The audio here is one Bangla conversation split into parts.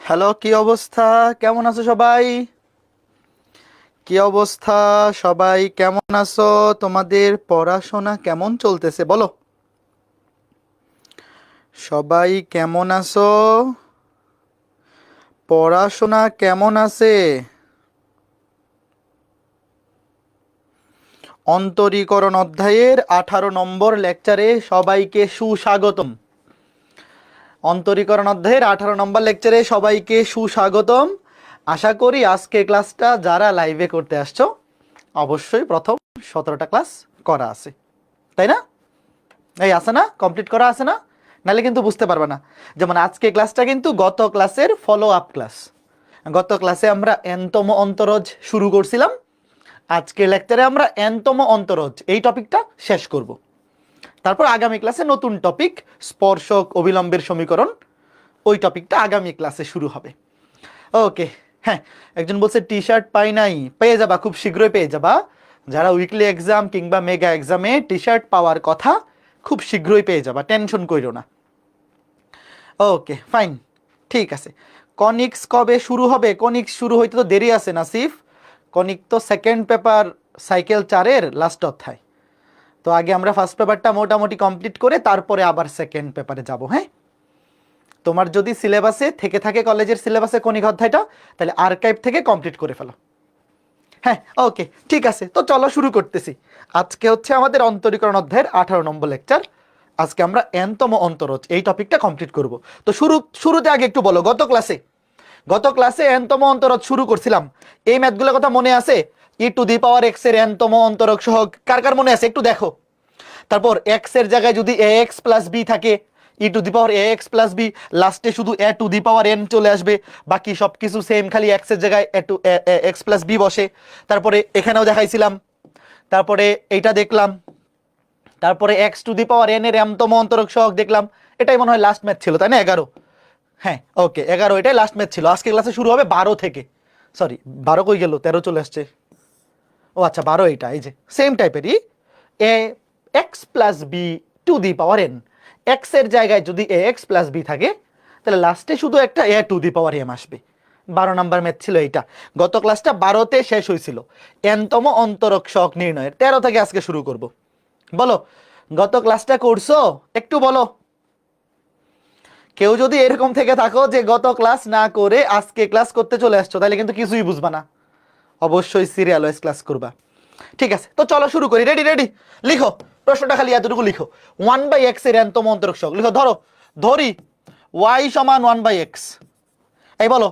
হ্যালো, কি অবস্থা? কেমন আছো সবাই? কি অবস্থা? সবাই কেমন আছো? তোমাদের পড়াশোনা কেমন চলতেছে বলো? সবাই কেমন আছো? পড়াশোনা কেমন আছে? অন্তরীকরণ অধ্যায়ের 18 নম্বর লেকচারে সবাইকে সুস্বাগতম। অন্তরীকরণ অধ্যায়ের 18 নম্বর লেকচারে সবাইকে সুস্বাগতম। আশা করি আজকে ক্লাসটা যারা লাইভে করতে আসছো অবশ্যই প্রথম 17টা ক্লাস করা আছে, তাই না? এই আছে না, কমপ্লিট করা আছে না? নাহলে কিন্তু বুঝতে পারবে না। যেমন আজকে ক্লাসটা কিন্তু গত ক্লাসের ফলো আপ ক্লাস। গত ক্লাসে আমরা এনতম অন্তরজ শুরু করছিলাম, আজকে লেকচারে আমরা এনতম অন্তরজ এই টপিকটা শেষ করব। তারপর আগামী ক্লাসে নতুন টপিক স্পর্শক অবিলম্বের সমীকরণ, ওই টপিকটা আগামী ক্লাসে শুরু হবে। ওকে, হ্যাঁ, একজন বলছে টি শার্ট পাই নাই। পেয়ে যাবা, খুব শীঘ্রই পেয়ে যাবা। যারা উইকলি এক্সাম কিংবা মেগা এক্সামে টি শার্ট পাওয়ার কথা খুব শীঘ্রই পেয়ে যাবা, টেনশন কইরো না। ওকে ফাইন, ঠিক আছে। কনিক্স কবে শুরু হবে? কনিক্স শুরু হইতে তো দেরি আছে নাসিফ। কনিক তো সেকেন্ড পেপার সাইকেল 4-এর লাস্ট অধ্যায়। তো আগে আমরা ফার্স্ট পেপারটা মোটামুটি কমপ্লিট করে তারপরে আবার সেকেন্ড পেপারে যাব। হ্যাঁ, তোমার যদি সিলেবাসে থেকে থাকে কলেজের সিলেবাসে কনিক অধ্যায়টা, তাহলে আর্কাইভ থেকে কমপ্লিট করে ফেলো। হ্যাঁ, ওকে ঠিক আছে, তো চলো শুরু করতেছি। আজকে হচ্ছে আমাদের অন্তরীকরণ অধ্যায়ের 18 নম্বর লেকচার। আজকে আমরা এনতম অন্তরজ এই টপিকটা কমপ্লিট করব। তো শুরুতে আগে একটু বলো, গত ক্লাসে এনতম অন্তরজ শুরু করছিলাম। এই ম্যাথগুলোর কথা মনে আছে? e⁻x এর এনতম অন্তরক সহগ কার কার মনে আছে একটু দেখো। তারপর এক্স এর জায়গায় যদি ax প্লাস বি থাকে, e⁻ax প্লাস বি, লাস্টে শুধু a⁻n চলে আসবে, বাকি সব কিছু সেম, খালি এক্স এর জায়গায় এক্স প্লাস বি বসে। তারপরে এখানেও দেখাইছিলাম, তারপরে এইটা দেখলাম, তারপরে x⁻n এর mতম অন্তরক সহগ দেখলাম। এটাই মনে হয় লাস্ট ম্যাথ ছিল, তাই না? 11। হ্যাঁ ওকে, 11 এটাই লাস্ট ম্যাথ ছিল। আজকে ক্লাসে শুরু হবে 12 থেকে। সরি, 12 কই গেল? 13 চলে আসছে। ও আচ্ছা, 12 এইটা, এই যে সেম টাইপেরই a x plus b to the power n. X এর জায়গায় যদি এ এক্স প্লাস বি থাকে, তাহলে লাস্টে শুধু একটা এ টু দি পাওয়ার এম আসবে। 12 নম্বর ম্যাথ ছিল এইটা। গত ক্লাসটা 12তে শেষ হয়েছিল এনতম অন্তরক সহগ নির্ণয়ের। 13 থেকে আজকে শুরু করব। বলো, গত ক্লাসটা করছো? একটু বলো। কেউ যদি এরকম থেকে থাকো যে গত ক্লাস না করে আজকে ক্লাস করতে চলে আসছো, তাহলে কিন্তু কিছুই বুঝবা না। অবশ্যই সিরিয়াল ওয়াইজ ক্লাস করবা। ঠিক আছে, তো চলো শুরু করি। রেডি রেডি, লিখো প্রশ্নটা, খালি এতটুকু লিখো। 1/x এর এনতম অন্তরক সহগ লিখো। ধরি y সমান 1/x। এই বলো,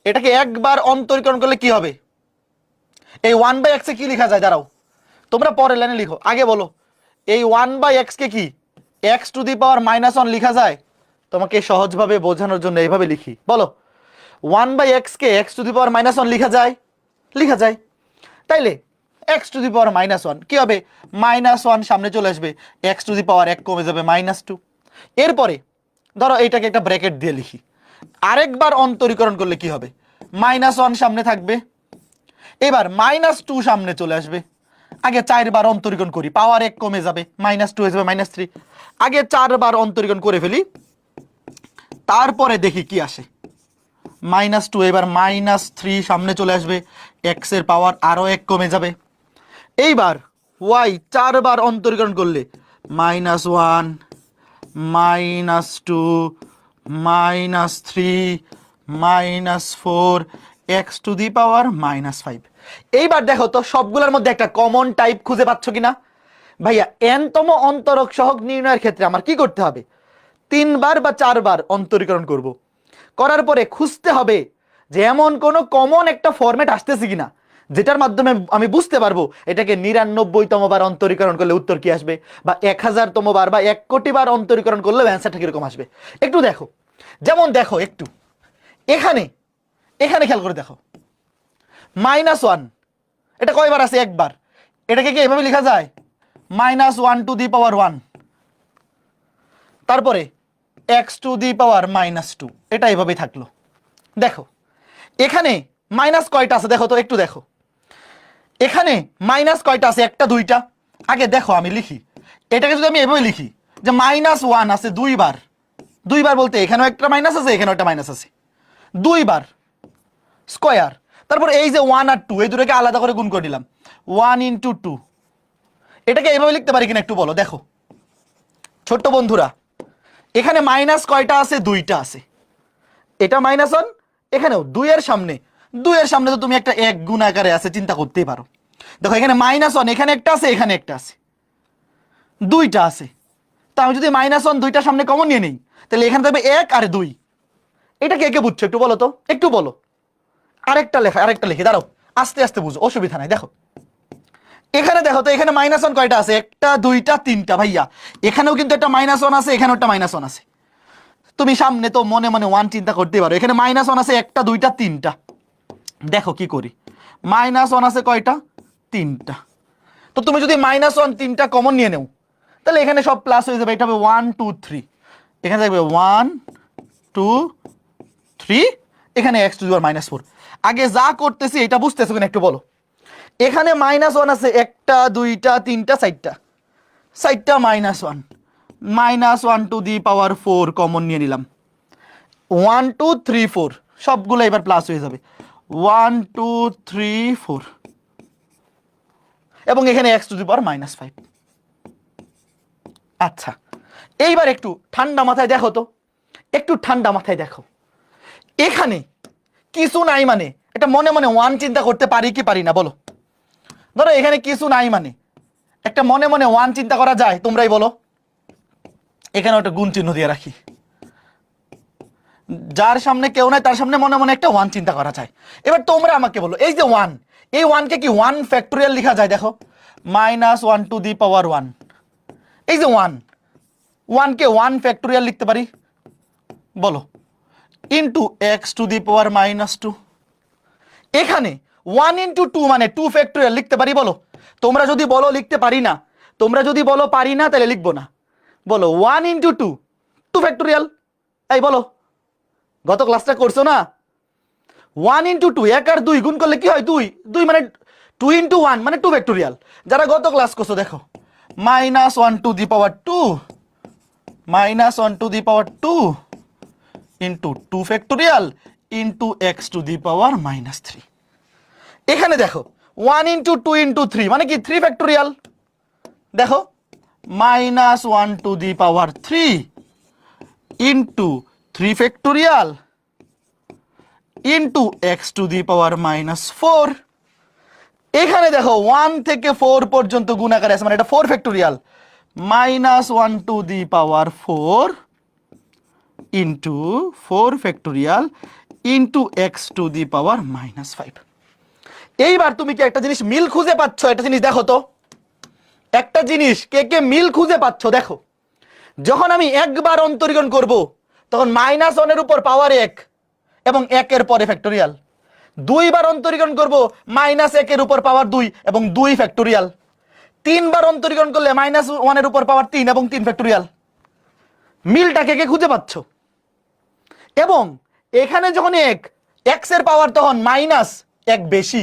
এটাকে একবার অন্তরীকরণ করলে কি হবে? এই 1/x এ কি লেখা যায়? দাঁড়াও, তোমরা পরের লাইনে লিখো, আগে বলো। এই 1/x কে কি x⁻−1 লেখা যায়? তোমাকে সহজভাবে বোঝানোর জন্য এইভাবে লিখি, বলো। 1/x কে x⁻−1 লেখা যায়? লেখা যায়। তাইলে x⁻−1 কি হবে? -1 সামনে চলে আসবে, x⁻1 কমে যাবে -2। এরপরে ধরো এইটাকে একটা ব্র্যাকেট দিয়ে লিখি। আরেকবার অন্তরীকরণ করলে কি হবে? -1 সামনে থাকবে, এবার -2 সামনে চলে আসবে। আগে 4 বার অন্তরীকরণ করি, পাওয়ার 1 কমে যাবে, -2 হয়ে যাবে -3। আগে 4 বার অন্তরীকরণ করে ফেলি, তারপরে দেখি কি আসে। -2, এবার -3 সামনে চলে আসবে, এক্স এর পাওয়ার আরো 1 কমে যাবে। এইবার y 4 বার অন্তরীকরণ করলে -1, -2, -3, -4, x⁻−5। এইবার দেখো তো সবগুলোর মধ্যে একটা কমন টাইপ খুঁজে পাচ্ছ কিনা? ভাইয়া, এনতম অন্তরক সহগ নির্ণয়ের ক্ষেত্রে আমার কি করতে হবে? 3 বার বা 4 বার অন্তরীকরণ করব। করার পরে খুঁজতে হবে যে এমন কোনো কমন একটা ফরম্যাট আসতেছে কিনা, যেটার মাধ্যমে আমি বুঝতে পারবো এটাকে 99তম বার অন্তরীকরণ করলে উত্তর কি আসবে, বা 1000তম বার বা 1 কোটি বার অন্তরীকরণ করলে অ্যান্সারটা কিরকম আসবে। একটু দেখো, যেমন দেখো একটু এখানে এখানে খেয়াল করে দেখো, -1 এটা কয়বার আছে? একবার। এটাকে কি এভাবে লেখা যায়? -1 তারপরে x⁻−2, এটা এভাবেই থাকলো। দেখো এখানে মাইনাস কয়টা আছে দেখো তো, একটু দেখো এখানে মাইনাস কয়টা আছে? একটা দুইটা। আগে দেখো আমি লিখি, এটাকে যদি আমি এভাবে লিখি যে -1 আছে 2 বার। 2 বার বলতে এখানেও একটা মাইনাস আছে, এখানেও একটা মাইনাস আছে। 2 বার স্কয়ার, তারপর এই যে 1 আর 2 এই দুটোকে আলাদা করে গুণ করে দিলাম, 1 × 2। এটাকে এইভাবে লিখতে পারি কিনা একটু বলো দেখো ছোট্ট বন্ধুরা। এখানে মাইনাস কয়টা আছে? 2টা আছে। এটা -1, এখানেও 2 এর সামনে তো তুমি একটা 1 গুণ আকারে আছে, চিন্তা করতেই পারো। দেখো এখানে -1 এখানে একটা আছে, এখানে একটা আছে, 2টা আছে। তা আমি যদি -1 2টার সামনে কমন নিয়ে নেই, তাহলে এখানে থাকবে 1 আর 2। এটা কে কে বুঝছো একটু বলো তো, একটু বলো। আরেকটা লিখে দাঁড়াও, আস্তে আস্তে বুঝো, অসুবিধা নাই। দেখো এখানে দেখো তো, এখানে -1 কয়টা আছে? 1টা 2টা 3টা ভাইয়া। এখানেও কিন্তু একটা -1 আছে, এখানেও একটা -1 আছে। তুমি সামনে তো মনে মনে 1 চিন্তা করতে পারো। এখানে -1 আছে 1টা 2টা 3টা। দেখো কি করি, -1 আছে কয়টা? 3টা। তো তুমি যদি -1 3টা কমন নিয়ে নেও, তাহলে এখানে সব প্লাস হয়ে যাবে। এটা হবে 1 2 3, এখানে থাকবে 1 2 3, এখানে x⁻⁴। আগে যা করতেছি এটা বুঝতেছো কিনা একটু বলো। এখানে -1 আছে 1টা 2টা 3টা 4টা, 4টা -1, -1⁴ কমন নিয়ে নিলাম। 1 2 3 4 সবগুলো এবার প্লাস হয়ে যাবে, 1 2 3 4, এবং এখানে x⁻⁵। আচ্ছা এইবার একটু ঠান্ডা মাথায় দেখো তো, একটু ঠান্ডা মাথায় দেখো। এখানে কিছু নাই মানে এটা মনে মনে 1 চিন্তা করতে পারি কি পারি না বলো। ধরো এখানে কিছু নাই মানে একটা মনে মনে 1 চিন্তা করা যায়? তোমরাই বলো। এখানে একটা গুণ চিহ্ন দিয়ে রাখি, যার সামনে কেউ নাই তার সামনে মনে মনে একটা 1 চিন্তা করা যায়। এবার তোমরা আমাকে বলো, এই যে 1, এই 1 কে কি 1 ফ্যাক্টোরিয়াল লেখা যায়? দেখো -1⁻1, এই যে 1 কে 1 ফ্যাক্টোরিয়াল লিখতে পারি বলো, ইন্টু x⁻⁻²। এখানে 1 × 2 মানে 2 ফ্যাক্টোরিয়াল লিখতে পারি বলো। তোমরা যদি বলো লিখতে পারি না, তোমরা যদি বলো পারি না, তাহলে লিখবো না। বলো 1 × 2 2 ফ্যাক্টোরিয়াল। এই বলো, গত ক্লাসটা করছো না? 1 × 2 1 আর 2 গুণ করলে কি হয়? 2 2 মানে 2 × 1 মানে 2 ফ্যাক্টোরিয়াল। যারা গত ক্লাস করছো দেখো, -1⁻², -1⁻² ইন্টু 2 ফ্যাক্টোরিয়াল ইন্টু x⁻⁻3। এখানে দেখো 1 × 2 × 3 মানে কি 3 ফ্যাক্টোরিয়াল। দেখো -1⁻³ ইন্টু 3 ফ্যাক্টোরিয়াল ইন্টু x⁻⁻4। এখানে দেখো 1 থেকে 4 পর্যন্ত গুণ আকারে আছে, মানে এটা 4 factorial. -1⁻4 into 4 factorial into x⁻⁻5। এইবার তুমি কি একটা জিনিস মিল খুঁজে পাচ্ছ? একটা জিনিস দেখো তো, একটা জিনিস কে কে মিল খুঁজে পাচ্ছ দেখো। যখন আমি একবার অন্তরীকরণ করব, তখন -1 এর উপর পাওয়ার 1 এবং 1 এর পরে ফ্যাক্টোরিয়াল। 2 বার অন্তরীকরণ করব, -1 এর উপর পাওয়ার 2 এবং 2 ফ্যাক্টোরিয়াল। 3 বার অন্তরীকরণ করলে -1 এর উপর পাওয়ার 3 এবং 3 ফ্যাক্টোরিয়াল। মিলটা কে কে খুঁজে পাচ্ছ? এবং এখানে যখন x এর পাওয়ার তখন -1 বেশি,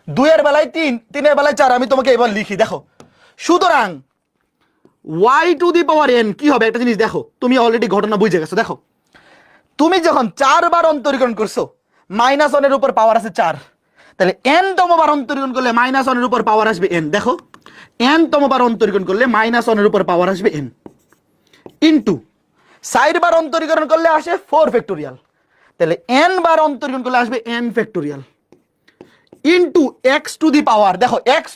2 এর বেলায় 3 3 এর বেলায় 4। আমি তোমাকে এবার লিখি দেখো। সুতরাং y⁻n কি হবে একটা জিনিস দেখো, তুমি অলরেডি ঘটনা বুঝে গেছো। দেখো তুমি যখন 4 বার অন্তরীকরণ করছো, -1 এর উপর পাওয়ার আছে 4, তাহলে n তম বার অন্তরীকরণ করলে -1 এর উপর পাওয়ার আসবে n। দেখো n তম বার অন্তরীকরণ করলে -1 এর উপর পাওয়ার আসবে n ইন্টু 4 বার অন্তরীকরণ করলে আসে 4 ফ্যাক্টোরিয়াল, তাহলে n বার অন্তরীকরণ করলে আসবে n ফ্যাক্টোরিয়াল ইন্টু x⁻, দেখো x⁻,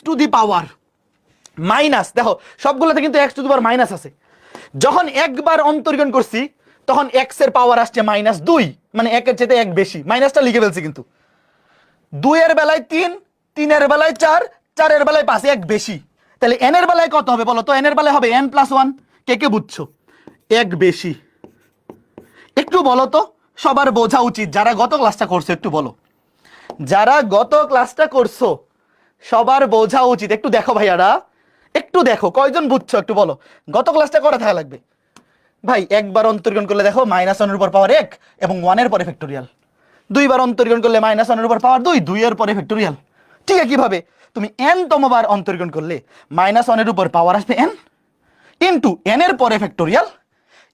মাইনাস, দেখো সবগুলোতে কিন্তু x⁻- আছে। যখন একবার অন্তরীকরণ করছি তখন x এর পাওয়ার আসছে -2, মানে 1 এর চেয়ে 1 বেশি। মাইনাসটা লিখে ফেলছি কিন্তু। 2 এর বেলায় 3 3 এর বেলায় 4 4 এর বেলায় 5, 1 বেশি। তাহলে n এর বেলায় কত হবে বলো তো? n এর বেলায় হবে n+1। কে কে বুঝছো? 1 বেশি। একটু বলো তো, সবার বোঝা উচিত যারা গত ক্লাসটা করছো। একটু বলো, যারা গত ক্লাসটা করছো সবার বোঝা উচিত। একটু দেখো ভাইয়ারা, একটু দেখো কয়জন বুঝছো একটু বলো। গত ক্লাসটা করে থাকা লাগবে ভাই। একবার অন্তরীকরণ করলে দেখো -1 এর উপর পাওয়ার 1 এবং 1 এর পরে ফ্যাক্টোরিয়াল। 2 বার অন্তরীকরণ করলে -1 এর উপর পাওয়ার 2 2 এর পরে ফ্যাক্টোরিয়াল। ঠিক আছে, কিভাবে তুমি n তম বার অন্তরীকরণ করলে -1 এর উপর পাওয়ার আসবে n ইন্টু n এর পরে ফ্যাক্টোরিয়াল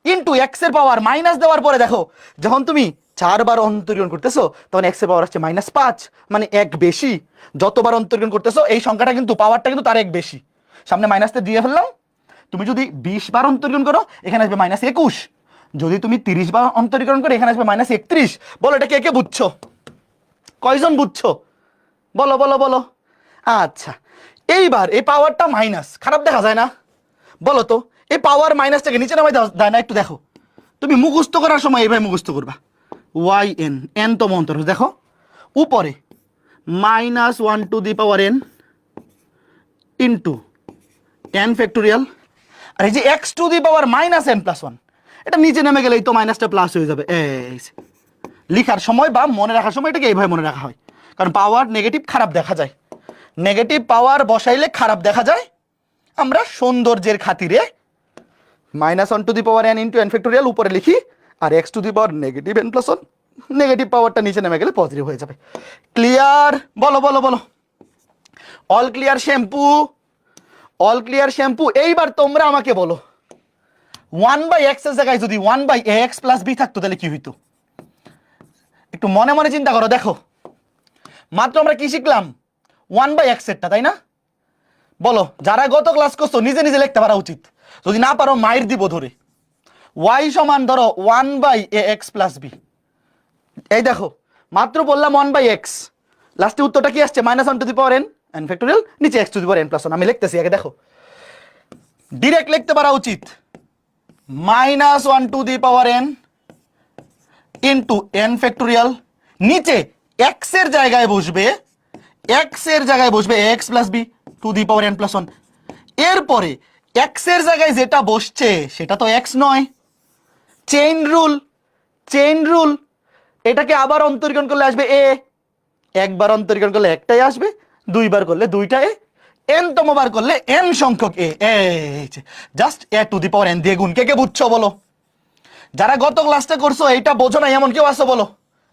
ইন্টু x এর পাওয়ার মাইনাস দেওয়ার পরে দেখো, যখন তুমি 4 বার অন্তরীকরণ করতেছো তখন x এর পাওয়ার আসছে -5, মানে 1 বেশি। যতবার অন্তরীকরণ করতেছো এই সংখ্যাটা কিন্তু পাওয়ারটা কিন্তু তার 1 বেশি। সামনে মাইনাসটা দিয়ে ফেললাম। তুমি যদি 20 বার অন্তরীকরণ করো এখানে আসবে -21, যদি তুমি 30 বার অন্তরীকরণ করো এখানে আসবে -31। বলো এটা কে কে বুঝছো? কয়জন বুঝছো? বলো বলো বলো। আচ্ছা, এইবার এই পাওয়ারটা মাইনাস, খারাপ দেখা যায় না? বলো তো, এই পাওয়ার মাইনাসটাকে নিচে নামাই দেয় না? একটু দেখো, তুমি মুখস্থ করার সময় এইভাবে মুখস্থ করবা, ওয়াই এন, এন তম অন্তর, দেখো উপরে -1 ইন্টু n ফ্যাক্টোরিয়াল, আর এই যে x⁻n+1, এটা নিচে নেমে গেলে এই তো মাইনাসটা প্লাস হয়ে যাবে। এই লিখার সময় বা মনে রাখার সময় এটাকে এইভাবে মনে রাখা হয়, কারণ পাওয়ার নেগেটিভ খারাপ দেখা যায়, নেগেটিভ পাওয়ার বসাইলে খারাপ দেখা যায়। আমরা সৌন্দর্যের খাতিরে -1n ইন্টু n ফ্যাক্টোরিয়াল উপরে লিখি, আর x⁻n+1, নেগেটিভ পাওয়ারটা নিচে নেমে গেলে পজিটিভ হয়ে যাবে। ক্লিয়ার? বলো বলো বলো। All clear shampoo? All clear shampoo? এইবার তোমরা আমাকে বলো, 1/x এর জায়গায় যদি 1/ax + b থাকতো তাহলে কি হইতো? একটু মনে মনে চিন্তা করো। দেখো মাত্র আমরা কি শিখলাম? 1/x এরটা, তাই না? বলো, যারা গত ক্লাস করছো নিজে নিজে লিখতে পারা উচিত, যদি না পারো মাইর দিব ধরে। y সমান ধরো 1/ax + b। এই দেখো মাত্র বললাম 1/x, লাস্টে উত্তরটা কি আসছে? -1n ফ্যাক্টোরিয়াল, নিচে x⁻n+1। আমি লিখতেছি আগে, দেখো ডিরেক্ট লিখতে পারা উচিত, -1n ইন্টু n ফ্যাক্টোরিয়াল, নিচে x এর জায়গায় বসবে, x এর জায়গায় বসবে x + b⁻n+1। এরপরে x এর জায়গায় যেটা বসছে সেটা তো x নয়। চেইন রুল, চেইন রুল, এটাকে আবার অন্তরীকরণ করলে আসবে a, একবার অন্তরীকরণ করলে একটাই আসবে, দুইবার করলে দুইটা a, n তম বার করলে n সংখ্যক a। এই জাস্ট a⁻n দিয়ে গুণ। কে কে বুঝছো বলো? যারা গত ক্লাসটা করছো এইটা বোঝো না এমন কেউ আছে বলো?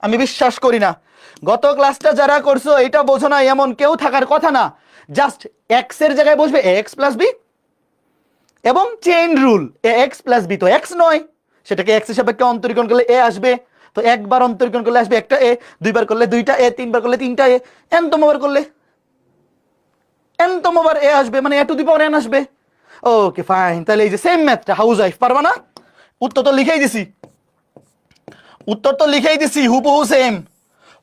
আমি বিশ্বাস করি না। গত ক্লাসটা যারা করছো এইটা বোঝো না এমন কেউ থাকার কথা না। জাস্ট x এর জায়গায় বসবে ax + b, এবং চেইন রুল ax + b তো x নয়, সেটাকে x এর সাপেক্ষে অন্তরীকরণ করলে a আসবে। তো একবার অন্তরীকরণ করলে আসবে একটা a, দুইবার করলে দুইটা a, তিনবার করলে তিনটা a, n তম বার করলে n তম বার a আসবে, মানে a⁻n আসবে। ওকে ফাইন, তাহলে এই যে সেম ম্যাথটা হাউস ওয়াইফ পারবা না? উত্তর তো লিখেই দিছি, উত্তর তো লিখেই দিছি, হুবহু সেম,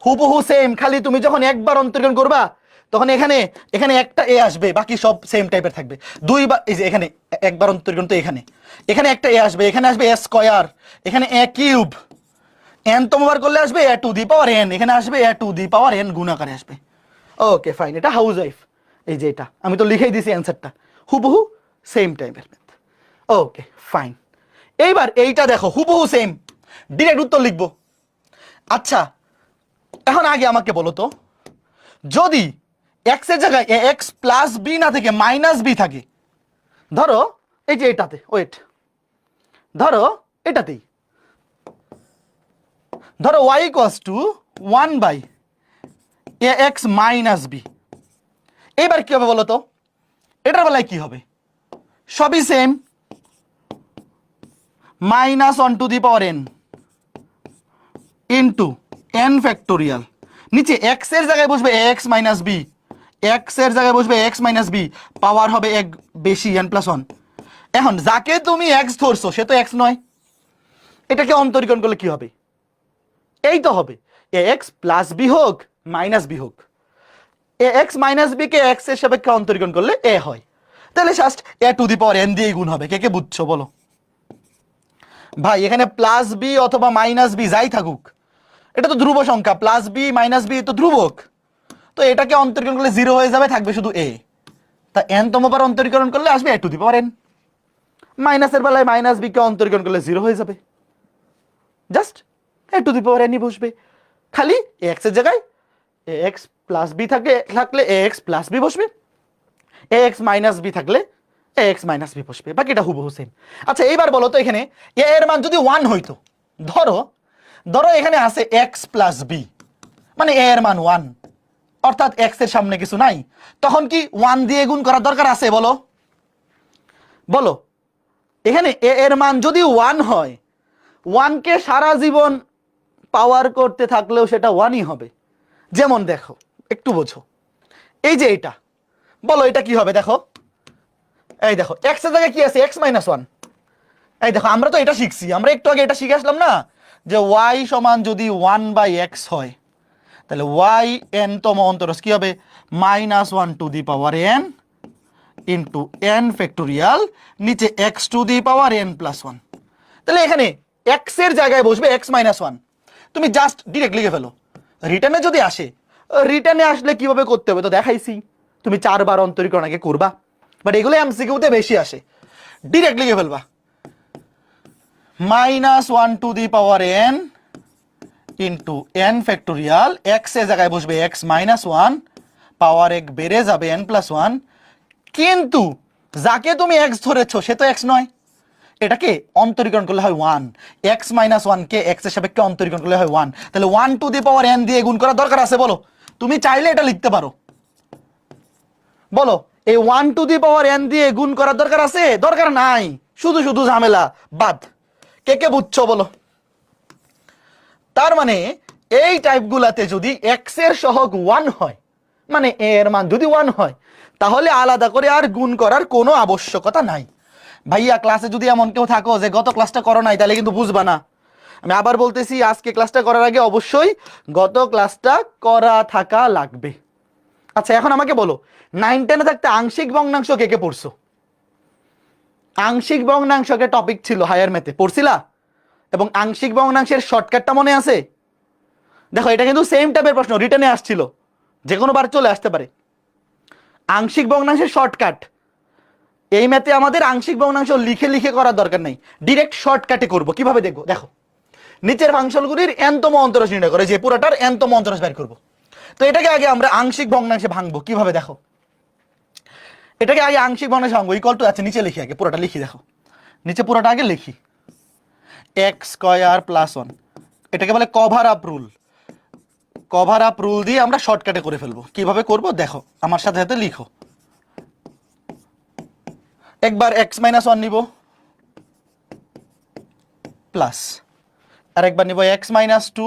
হুবহু সেম। খালি তুমি যখন একবার অন্তরীকরণ করবা তখন এখানে এখানে একটা a আসবে, বাকি সব সেম টাইপের থাকবে। দুইবার, এই যে এখানে একবার অন্তরীকরণ তো এখানে এখানে একটা a আসবে, এখানে আসবে a², এখানে a³ n তম বার করলে আসবে a⁻n, এখানে আসবে a⁻n গুণাকারে আসবে। ওকে ফাইন, এটা হাউস ওয়াইফ। এই যে এটা আমি তো লিখেই দিছি অ্যান্সারটা, হুবহু সেম টাইপের ম্যাথ। ওকে ফাইন, এইবার এইটা দেখো হুবহু সেম, ডিরেক্ট উত্তর লিখবো। আচ্ছা এখন আগে আমাকে বলো তো, যদি x এর জায়গায় ax + b না থেকে -b থাকে, ধরো এই যে এটাতে, ওয়েট, ধরো এটাতেই, ধরো y = 1/ax - b, এবার কি হবে বলো তো? এটার বেলায় কি হবে? সবই same, -1n into n factorial, নিচে x এর জায়গায় বসবে ax - b, x এর জায়গায় বসবে x - b, পাওয়ার হবে 1 বেশি n+1। এখন যাকে তুমি x ধরছো সে তো x নয়, এটাকে অন্তরীকরণ করলে কি হবে? এই তো হবে ax + b হোক -b হোক, ax - b কে x এর সাপেক্ষে অন্তরীকরণ করলে a হয়, তাহলে জাস্ট a⁻n দিয়ে গুণ হবে। কে কে বুঝছো বলো? ভাই এখানে +b অথবা -b যাই থাকুক, এটা তো ধ্রুব সংখ্যা, +b - b তো ধ্রুবক, তো এটাকে অন্তরীকরণ করলে 0 হয়ে যাবে, থাকবে শুধু a। তা n তম বার অন্তরীকরণ করলে আসবে a⁻n, মাইনাসের বেলায় -b কে অন্তরীকরণ করলে 0 হয়ে যাবে, জাস্ট a⁻n ই বসবে। খালি x এর জায়গায় ax + b থাকলে ax + b বসবে, ax - b থাকলে ax - b বসবে, বাকিটা হুবহু সেম। আচ্ছা এইবার বলো তো, এখানে a এর মান যদি 1 হইতো, ধরো ধরো এখানে আছে x + b, মানে a এর মান 1, অর্থাৎ x এর সামনে কিছু নাই, তখন কি 1 দিয়ে গুণ করার দরকার আছে বলো? বলো, এখানে a এর মান যদি 1 হয়, 1 কে সারা জীবন পাওয়ার করতে থাকলেও সেটা 1ই হবে। যেমন দেখো, একটু বোঝো, এই যে এটা, বলো এটা কি হবে? দেখো, এই দেখো এক্স এর জায়গায় কি আছে? X minus one. এই দেখো, আমরা তো এটা শিখছি, আমরা একটু আগে এটা শিখে আসলাম না, যে ওয়াই সমান যদি 1/x হয়, তাহলে ওয়াই এন তম অন্তরজ কি হবে? -1 ইন্টু n ফ্যাক্টোরিয়াল, নিচে x⁴n+1। তাহলে এখানে x এর জায়গায় বসবে x-1। তুমি জাস্ট ডিরেক্ট লিখে ফেলো। রিটার্নে যদি আসে, রিটার্নে আসলে কিভাবে করতে হবে তো দেখাইছি, তুমি 4 বার অন্তরীকরণ আগে করবা, বাট এগুলো এমসিকিউতে বেশি আসে। ডিরেক্ট লিখে ফেলবা -1 ইন্টু n ফ্যাক্টোরিয়াল, x এর জায়গায় বসবে x-1, পাওয়ার 1 বেড়ে যাবে n+1, কিন্তু যাকে তুমি x ধরেছো সে তো x নয়, এটাকে অন্তরীকরণ করলে হয় 1, x-1 কে x এর সাপেক্ষে অন্তরীকরণ করলে হয় 1। তাহলে 1n দিয়ে গুণ করার দরকার আছে? বলো, তুমি চাইলে এটা লিখতে পারো, বলো এই 1n দিয়ে গুণ করার দরকার আছে? দরকার নাই, শুধু শুধু ঝামেলা বাদ। কে কে বুঝছো বলো? তার মানে এই টাইপগুলাতে যদি x এর সহগ 1 হয়, মানে a এর মান যদি 1 হয়, তাহলে আলাদা করে আর গুণ করার কোনো আবশ্যকতা নাই। ভাইয়া ক্লাসে যদি এমন কেউ থাকো যে গত ক্লাসটা করো নাই, তাহলে কিন্তু বুঝবা না। আমি আবার বলতেছি, আজকে ক্লাসটা করার আগে অবশ্যই গত ক্লাসটা করা থাকা লাগবে। আচ্ছা, এখন আমাকে বলো, 9 10 থাকতে আংশিক ভগ্নাংশ কে কে পড়ছো? আংশিক ভগ্নাংশকে টপিক ছিল হায়ার ম্যাথে, পড়ছিলা? এবং আংশিক ভগ্নাংশের শর্টকাটটা মনে আছে? দেখো, এটা কিন্তু সেম টাইপের প্রশ্ন রিটেনে আসছিল, যে কোনো বার চলে আসতে পারে। আংশিক ভগ্নাংশের শর্টকাট, এই ম্যাথে আমাদের আংশিক ভগ্নাংশ লিখে লিখে করার দরকার নেই, ডিরেক্ট শর্টকাটে করব। কিভাবে দেখবো? দেখো, নিচের ফাংশনগুলির n-তম অন্তরজ নির্ণয় করে, যে পুরোটার n-তম অন্তরজ বের করব। তো এটাকে আগে আমরা আংশিক ভগ্নাংশে ভাঙবো। কিভাবে? দেখো, এটাকে আগে আংশিক ভগ্নাংশে ভাঙবো। ইকুয়াল টু আছে, নিচে লিখি, আগে পুরোটা লিখি। দেখো, নিচে পুরোটা আগে লিখি, x² + 1, এটাকে বলে cover up rule. Cover up rule দিয়ে আমরা শর্টকাটে করে ফেলবো। কিভাবে করব দেখো, আমার সাথে সাথে লিখো। একবার x-1 নিব প্লাস, আর একবার নিব x-2,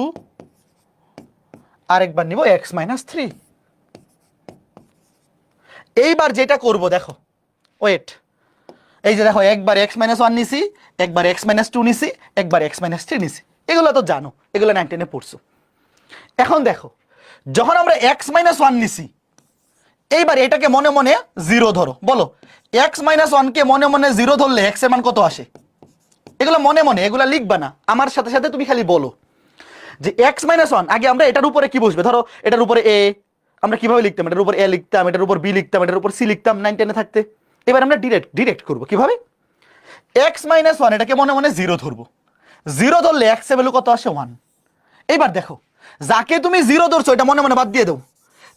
আর একবার নিব x-3। এইবার যেটা করব দেখো, ওয়েট, এই যে দেখো, একবার x-1 নিছি, একবার x-2 নিছি, একবার x-3 নিছি। এগুলো তো জানো, এগুলো 9 10 পড়ছো। এখন দেখো, যখন আমরা x-1 নিছি, এইবার এটাকে মনে মনে 0 ধরো। বলো, x-1 কে মনে মনে 0 ধরলে x এর মান কত আসে? এগুলো মনে মনে, এগুলো লিখবা না, আমার সাথে সাথে তুমি খালি বলো যে x-1, আগে আমরা এটার উপরে কি বসবে? ধরো এটার উপরে a, আমরা কিভাবে লিখতাম? এটার উপর a লিখতাম, এটার উপর b লিখতাম, এটার উপর c লিখতাম 9 10 থাকতে। এবার আমরা ডিরেক্ট করব। কিভাবে? x-1 এটাকে মনে মনে 0 ধরবো। 0 ধরলে x এর ভ্যালু কত আসে? 1। এইবার দেখো, যাকে তুমি 0 ধরছো এটা মনে মনে বাদ দিয়ে দাও।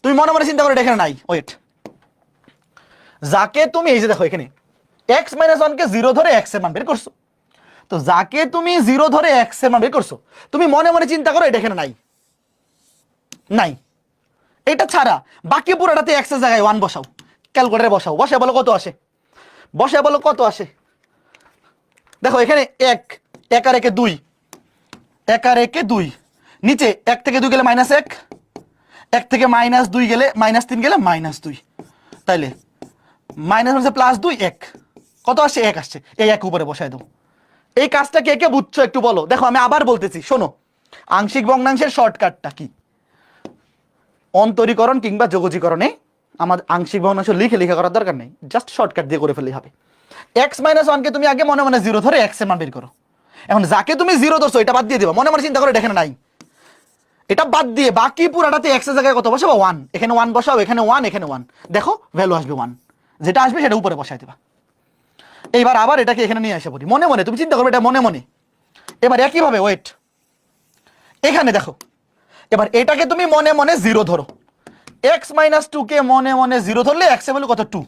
তুমি মনে মনে চিন্তা করে এটা এখানে নাই, ওয়েট, যাকে তুমি, এই যে দেখো এখানে x-1 কে 0 ধরে x এর মান বের করছো। তো যাকে তুমি 0 ধরে x এর মান বের করছো, তুমি মনে মনে চিন্তা করো এটা এখানে নাই, নাই। এটা ছাড়া বাকি পুরোটাতে x এর জায়গায় 1 বসাও, ক্যালকুলেটরে বসাও, বসে বলো কত আসে, বসে বলো কত আসে। দেখো এখানে 1 আর 1 2, 1 আর 1 2, নিচে 1 থেকে 2 গেলে -1, 1 থেকে -2 গেলে -3 গেলে -2, তাইলে -+2 1, কত আসছে? 1 আসছে। এই 1 উপরে বসায় দাও। এই কাজটা কে কে বুঝছো একটু বলো। দেখো, আমি আবার বলতেছি, শোনো, আংশিক ভগ্নাংশের শর্টকাটটা কি? অন্তরীকরণ কিংবা যোগজীকরণে আমাদের আংশিক ভগ্নাংশ লিখে লিখে করার দরকার নেই, জাস্ট শর্টকাট দিয়ে করে ফেললেই হবে। x-1 কে তুমি আগে মনে মনে 0 ধরে x এর মান বের করো। এখন যাকে তুমি 0 ধরছো এটা বাদ দিয়ে দিবা, মনে মনে চিন্তা করো এটা এখানে নাই, এটা বাদ দিয়ে বাকি পুরাটাতে x এর জায়গায় কত বসাবো? 1। এখানে 1 বসাও, এখানে 1, এখানে 1, দেখো ভ্যালু আসবে 1, যেটা আসবে সেটা উপরে বসাই দিবা। এইবার আবার এটাকে এখানে নিয়ে আসা পড়ি, মনে মনে তুমি চিন্তা করবে এটা মনে মনে। এবার একই ভাবে ওয়েট, এখানে দেখো, এবার এটাকে তুমি মনে মনে 0 ধরো, x-2 কে মনে মনে 0 ধরলে x এর ভ্যালু কত? 2।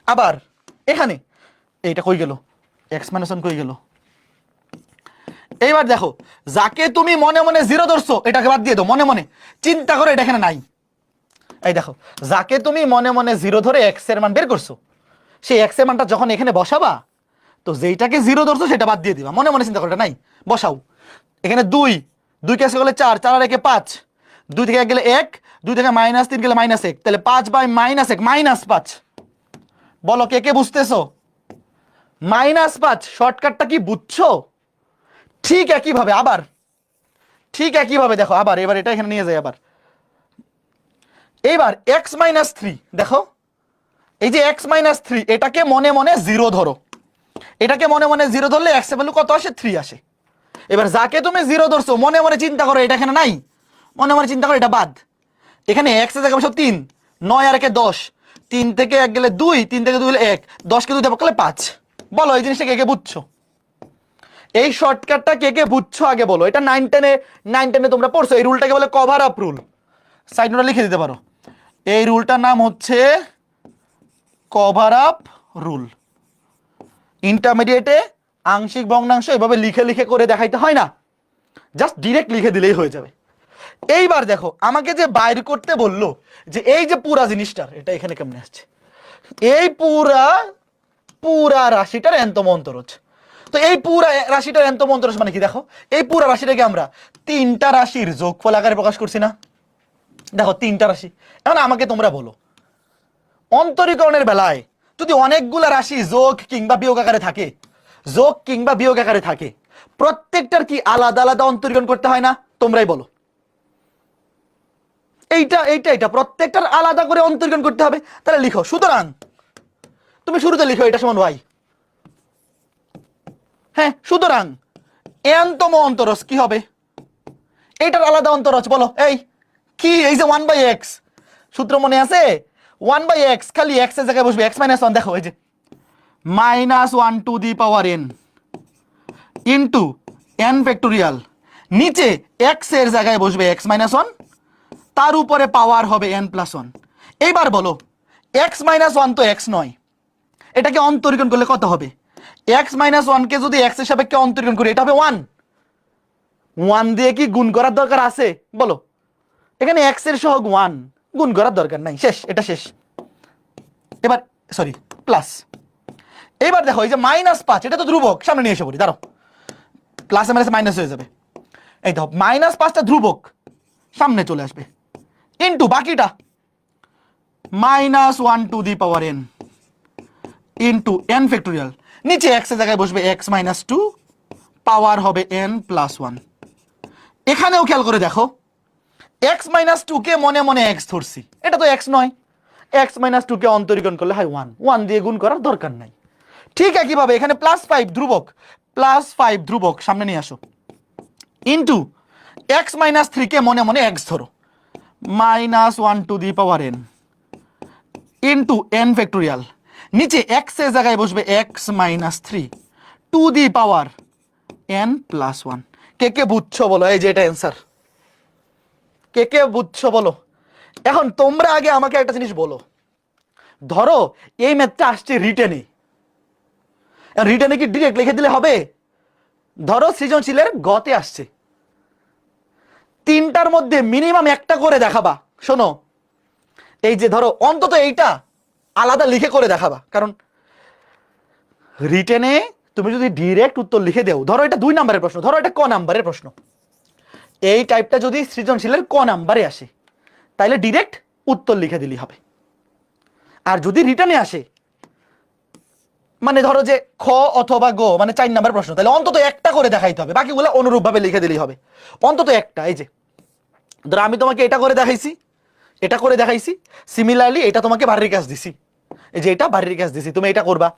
আবার এখানে এইটা কই গেল? x-1 কই গেল? এইবার দেখো, যাকে তুমি মনে মনে 0 ধরছো এটাকে বাদ দিয়ে দাও, মনে মনে চিন্তা করো এটা এখানে নাই। এই দেখো, যাকে তুমি মনে মনে 0 ধরে x এর মান বের করছো, সেই x এর মানটা যখন এখানে বসাবা, তো যেইটাকে 0 ধরছো সেটা বাদ দিয়ে দিবা, মনে মনে চিন্তা করো এটা নাই, বসাও। এখানে 2, 2 কে গেলে 4, 4 আর 1 5, 2 থেকে 1 গেলে 1, 2 থেকে -3 গেলে -1, তাহলে 5/-1 -5। বলো কে কে বুঝতেছো? -5 শর্টকাটটা কি বুঝছো? ঠিক একইভাবে আবার, ঠিক একইভাবে দেখো আবার, এবার এটা এখানে নিয়ে যাই আবার। এইবার x-3 দেখো, এই যে x-3 এটাকে মনে মনে 0 ধরো, এটাকে মনে মনে 0 ধরলে x এর ভ্যালু কত আসে? 3 আসে। এবার যাকে তুমি 0 ধরছো মনে মনে চিন্তা করো এটা এখানে নাই, মনে মনে চিন্তা করো এটা বাদ। এখানে x এর জায়গায় বসো 3, 9 আর 1 10, 3 থেকে 1 গেলে 2, 3 থেকে 2 গেলে 1, 10 কে 2 দিয়ে ভাগ করলে 5। বলো এই জিনিসটা কে কে বুঝছো? এই শর্টকাটটা কে কে বুঝছো আগে বলো। এটা 9-10 এ তোমরা পড়ছো, এই রুলটাকে বলে কভার আপ রুল। সাইড নোটে লিখে দিতে পারো, এই রুলটার নাম হচ্ছে কভার আপ রুল। ইন্টারমিডিয়েটে আংশিক ভগ্নাংশ এভাবে লিখে লিখে করে দেখাইতে হয় না, জাস্ট ডিরেক্ট লিখে দিলেই হয়ে যাবে। এইবার দেখো আমাকে যে বাইর করতে বললো যে এই যে পুরা জিনিসটার, এটা এখানে কেমনে আসছে, এই পুরা রাশিটার এনতম অন্তরজ। তো এই পুরা রাশিটার এনতম অন্তরজ মানে কি? দেখো এই পুরা রাশিটাকে আমরা 3টা রাশির যোগফল আকারে প্রকাশ করছি না? দেখো 3টা রাশি। এখন আমাকে তোমরা বলো, অন্তরীকরণের বেলায় যদি অনেকগুলা রাশি যোগ কিংবা বিয়োগ আকারে থাকে, যোগ কিংবা বিয়োগ আকারে থাকে, প্রত্যেকটার কি আলাদা আলাদা অন্তরীকরণ করতে হয় না? তোমরাই বলো। এইটা প্রত্যেকটার আলাদা করে অন্তরীকরণ করতে হবে। তাহলে লিখো, সুতরাং তুমি শুরুতে লিখো এটা সমান y। হ্যাঁ, সুতরাং এনতম অন্তরজ কি হবে? এইটার আলাদা অন্তরজ বলো। এই কি, এই যে 1/x সূত্র মনে আছে? 1/x খালি x এর জায়গায় বসবে x-1। দেখো এই যে -1 to the power n into n factorial, নিচে x এর জায়গায় বসবে x-1, তার উপরে পাওয়ার হবে n+1। এইবার বলো x-1 তো x নয়, এটাকে অন্তরীকরণ করলে কত হবে? x-1 কে যদি x এর সাপেক্ষে অন্তরীকরণ করি এটা হবে 1। 1 দিয়ে কি গুণ করার দরকার আছে? বলো, এখানে x এর সহগ 1, গুণ করার দরকার নাই, শেষ, এটা শেষ। এবার সরি প্লাস, এবার দেখো এই যে -5 এটা তো ধ্রুবক, সামনে নিয়ে এসে পড়ি, দাঁড়াও, প্লাসে মাইনাসে মাইনাস হয়ে যাবে। এই দেখো -5টা ধ্রুবক সামনে চলে আসবে, ইন্টু বাকিটা -1 to the power n into n factorial, নিচে x এর জায়গায় বসবে x-2, পাওয়ার হবে n+1। এখানেও খেয়াল করে দেখো x-2 কে মনে মনে x ধরছি, এটা তো x নয়, x-2 কে অন্তরীকরণ করলে হয় 1, 1 দিয়ে গুণ করার দরকার নাই। ঠিক একইভাবে এখানে +5 ধ্রুবক, +5 ধ্রুবক সামনে নিয়ে আসো, ইন্টু x-3 কে মনে মনে x ধরো, -1 to the power n into n factorial, নিচে x এর জায়গায় বসবে x-3 two the power n+1। কে কে বুঝছো বলো? এই যে এটা অ্যান্সার, কে কে বুঝছো বলো? এখন তোমরা আগে আমাকে একটা জিনিস বলো, ধরো এই ম্যাথটা আসছে রিটেনে, রিটেনে কি ডিরেক্ট লিখে দিলে হবে? ধরো সৃজনশীলের গতে আসছে, 3টার মধ্যে মিনিমাম একটা করে দেখাবা। শোনো, এই যে ধরো অন্তত এইটা আলাদা লিখে করে দেখাবা, কারণ রিটেনে তুমি যদি ডিরেক্ট উত্তর লিখে দেও, ধরো এটা 2 নম্বরের প্রশ্ন, ধরো এটা ক নাম্বারের প্রশ্ন, এই টাইপটা যদি সৃজনশীলের ক নাম্বারে আসে তাহলে ডিরেক্ট উত্তর লিখে দিলেই হবে। আর যদি রিটেনে আসে, মানে ধরো যে খ অথবা গ মানে 4 নাম্বার প্রশ্ন, তাহলে অন্তত একটা করে দেখাইতে হবে, বাকিগুলো অনুরূপভাবে লিখে দিলেই হবে, অন্তত একটা। এই যে ধরো আমি তোমাকে এটা করে দেখাইছি, এটা করে দেখাইছি, সিমিলারলি এটা তোমাকে বাড়ির কাজ দিছি, এই যে এটা বাড়ির কাজ দিছি, তুমি এটা করবা,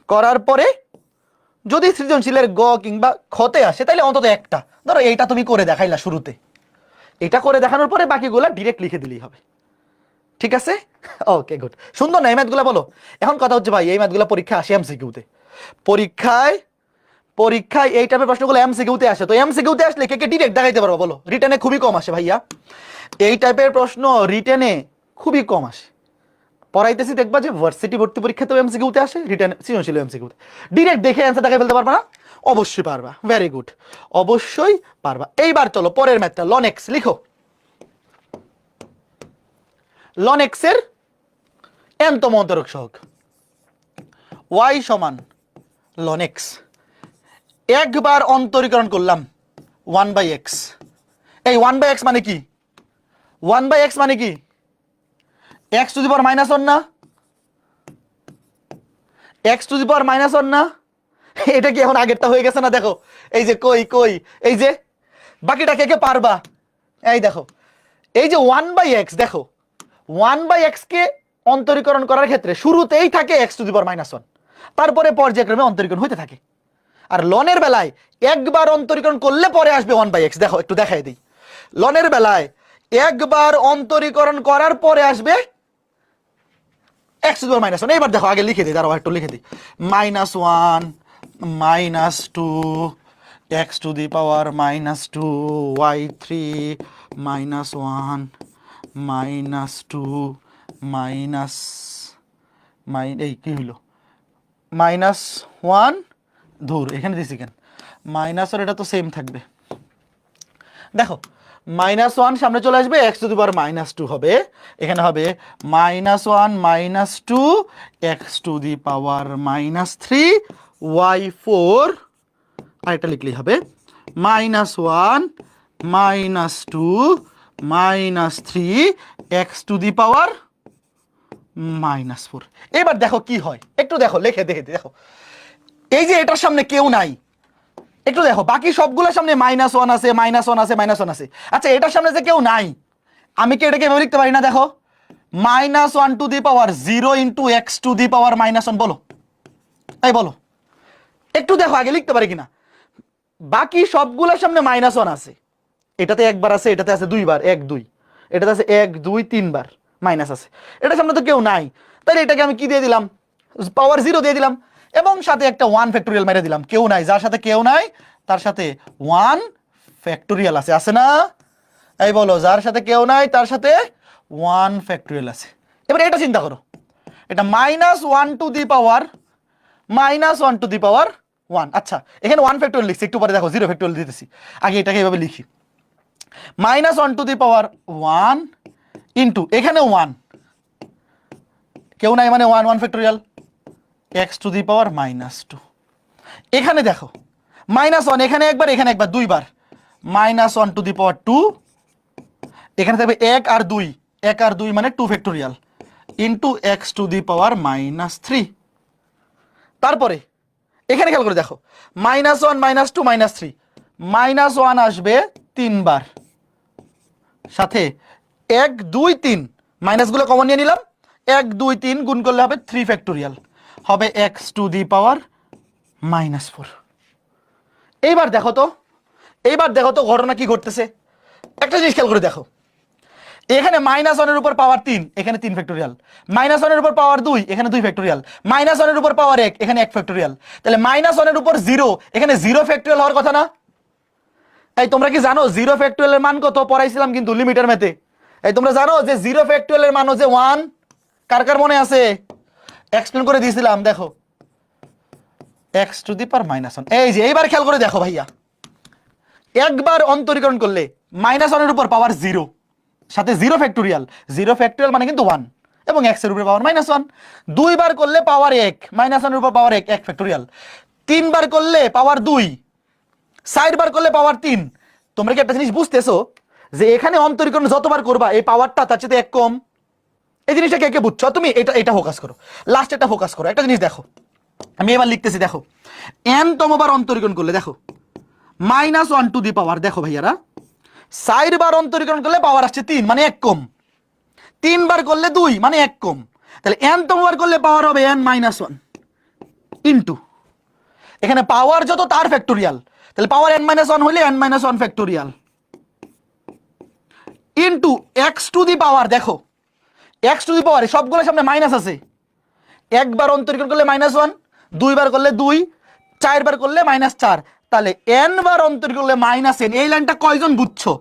করার পরে যদি সৃজনশীলের গ কিংবা খতে আসে তাহলে অন্তত একটা, ধরো এইটা তুমি করে দেখাইলা শুরুতে, এটা করে দেখানোর পরে বাকিগুলো ডিরেক্ট লিখে দিলেই হবে। ঠিক আছে, ওকে গুড, সুন্দর না এই ম্যাথগুলো? বলো এখন কথা হচ্ছে ভাই এই ম্যাথগুলো পরীক্ষা আসে এমসিকিউতে, পরীক্ষায় এই টাইপের প্রশ্নগুলো এমসিকিউতে আসে, তো এমসিকিউতে আসলে কে কে ডিরেক্ট দেখাইতে পারবো বলো? রিটেনে খুবই কম আসে ভাইয়া, এই টাইপের প্রশ্ন রিটেনে খুবই কম আসে। পড়াইতেছি দেখবা যে ভার্সিটি ভর্তি পরীক্ষাতেও এমসিকিউতে আসে, রিটেন সৃজনশীল এমসিকিউতে, ডিরেক্ট দেখে অ্যান্সার দেখাই ফেলতে পারবা না? অবশ্যই পারবা, ভেরি গুড, অবশ্যই পারবা। এইবার চলো পরের ম্যাথটা, লন এক্স লিখো। লন এক্স এর এনতম অন্তরক সহগ y সমান লন এক্স, একবার অন্তরীকরণ করলাম 1/x, এই 1/x মানে কি? 1/x মানে কি? x টু দি পাওয়ার -1 না? x টু দি পাওয়ার -1 না? এটা কি এখন আগেরটা হয়ে গেছে না? দেখো এই যে কই কই, এই যে বাকিটা কে কে পারবা? এই দেখো, এই যে 1/x, দেখো 1/x কে অন্তরীকরণ করার ক্ষেত্রে শুরুতেই থাকে x টু দি পাওয়ার -1, তারপরে পর্যায়ক্রমে অন্তরীকরণ হতে থাকে। আর লনের বেলায় একবার অন্তরীকরণ করলে পরে আসবে 1/x। দেখো একটু দেখাই দিই, লনের বেলায় একবার অন্তরীকরণ করার পরে আসবে x টু দি পাওয়ার -1। এইবার দেখো আগে লিখে দিই, দাঁড়াও একটু লিখে দিই, -1 -2 x to the power -2 y3 -1 -2 minus এই কি হইল -1, ধুর এখানে দিছি কেন মাইনাস, আর এটা তো সেম থাকবে। দেখো -1 সামনে চলে আসবে, x টু দি পাওয়ার -2 হবে, এখানে হবে -1 -2 x to the power -3 y4, আর এটা লিখলেই হবে -1 -2 -3 x টু দি পাওয়ার -4। এবার দেখো কি হয়, একটু দেখো লিখে দেখে দেখো, এই যে এটার সামনে কেউ নাই, একটু দেখো বাকি সবগুলোর সামনে -1 আছে, -1 আছে, -1 আছে। আচ্ছা এটার সামনে যে কেউ নাই, আমি কি এটাকে এভাবে লিখতে পারি না? দেখো -1 to the power 0 into x to the power -1, বলো এই বলো, একটু দেখো আগে লিখতে পারি কিনা। বাকি সবগুলোর সামনে -1 আছে, এটাতে একবার আছে, এটাতে আছে দুইবার 1 2, এটাতে আছে 1 2 3 বার মাইনাস আছে, এটার সামনে তো কেউ নাই, তাহলে এটাকে আমি কি দিয়ে দিলাম? পাওয়ার 0 দিয়ে দিলাম, এবং সাথে একটা 1 ফ্যাক্টোরিয়াল মেরে দিলাম। কেউ নাই, যার সাথে কেউ নাই তার সাথে 1 ফ্যাক্টোরিয়াল আছে, আছে না? এই বলো, যার সাথে কেউ নাই তার সাথে 1 ফ্যাক্টোরিয়াল আছে। এবার এটা চিন্তা করো, এটা -1 to the power -1 to the power 1। আচ্ছা এখানে 1 ফ্যাক্টোরিয়াল লিখছি, একটু পরে দেখো 0 ফ্যাক্টোরিয়াল দিতেছি, আগে এটাকে এইভাবে লিখি, -1 টু দি পাওয়ার 1 ইন্টু এখানে 1, কেউ নাই মানে 1 1 ফ্যাক্টোরিয়াল x টু দি পাওয়ার -2। এখানে দেখো -1, এখানে একবার, এখানে একবার, দুইবার, -1 টু দি পাওয়ার 2, এখানে থাকবে 1 আর 2, 1 আর 2 মানে 2 factorial into x to the power -3। তারপরে এখানে খেয়াল করে দেখো -1 -2 -3, -1 আসবে 3 বার, সাথে 1 2 3 মাইনাসগুলো কমন নিয়ে নিলাম, 1 2 3 গুণ করলে হবে 3 ফ্যাক্টোরিয়াল, হবে x টু দি পাওয়ার -4। এইবার দেখো তো, এইবার দেখো তো ঘটনা কি ঘটতেছে, একটা জিনিস খেয়াল করে দেখো, এখানে -1 এর উপর পাওয়ার 3, এখানে 3 ফ্যাক্টোরিয়াল, -1 এর উপর পাওয়ার 2, এখানে 2 ফ্যাক্টোরিয়াল, -1 এর উপর পাওয়ার 1, এখানে 1 ফ্যাক্টোরিয়াল, তাহলে -1 এর উপর 0, এখানে 0 ফ্যাক্টোরিয়াল হওয়ার কথা না? এই তোমরা কি জানো 0 ফ্যাক্টোরিয়ালের মান কত? পড়াইছিলাম কিন্তু লিমিটার ম্যাথে। এই তোমরা জানো যে 0 ফ্যাক্টোরিয়ালের মান হচ্ছে 1? কার কার মনে আছে? এক্সপ্লেন করে দিয়েছিলাম, দেখো x টু দি পাওয়ার -1। এই যে এইবার খেয়াল করে দেখো ভাইয়া, একবার অন্তরীকরণ করলে -1 এর উপর পাওয়ার 0, সাথে 0 ফ্যাক্টোরিয়াল, 0 ফ্যাক্টোরিয়াল মানে কিন্তু 1, এবং x এর উপর পাওয়ার -1, দুইবার করলে পাওয়ার 1, -1 এর উপর পাওয়ার 1 1 ফ্যাক্টোরিয়াল, তিনবার করলে পাওয়ার 2, 4 বার করলে পাওয়ার 3। তোমরা কি একটা জিনিস বুঝতেছো যে এখানে অন্তরীকরণ যতবার করবা এই পাওয়ারটা তার চেয়ে 1 কম? এই জিনিসটা কে কে বুঝছো তুমি? এটা ফোকাস করো, লাস্ট এটা ফোকাস করো। একটা জিনিস দেখো, আমি এবার লিখতেছি, দেখো n তমবার অন্তরীকরণ করলে দেখো -1 টু দি পাওয়ার, দেখো ভাইয়ারা 4 বার অন্তরীকরণ করলে পাওয়ার আসছে 3 মানে 1 কম, 3 বার করলে 2 মানে 1 কম, তাহলে n তমবার করলে পাওয়ার হবে n -1 ইন্টু এখানে পাওয়ার যত তার ফ্যাক্টোরিয়াল, তাহলে পাওয়ার n -1 হলে n -1 factorial into x to the power, দেখো x টু দি পাওয়ার সবগুলোর সামনে মাইনাস আছে, একবার অন্তরীকরণ করলে -1, দুইবার করলে 2, 4 বার করলে -4, তাহলে n বার অন্তরীকরণ করলে -n। এই লাইনটা কয়জন বুঝছো?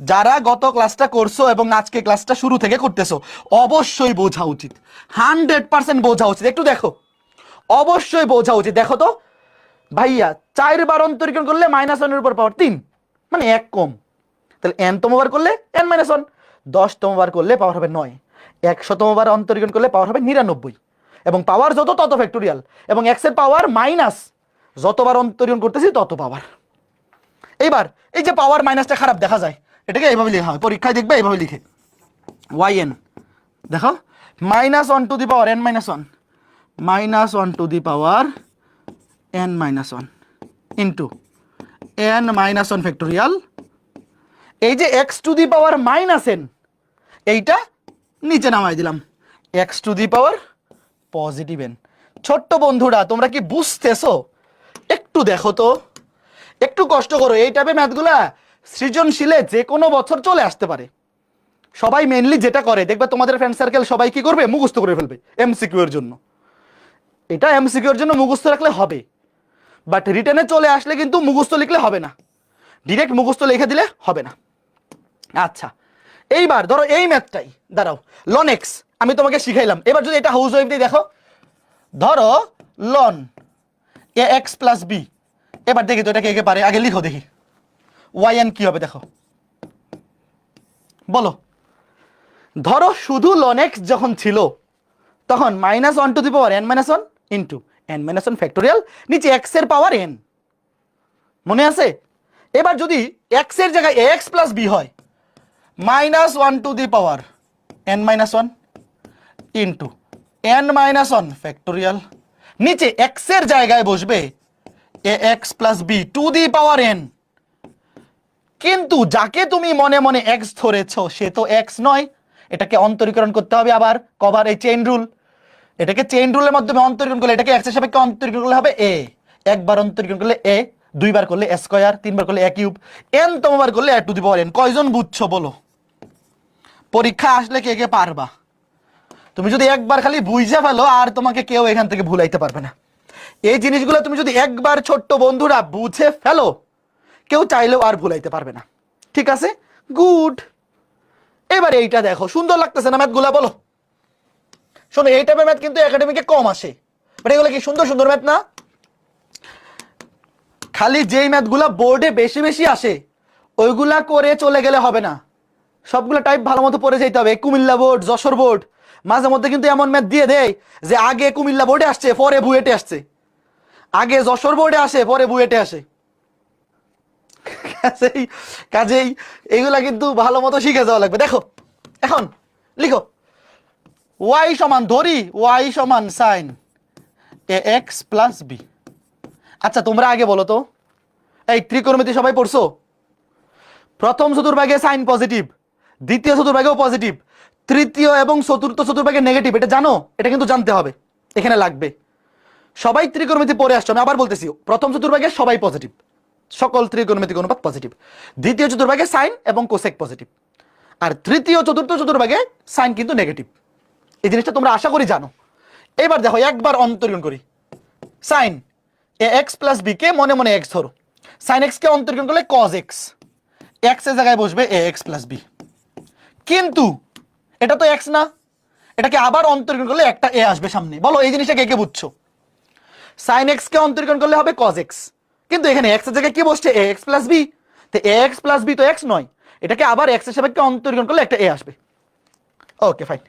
যারা গত ক্লাসটা করছো এবং আজকে ক্লাসটা শুরু থেকে করতেছো অবশ্যই বোঝা উচিত, 100% বোঝা উচিত। একটু দেখো, অবশ্যই বোঝা উচিত। দেখো তো ভাইয়া 4 বার অন্তরীকরণ করলে -1 এর উপর পাওয়ার 3 মানে 1 কম, তাহলে n তম বার করলে n -1, 10 তম বার করলে পাওয়ার হবে 9, 100 তম বার অন্তরীকরণ করলে পাওয়ার হবে 99, এবং পাওয়ার যত তত ফ্যাক্টোরিয়াল, এবং x এর পাওয়ার মাইনাস, যতবার অন্তরীকরণ করতেছি তত পাওয়ার। এইবার এই যে পাওয়ার মাইনাসটা খারাপ দেখা যায়, এটাকে এইভাবে লেখা হয়, পরীক্ষায় দেখবে এইভাবে লিখে yn। দেখো -1 to the power n - 1, -1 to the power n - 1 into n - 1 factorial. এই যে x to the power -n, এইটা নিচে নামাই দিলাম, x to the power positive n। ছোট্ট বন্ধুরা তোমরা কি বুঝতেছো? একটু দেখো তো, একটু কষ্ট করো। এই টাইপের ম্যাথগুলা সৃজনশীলে যে কোনো বছর চলে আসতে পারে। সবাই মেইনলি যেটা করে দেখবে তোমাদের ফ্রেন্ড সার্কেল সবাই কি করবে, মুখস্থ করে ফেলবে এমসিকিউ এর জন্য। এটা এমসিকিউ এর জন্য মুখস্থ রাখলে হবে, বাট রিটেনে চলে আসলে কিন্তু মুখস্থ লিখলে হবে না, ডিরেক্ট মুখস্থ লিখে দিলে হবে না। আচ্ছা এইবার ধরো এই ম্যাথটাই, দাঁড়াও, লন এক্স আমি তোমাকে শিখাইলাম। এবার যদি এটা হাউস ওয়াইফ দিয়ে দেখো, ধরো লন এ এক্স প্লাস বি। এবার দেখি তো এটা কে কে পারে, আগে লিখো দেখি ওয়াই এন কি হবে দেখো, বলো। ধরো শুধু লন এক্স যখন ছিল তখন -1 to the power n - 1 into n - 1 factorial, নিচে x এর পাওয়ার n, মনে আছে? এবার যদি x এর জায়গায় ax প্লাস b হয়, -1 to the power n - 1 into n - 1 factorial, নিচে x এর জায়গায় বসবে ax plus b two the power n। কিন্তু যাকে তুমি মনে মনে x ধরেছ সে তো x নয়, এটাকে অন্তরীকরণ করতে হবে আবার, কভার এই চেইন রুল, এটাকে চেইন রুলের মাধ্যমে অন্তরীকরণ করলে এটাকে x এর সাপেক্ষে অন্তরীকরণ করলে হবে a, একবার অন্তরীকরণ করলে a, দুইবার করলে a স্কয়ার, তিনবার করলে a কিউব, n তমবার করলে a to the power n। কয়জন বুঝছো বলো? পরীক্ষা আসলে কে কে পারবা? তুমি যদি একবার খালি বুঝে ফেলো আর তোমাকে কেউ এখান থেকে ভুলাইতে পারবে না। এই জিনিসগুলো তুমি যদি একবার ছোট্ট বন্ধুরা বুঝে ফেলো, কেউ চাইলেও আর ভুলাইতে পারবে না। ঠিক আছে, গুড। এবার এইটা দেখো, সুন্দর লাগতেছে না ম্যাথগুলা? বলো। শোনো এই টাইপের ম্যাথ কিন্তু একাডেমিকে কম আসে, বাট এগুলো কি সুন্দর সুন্দর ম্যাথ না? খালি যেই ম্যাথগুলা বোর্ডে বেশি বেশি আসে ওইগুলা করে চলে গেলে হবে না, সবগুলো টাইপ ভালো মতো পড়ে যেতে হবে। কুমিল্লা বোর্ড, যশোর বোর্ড মাঝে মধ্যে কিন্তু এমন ম্যাথ দিয়ে দেয় যে আগে কুমিল্লা বোর্ডে আসছে পরে বুয়েটে আসছে, আগে যশোর বোর্ডে আসে পরে বুয়েটে আসে। কাজেই এইগুলা কিন্তু ভালো মতো শিখে যাওয়া লাগবে। দেখো এখন লিখো y সমান, ধরি y সমান সাইন এ এক্স প্লাস বি। আচ্ছা তোমরা আগে বলো তো, এই ত্রিকোণমিতি সবাই পড়ছো? প্রথম চতুর্ভাগে সাইন পজিটিভ, দ্বিতীয় চতুর্ভাগেও পজিটিভ, তৃতীয় এবং চতুর্থ চতুর্ভাগে নেগেটিভ, এটা জানো? এটা কিন্তু জানতে হবে, এখানে লাগবে। সবাই ত্রিকোণমিতি পড়ে আসছো, আমি আবার বলতেছি, প্রথম চতুর্ভাগে সবাই পজিটিভ, সকল ত্রিকোণমিতিক অনুপাত পজিটিভ, দ্বিতীয় চতুর্ভাগে সাইন এবং কোসেক পজিটিভ, আর তৃতীয় চতুর্থ চতুর্ভাগে সাইন কিন্তু নেগেটিভ। এই জিনিসটা তোমরা আশা করি জানো। এবার দেখো একবার অন্তরীকরণ করি, সাইন এ এক্স প্লাস বি কে মনে মনে এক্স ধরো, সাইন এক্স কে অন্তরীকরণ করলে কজ এক্স, এক্স এর জায়গায় বসবে এ এক্স প্লাস বি। কিন্তু এটা তো এক্স না, এটাকে আবার অন্তরীকরণ করলে একটা এ আসবে সামনে। বলো এই জিনিসটা কে কে বুঝছো? সাইন এক্স কে অন্তরীকরণ করলে হবে কজ এক্স, কিন্তু এখানে এক্স এর জায়গায় কি বসছে এ এক্স প্লাস বি, তো এ এক্স প্লাস বি তো এক্স নয়, এটাকে আবার এক্স এর সাপেক্ষে অন্তরীকরণ করলে একটা এ আসবে। Okay fine.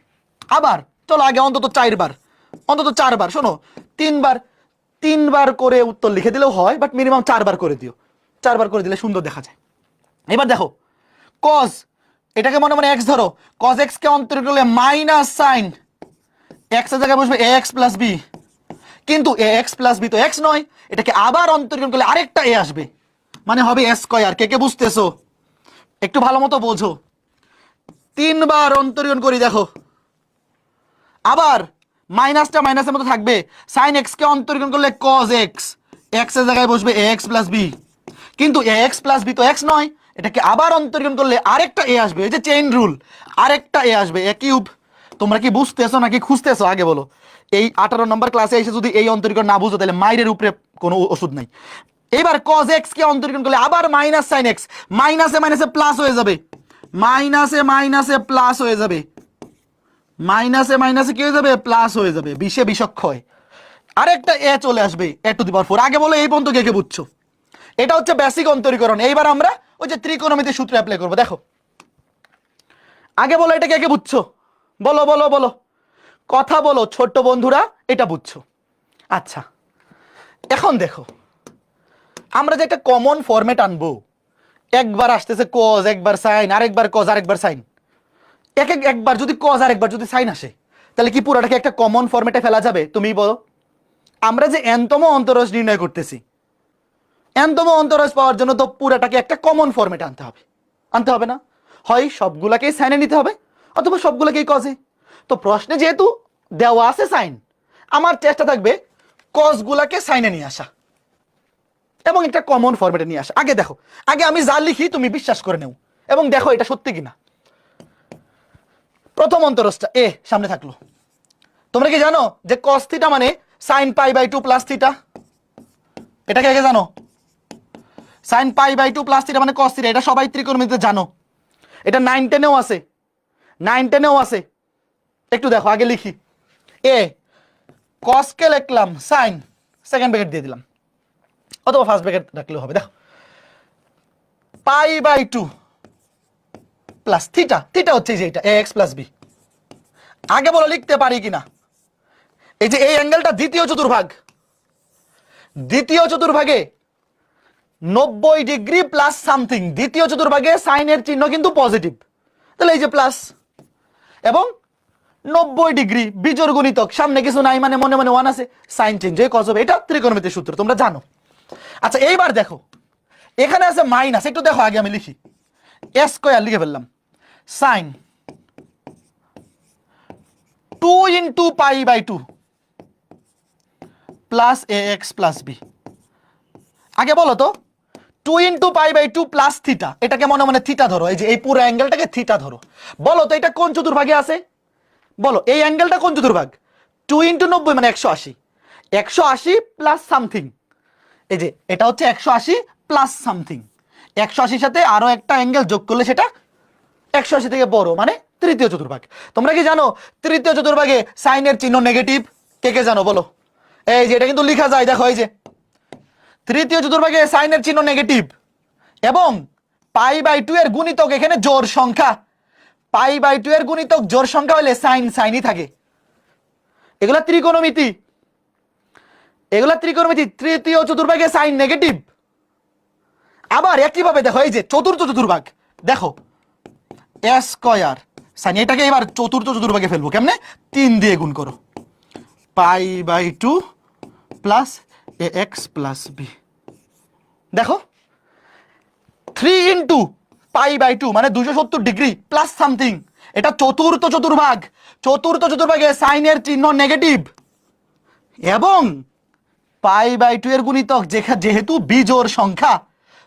আবার চলো আগে অন্তত 4বার, অন্তত 4বার, শোনো তিনবার করে উত্তর লিখে দিলেও হয়, বাট মিনিমাম 4বার করে দিও, 4বার করে দিলে সুন্দর দেখা যায়। এবার দেখো কজ, এটাকে মনে মনে এক্স ধরো, কজ এক্স কে অন্তরীকরণ করলে মাইনাস সাইন এক্স এর জায়গায় বসবে এ এক্স প্লাস বি, কিন্তু এ এক্স প্লাস বি তো এক্স নয়, এটাকে আবার অন্তরীকরণ করলে আরেকটা এ আসবে, মানে হবে এ স্কয়ার। কে কে বুঝতেছো? একটু ভালো মতো বোঝো। 3বার অন্তরীকরণ করি দেখো, আবার মাইনাসটা মাইনাসের মতো থাকবে, সাইন এক্স কে অন্তরীকরণ করলে কজ এক্স, এক্স এর জায়গায় বসবে এ এক্স প্লাস বি, কিন্তু এ এক্স প্লাস বি তো এক্স নয়, এটাকে আবার অন্তরীকরণ করলে আরেকটা এ আসবে, এই যে চেইন রুল, আরেকটা এ আসবে, এ কিউব। তোমরা কি বুঝতেছো নাকি খুঁজতেছো আগে বলো? এই 18 নম্বর ক্লাসে এসে যদি এই অন্তরীকরণ না বুঝো তাহলে মাইরের উপরে কোনো ওষুধ নাই। এবার cos x কে অন্তরীকরণ করলে আবার মাইনাস sin x, মাইনাসে মাইনাসে প্লাস হয়ে যাবে, মাইনাসে মাইনাসে প্লাস হয়ে যাবে, মাইনাসে মাইনাসে কি হয়ে যাবে? প্লাস হয়ে যাবে, বিশে বিশক্ষয় আরেকটা এ চলে আসবে, এ টু দি পাওয়ার 4। আগে বলো এই পর্যন্ত কে কে বুঝছো? এটা হচ্ছে বেসিক অন্তরীকরণ। এইবার আমরা ওই যে ত্রিকোণমিতির সূত্র অ্যাপ্লাই করব। দেখো আগে বলো এটা কে কে বুঝছো? বলো বলো বলো, কথা বলো ছোট্ট বন্ধুরা, এটা বুঝছো? আচ্ছা এখন দেখো আমরা যে একটা কমন ফরম্যাট আনবো, একবার আসতেছে কজ, একবার সাইন, আরেকবার কজ, আরেকবার সাইন। একবার যদি কজ আর একবার যদি সাইন আসে, তাহলে কি পুরোটাকে একটা কমন ফরম্যাটে ফেলা যাবে? তুমি বলো। আমরা যে এনতম অন্তরজ নির্ণয় করতেছি, এনতম অন্তরজ পাওয়ার জন্য তো পুরোটাকে একটা কমন ফরম্যাটে আনতে হবে না? হয় সবগুলাকেই সাইনে নিতে হবে, অথবা সবগুলাকেই কজে। তো প্রশ্নে যেহেতু দেওয়া আছে সাইন, আমার চেষ্টা থাকবে কজগুলাকে সাইনে নিয়ে আসা এবং একটা কমন ফরম্যাটে নিয়ে আসা। আগে দেখো, আগে আমি যা লিখি তুমি বিশ্বাস করে নেও এবং দেখো এটা সত্যি কিনা। প্রথম অন্তরজটা এ সামনে থাকলো। তোমরা কি জানো যে কস থিটা মানে sine pi by 2 plus theta? এটা কে জানো? Sine pi by 2 plus theta মানে কস থিটা। এটা সবাই ত্রিকোণমিতিতে জানো। এটা 9 10-এও আছে, 9 10-এও আছে। একটু দেখো, আগে লিখি এ কস কে লিখলাম সাইন, সেকেন্ড ব্র্যাকেট দিয়ে দিলাম, অথবা ফার্স্ট ব্র্যাকেট রাখলেও হবে। দেখো pi by 2 plus theta, theta হচ্ছে যে এটা এক্স প্লাস বি। আগে বলো লিখতে পারি কিনা? এই যে এই অ্যাঙ্গেলটা দ্বিতীয় চতুর্ভাগ, দ্বিতীয় চতুর্ভাগে 90 ডিগ্রি প্লাস সামথিং, দ্বিতীয় চতুর্ভাগে সাইনের চিহ্ন কিন্তু পজিটিভ, তাহলে এই যে প্লাস, এবং 90 ডিগ্রি বিজোড় গুণিতক, সামনে কিছু নাই মানে মনে মনে 1 আছে, সাইন চেঞ্জ হয়ে কজ হবে। এটা ত্রিকোণমিতির সূত্র, তোমরা জানো। আচ্ছা এইবার দেখো, এখানে আছে মাইনাস, একটু দেখো আগে আমি লিখি, এ স্কয়ার লিখে ফেললাম, sine 2 into pi by 2 plus a x plus b. আগে বলো তো 2 into pi by 2 plus theta, এটাকে মনে মনে থিটা ধরো, এই যে এই পুরো অ্যাঙ্গেলটাকে থিটা ধরো। বলো তো এটা কোন চতুর্ভাগে আছে? বলো এই অ্যাঙ্গেলটা কোন চতুর্ভাগ? 2 ইন্টু 90 মানে 180, 180 প্লাস সামথিং, এই যে এটা হচ্ছে 180 প্লাস সামথিং, 180 সাথে আরো একটা অ্যাঙ্গেল যোগ করলে সেটা 180 থেকে বড়, মানে তৃতীয় চতুর্ভাগ। তোমরা কি জানো তৃতীয় চতুর্ভাগে সাইনের চিহ্ন নেগেটিভ? কে কে জানো বলো? এই যে এটা কিন্তু লেখা যায়, দেখো এই যে তৃতীয় চতুর্ভাগে সাইনের চিহ্ন নেগেটিভ, এবং পাই বাই 2 এর গুণিতক এখানে জোড় সংখ্যা, পাই বাই 2 এর গুণিতক জোড় সংখ্যা হলে সাইন সাইনই থাকে। এগুলা ত্রিকোণমিতি, এগুলা ত্রিকোণমিতি। তৃতীয় চতুর্ভাগে সাইন নেগেটিভ। আবার একইভাবে দেখো এই যে চতুর্থ চতুর্ভাগ, দেখো এ স্কয়ার সাইন, এটাকে এবার চতুর্থ চতুর্ভাগে ফেলবো কেমনে? 3 দিয়ে গুণ করো, pi by 2 plus a x plus b. দেখো 3 ইন্টু পাই বাই 2 মানে 270 ডিগ্রি প্লাস সামথিং, এটা চতুর্থ চতুর্ভাগ, চতুর্থ চতুর্ভাগে সাইনের চিহ্ন নেগেটিভ, এবং পাই বাই 2 এর গুণিতক যেহেতু বিজোড় সংখ্যা,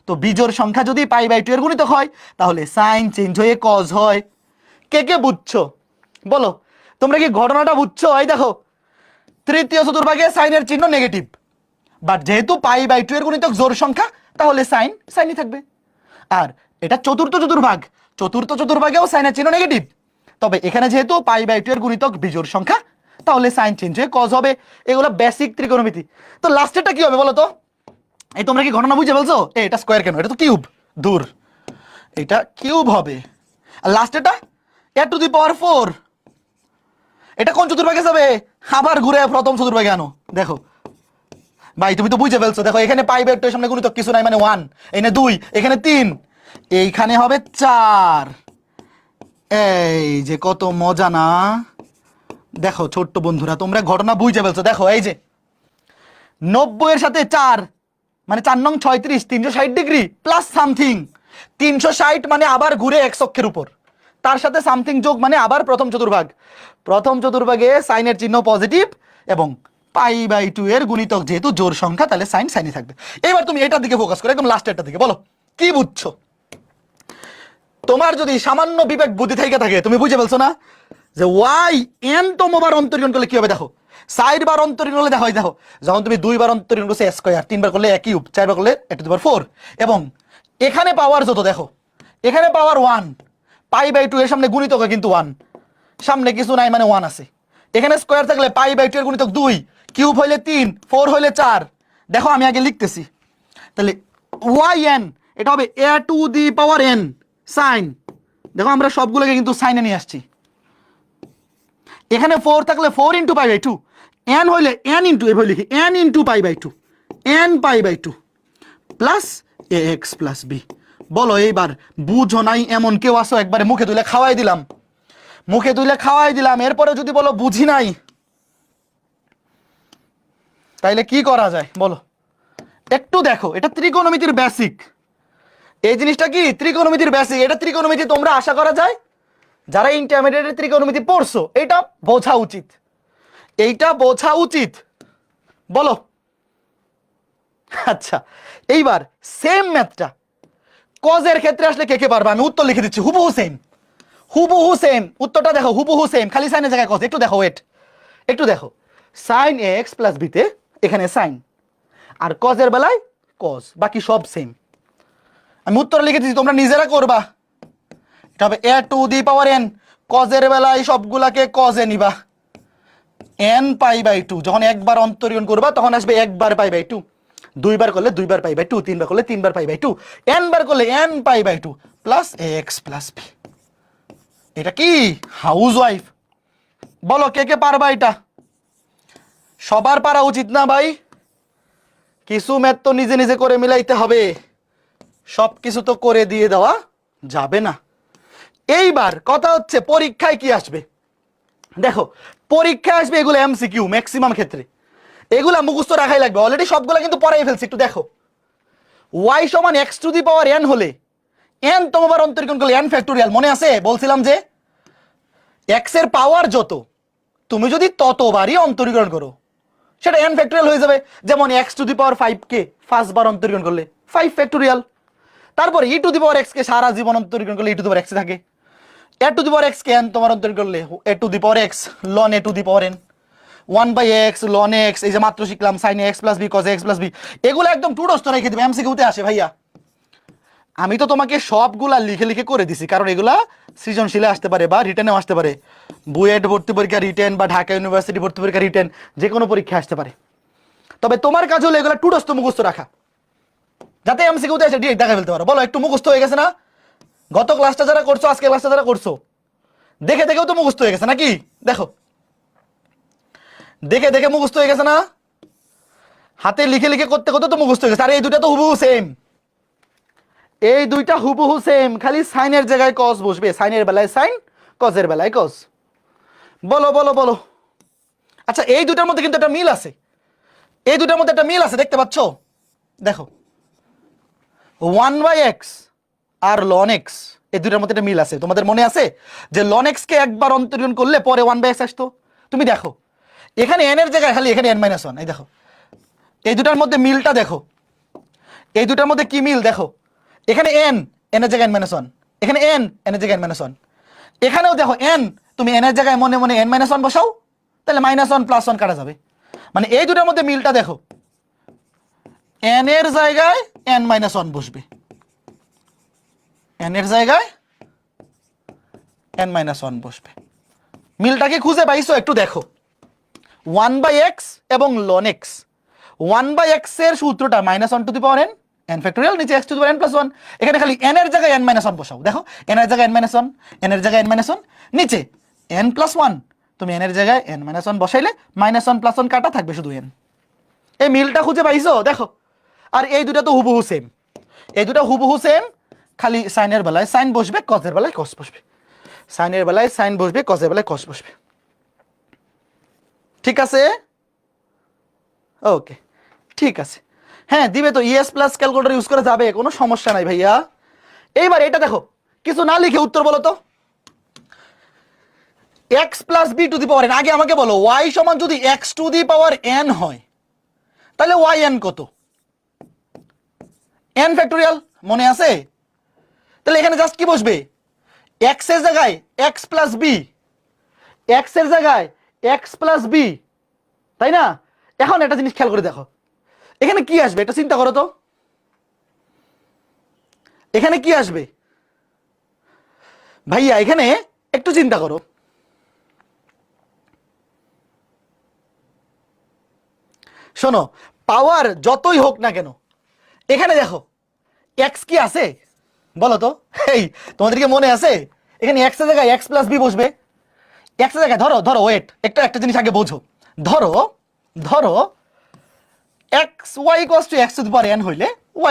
তো বিজোড় সংখ্যা যদি পাই বাই 2 এর গুণিতক হয় তাহলে সাইন চেঞ্জ হয়ে কজ হয়। কে কে বুঝছো বলো? তোমরা কি ঘটনাটা বুঝছো? এই দেখো তৃতীয় চতুর্ভাগে সাইনের চিহ্ন নেগেটিভ, বাট যেহেতু পাই বাই 2 এর গুণিতক জোড় সংখ্যা, তাহলে সাইন সাইনই থাকবে। আর এটা চতুর্থ চতুর্ভাগ, চতুর্থ চতুর্ভাগেও সাইনের চিহ্ন নেগেটিভ, তবে এখানে যেহেতু পাই বাই 2 এর গুণিতক বিজোড় সংখ্যা, তাহলে সাইন চেঞ্জ হয়ে কজ হবে। এগুলো বেসিক ত্রিকোণমিতি। তো লাস্টেরটা কি হবে বলো তো? এই তোমরা কি ঘটনা বুঝে বলছো? এটা স্কয়ার কেন? এটা তো কিউব, দূর, এটা কিউব হবে। আর লাস্টেরটা এ টু দি পাওয়ার 4, এটা কোন চতুর্ভাগে যাবে? আবার ঘুরে প্রথম চতুর্ভাগে আনো। দেখো ভাই তুমি তো বুঝে ফেলছো, দেখো এখানে পাই বাই 2 এর সামনে গুণিতক কিছু নাই মানে 1, এখানে 2, এখানে 3, এইখানে হবে 4। এই যে কত মজা না? দেখো ছোট্ট বন্ধুরা, তোমরা ঘটনা বুঝে ফেলছো। দেখো এই যে 90 এর সাথে 4 মানে 4 নং 36, 360 ডিগ্রি প্লাস সামথিং, 360 মানে আবার ঘুরে এক অক্ষের উপর, তার সাথে সামথিং যোগ মানে আবার প্রথম চতুর্ভাগ। প্রথম চতুর্ভাগে সাইনের চিহ্ন পজিটিভ, এবং পাই বাই 2 এর গুণিতক যেহেতু জোড় সংখ্যা, তাহলে সাইন সাইনই থাকবে। এবার তুমি এটার দিকে ফোকাস করো, একদম লাস্টেরটা দিকে, বলো কি বুঝছো? তোমার যদি সামান্য বিবেক বুদ্ধি থেকে থাকে, তুমি বুঝে ফেলছো না যে ওয়াই এন তমবার অন্তরীণ করলে কি হবে? দেখো 4 বার অন্তরীণ করলে দেখো, দেখো যখন তুমি 2 বার অন্তরীণ করছো এ স্কয়ার, 3 বার করলে এ কিউব, 4 বার করলে এ টু দি পাওয়ার 4, এবং এখানে পাওয়ার যত, দেখো এখানে পাওয়ার 1, পাই বাই 2 এর সামনে গুণিতক কিন্তু 1, সামনে কিছু নাই মানে 1 আছে। এখানে স্কয়ার থাকলে পাই বাই 2 এর গুণিতক 2, কিউব হইলে 3, 4 হইলে 4। দেখো আমি আগে লিখতেছি, তাহলে ওয়াই এন এটা হবে a to the power n sine. দেখো আমরা সবগুলোকে কিন্তু সাইনে নিয়ে আসছি। এখানে 4 থাকলে 4 ইন্টু পাই বাই 2, এন হইলে এন ইন্টু, এভাবে লিখি n into pi by 2, n pi by 2 plus a x plus b, বলো এইবার বুঝো নাই এমন কেউ আসো? একবারে মুখে তুলে খাওয়াই দিলাম, মুখে তুলে খাওয়াই দিলাম, এরপরে যদি বলো বুঝি নাই, তাইলে কি করা যায় বলো? একটু দেখো, এটা ত্রিকোণমিতির বেসিক। এই জিনিসটা কি ত্রিকোণমিতির বেসিক। এটা ত্রিকোণমিতি তোমরা আশা করা যায় যারা ইন্টারমিডিয়েটের ত্রিকোণমিতি পড়ছো এটা বোঝা উচিত, এইটা বোঝা উচিত। বলো আচ্ছা, এইবার সেম ম্যাথটা কজের ক্ষেত্রে আসলে কে কে পারবে? আমি উত্তর লিখে দিচ্ছি, হুবহু সেম, হুবহু সেম উত্তরটা দেখো, হুবহু সেম, খালি সাইনের জায়গায় কজ। একটু দেখো, ওয়েট, একটু দেখো, সাইন এক্স প্লাস বিতে এখানে সাইন, আর কজের বেলায় কজ, বাকি সব সেম। আমি উত্তর লিখে দিচ্ছি, তোমরা নিজেরা করবা। এটা হবে a to the power N, কজের বেলায় সবগুলাকে কজে নিবা, এন পাই বাই টু। যখন একবার অন্তরীণ করবা তখন আসবে একবার পাই বাই টু, দুইবার করলে দুইবার পাই বাই টু, তিনবার করলে তিনবার পাই বাই টু, এন বার করলে n pi by two plus x plus b. এটা কি হাউস ওয়াইফ? বলো কে কে পারবা এটা? সবার পারা উচিত না ভাই? কিছু ম্যাথ তো নিজে নিজে করে মিলাইতে হবে, সব কিছু তো করে দিয়ে দেওয়া যাবে না। এইবার কথা হচ্ছে পরীক্ষায় কি আসবে। দেখো পরীক্ষায় আসবে এগুলো এমসিকিউ ম্যাক্সিমাম ক্ষেত্রে, এগুলা মুখস্থ রাখাই লাগবে। অলরেডি সবগুলা কিন্তু পড়াই ফেলছি। একটু দেখো, y সমান x to the power n হলে n তমবার অন্তরীকরণ করলে n ফ্যাক্টোরিয়াল, মনে আছে বলছিলাম যে x এর পাওয়ার যত তুমি যদি ততবারই অন্তরীকরণ করো সেটা n ফ্যাক্টোরিয়াল হয়ে যাবে। যেমন x টু দি পাওয়ার 5 কে ফার্স্ট বার অন্তরীকরণ করলে 5 ফ্যাক্টোরিয়াল, তারপর e to the power x কে সারা জীবন অন্তরীকরণ করলে e to the power x থাকে, a to the power x কে n তোমার অন্তরীকরণ করলে a to the power x ln a to the power n, 1/x ln x, এই যে মাত্র শিখলাম sin x plus b cos x plus b, এগুলো একদম টুডস্ত রেখে দিবে, এমসিকিউতে আসে ভাইয়া। আমি তো তোমাকে সবগুলা লিখে লিখে করে দিছি, কারণ এগুলা সৃজনশীলে আসতে পারে বা রিটেনেও আসতে পারে। বুয়েট ভর্তি পরীক্ষা রিটেন বা ঢাকা ইউনিভার্সিটি ভর্তি পরীক্ষা রিটেন, যে কোনো পরীক্ষা আসতে পারে। তবে তোমার কাজ হলো এগুলো টুডস্ত মুখস্থ রাখা, যাতে এমসিকিউতে এসে ডিরেক্ট দেখা ফেলতে পারো। বলো একটু মুখস্থ হয়ে গেছে না? গত ক্লাসটা যারা করছো, আজকে ক্লাসটা যারা করছো, দেখে দেখেও তো মুখস্থ হয়ে গেছে নাকি? দেখো দেখে দেখে মুখস্থ হয়ে গেছে না? হাতে লিখে লিখে করতে করতে তো মুখস্থ হয়ে গেছে। আর এই দুইটা তো হুবহু সেম, এই দুইটা হুবহু সেম, খালি সাইনের জায়গায় কস বসবে, সাইনের বেলায় সাইন, কজের বেলায় কস। বলো বলো বলো। আচ্ছা এই দুটার মধ্যে কিন্তু একটা মিল আছে, এই দুটার মধ্যে একটা মিল আছে, দেখতে পাচ্ছ? দেখো 1/x আর ln x, এই দুটার মধ্যে একটা মিল আছে। তোমাদের মনে আছে যে ln x কে একবার অন্তরীকরণ করলে পরে 1/x আসতো? তুমি দেখো এখানে n এর জায়গায় খালি এখানে n-1, এই দেখো এই দুটার মধ্যে মিলটা দেখো, এই দুটার মধ্যে কি মিল দেখো, এখানে n এর জায়গায় n-1, এখানে n এর জায়গায় n-1, এখানেও দেখো n, তুমি n এর জায়গায় মনে মনে n-1 বসাও, তাহলে -1 + 1 কাটা যাবে। মানে এই দুটার মধ্যে মিলটা দেখো, n এর জায়গায় n-1 বসবে, n এর জায়গায় n-1 বসবে। মিলটাকে খুঁজে পাইছো? একটু দেখো 1/x এবং ln x, 1/x এর সূত্রটা -1 to the power n, n factorial, নিচে x to the power n + 1, এখানে খালি n এর জায়গায় n-1 বসাও। দেখো n এর জায়গায় n-1, n এর জায়গায় n-1, নিচে n + 1, তুমি n এর জায়গায় n-1 বসাইলে -1 + 1 কাটা থাকবে শুধু n। এই মিলটা খুঁজে পাইছো? দেখো আর এই দুটো তো হুবহু সেম, এই দুটো হুবহু সেম, খালি সাইনের বেলায় সাইন বসবে, কজের বেলায় কস বসবে, সাইনের বেলায় সাইন বসবে, কজের বেলায় কস বসবে। ঠিক আছে? ওকে ঠিক আছে, হ্যাঁ দিবে তো, ইএস প্লাস ক্যালকুলেটর ইউজ করা যাবে, কোনো সমস্যা নাই ভাইয়া। এইবার এটা দেখো, কিছু না লিখে উত্তর বলো তো। x plus b to the power n, আগে আমাকে বলো y সমান যদি x to the power n হয় তাহলে yn কত? n ফ্যাক্টোরিয়াল, মনে আছে? তাহলে এখানে জাস্ট কি বসবে, x এর জায়গায় x প্লাস বি, x এর জায়গায় x প্লাস বি, তাই না? এখন একটা জিনিস খেয়াল করে দেখো, এখানে কি আসবে এটা চিন্তা করো তো, এখানে কি আসবে ভাইয়া? এখানে একটু চিন্তা করো, শোনো পাওয়ার যতই হোক না কেন এখানে দেখো x কি আছে বলো তো? এই তোমাদেরকে মনে আছে এখানে x এর জায়গায় x প্লাস বি বসবে, x এর জায়গায় ধরো ধরো ওয়েট, একটা জিনিস আগে বোঝো, ধরো ধরো x y = x to the power n হইলে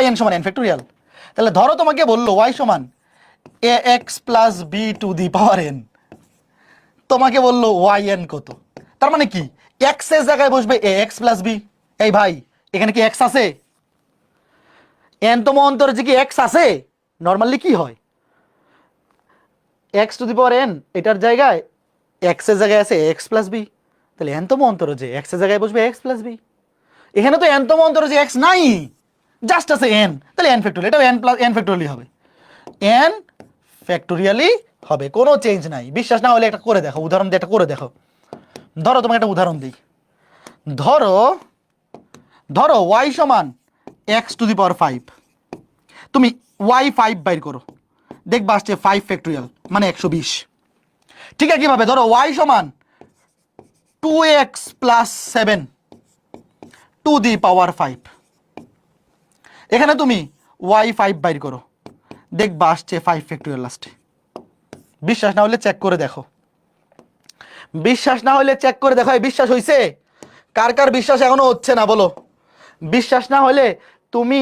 yn সমান n ফ্যাক্টোরিয়াল, তাহলে ধরো তোমাকে বললো y সমান ax plus b to the power n, তোমাকে বললো yn কত, তার মানে কি x এর জায়গায় বসবে ax প্লাস বি। এই ভাই এখানে কি x আছে? n তম অন্তরে যে কি x আছে? নর্মালি কি হয়, x to the power n এটার জায়গায় x এর জায়গায় আছে x প্লাস বি, তাহলে n তম অন্তরে যে x এর জায়গায় বসবে x প্লাস বি। এখানে তো n তম অন্তরে যে x নাই, জাস্ট আছে n, তাহলে n ফ্যাক্টোরিয়াল, এটাও n প্লাস n ফ্যাক্টোরিয়ালই হবে, n ফ্যাক্টোরিয়ালই হবে, কোনো চেঞ্জ নাই। বিশ্বাস না হলে একটা করে দেখো, উদাহরণ দিয়ে একটা করে দেখো। ধরো তোমাকে একটা উদাহরণ দিই, ধরো ধরো y সমান x টু দি পাওয়ার 5, তুমি y 5 বাইর করো, দেখবা আসছে 5 ফ্যাক্টোরিয়াল মানে 120। ঠিক আছে, কিভাবে? ধরো y সমান 2x plus 7 two the power 5, এখানে তুমি y 5 বাইর করো, দেখবা আসছে 5 ফ্যাক্টোরিয়াল লাস্টে। বিশ্বাস না হলে চেক করে দেখো, বিশ্বাস না হলে চেক করে দেখো। বিশ্বাস হইছে? কার কার বিশ্বাস এখনো হচ্ছে না বলো? বিশ্বাস না হলে তুমি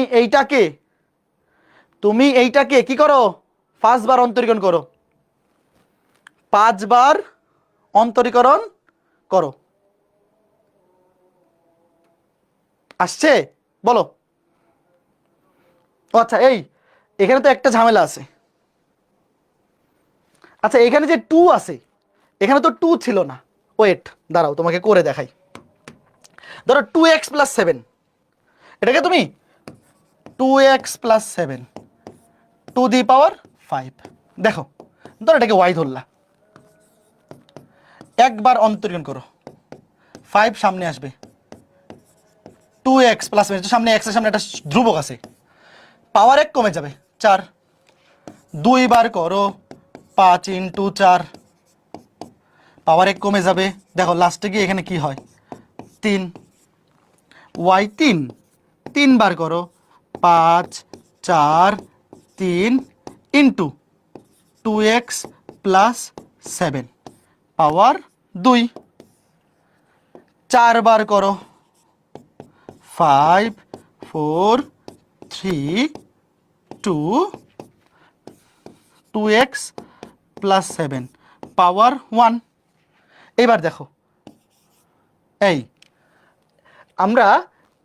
এইটাকে কি করো, 5 বার অন্তরীকরণ করো, 5 বার অন্তরীকরণ করো। আসছে বলো? আচ্ছা এখানে তো একটা ঝামেলা আছে। আচ্ছা এখানে যে 2 আছে, এখানে তো 2 ছিল না। ওয়েট, দাঁড়াও তোমাকে করে দেখাই। ধরো 2x প্লাস 7, এটাকে তুমি 2x plus 7 two the power 5, দেখো ধরো এটাকে y ধরলা, একবার অন্তরীকরণ করো, 5 সামনে আসবে, 2x প্লাস সামনে x এর সামনে একটা ধ্রুবক আছে, পাওয়ার 1 কমে যাবে 4, 2 বার করো 5 ইন্টু 4, পাওয়ার 1 কমে যাবে, দেখো লাস্টে গিয়ে এখানে কি হয় 3, y 3 বার করো 5 4 3 ইন্টু 2x প্লাস 7 পাওয়ার 2, 4 বার করো 5 4 3 2 2x প্লাস 7 পাওয়ার 1। এবার দেখো আমরা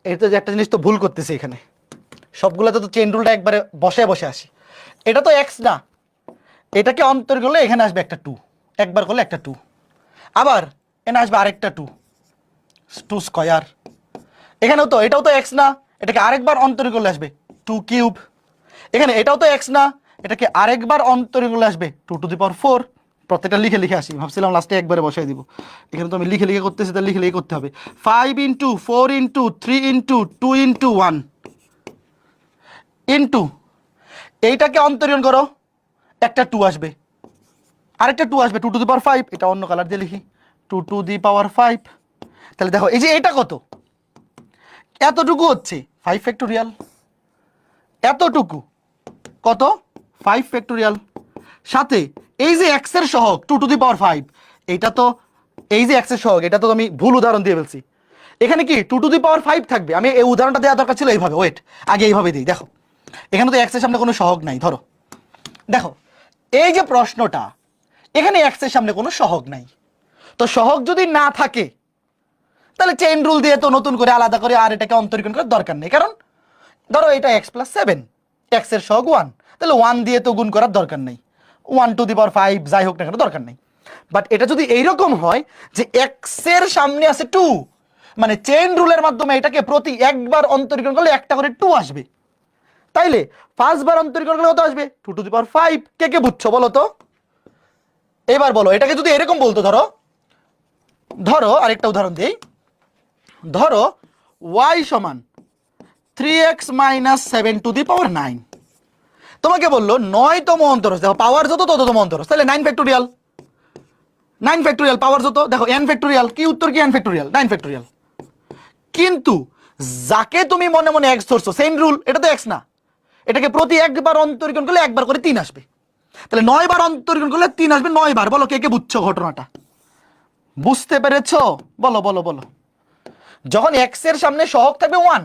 এটা যে একটা জিনিস তো ভুল করতেছি, এখানে সবগুলোতে তো চেইন রুলটা একবারে বসে বসে আসি। এটা তো x না, এটাকে অন্তর করলে এখানে আসবে একটা 2, একবার করলে একটা 2, আবার এখানে আসবে আরেকটা 2 স্কয়ার। এখানেও তো এটাও তো x না, এটাকে আরেকবার অন্তর করলে আসবে 2 কিউব। এখানে এটাও তো x না, এটাকে আরেকবার অন্তর করলে আসবে 2 টু দি পাওয়ার 4। প্রত্যেকটা লিখে লিখে আসি, ভাবছিলাম লাস্টে একবারে বসাই দিব, এখানে তো আমি লিখে লিখে করতেছি, তাহলে লিখে লিখে করতে হবে। 5 into 4 into 3 into 2 into 1 into এইটাকে অন্তরীণ করো, একটা 2 আসবে, আরেকটা 2 আসবে 2 টু দি পাওয়ার 5, এটা অন্য কালার দিয়ে লিখি 2 টু দি পাওয়ার 5। তাহলে দেখো এই যে এটা কত, এতটুকু হচ্ছে 5 ফ্যাক্টোরিয়াল, এতটুকু কত 5 ফ্যাক্টোরিয়াল, সাথে এই যে x এর সহগ 2 টু দি পাওয়ার 5, এইটা তো এই যে x এর সহগ, এটা তো আমি ভুল উদাহরণ দিয়ে ফেলছি, এখানে কি 2 টু দি পাওয়ার 5 থাকবে। আমি এই উদাহরণটা দেওয়া দরকার ছিল এইভাবে, ওয়েট আগে এইভাবে দিই। দেখো এখানে তো x এর সামনে কোনো সহগ নাই, ধরো দেখো এই যে প্রশ্নটা, এখানে x এর সামনে কোনো সহগ নাই, তো সহগ যদি না থাকে তাহলে চেইন রুল দিয়ে তো নতুন করে আলাদা করে আর এটাকে অন্তরীকরণ করার দরকার নেই, কারণ ধরো এটা x প্লাস 7, x এর সহগ 1, তাহলে 1 দিয়ে তো গুণ করার দরকার নেই, 1 টু দি পাওয়ার 5 যাই হোক না কেন দরকার নেই। বাট এটা যদি এইরকম হয় যে x এর সামনে আছে 2, মানে চেইন রুলের মাধ্যমে এটাকে প্রতি একবার অন্তরীকরণ করলে একটা করে 2 আসবে, তাইলে 5 বার অন্তরীকরণ করলে কত আসবে 2 টু দি পাওয়ার 5। কে কে বুঝছো বলো তো? এবার বলো এটাকে যদি এরকম বলতো, ধরো আরেকটা উদাহরণ দিই, ধরো y সমান 3x মাইনাস 7 টু দি পাওয়ার 9, তোমাকে বললো 9তম অন্তরজ, দেখো পাওয়ার যত তততম অন্তরজ, তাহলে 9 ফ্যাক্টোরিয়াল, 9 ফ্যাক্টোরিয়াল পাওয়ার যত, দেখো n ফ্যাক্টোরিয়াল, কি উত্তর কি n ফ্যাক্টোরিয়াল, 9 ফ্যাক্টোরিয়াল। কিন্তু যাকে তুমি মনে মনে x ধরছো, সেম রুল, এটা তো x না, এটাকে প্রতি একবার অন্তরীকরণ করলে একবার করে 3 আসবে, তাহলে 9 বার অন্তরীকরণ করলে 3 আসবে 9 বার। বলো কে কে বুঝছো ঘটনাটা? বুঝতে পেরেছো? বলো বলো বলো। যখন x এর সামনে সহগ থাকবে 1,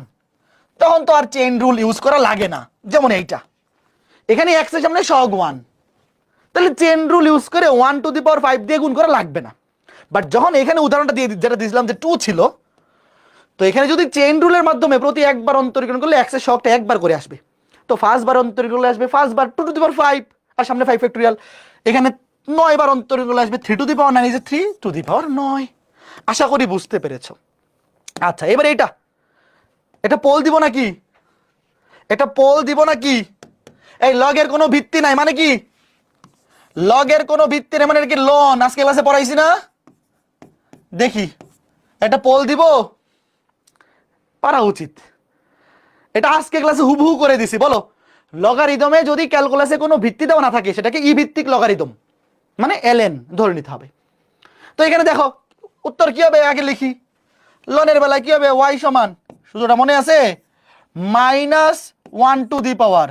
তখন তো আর চেইন রুল ইউজ করা লাগে না, যেমন এইটা এখানে x এর সামনে সহগ 1, তাহলে চেন রুল ইউজ করে 1⁵ দিয়ে গুণ করা লাগবে না। বাট যখন এখানে উদাহরণটা দিয়ে যেটা দিয়েছিলাম যে 2 ছিল, তো এখানে যদি চেইন রুলের মাধ্যমে প্রতি একবার অন্তরীকরণ করলে x এর সহগটা একবার করে আসবে, তো ফার্স্ট বার অন্তরীকরণ করলে আসবে ফার্স্ট বার 2⁵, আর সামনে 5 ফ্যাক্টোরিয়াল, এখানে 9 বার অন্তরীকরণ করলে আসবে 3⁹ ইজ 3⁹9। আশা করি বুঝতে পেরেছো। আচ্ছা, এবার এটা পোল দিব নাকি? এটা পোল দিব নাকি? এই লগের কোনো ভিত্তি নাই মানে কি? লগের কোনো ভিত্তি নেই মানে কি লন আজকে ক্লাসে পড়াইছি না? দেখি এটা পোল দিব, পারা উচিত। এটা আজকে ক্লাসে হুবহু করে দিছি। বলো, লগারিদমে যদি ক্যালকুলাসে কোনো ভিত্তি দেওয়া না থাকে সেটাকে ই ভিত্তিক লগারিদম মানে ln ধরে নিতে হবে। তো এখানে দেখো উত্তর কি হবে, আগে লিখি। লনের বেলায় কি হবে, y সমান, সূত্রটা মনে আছে, -1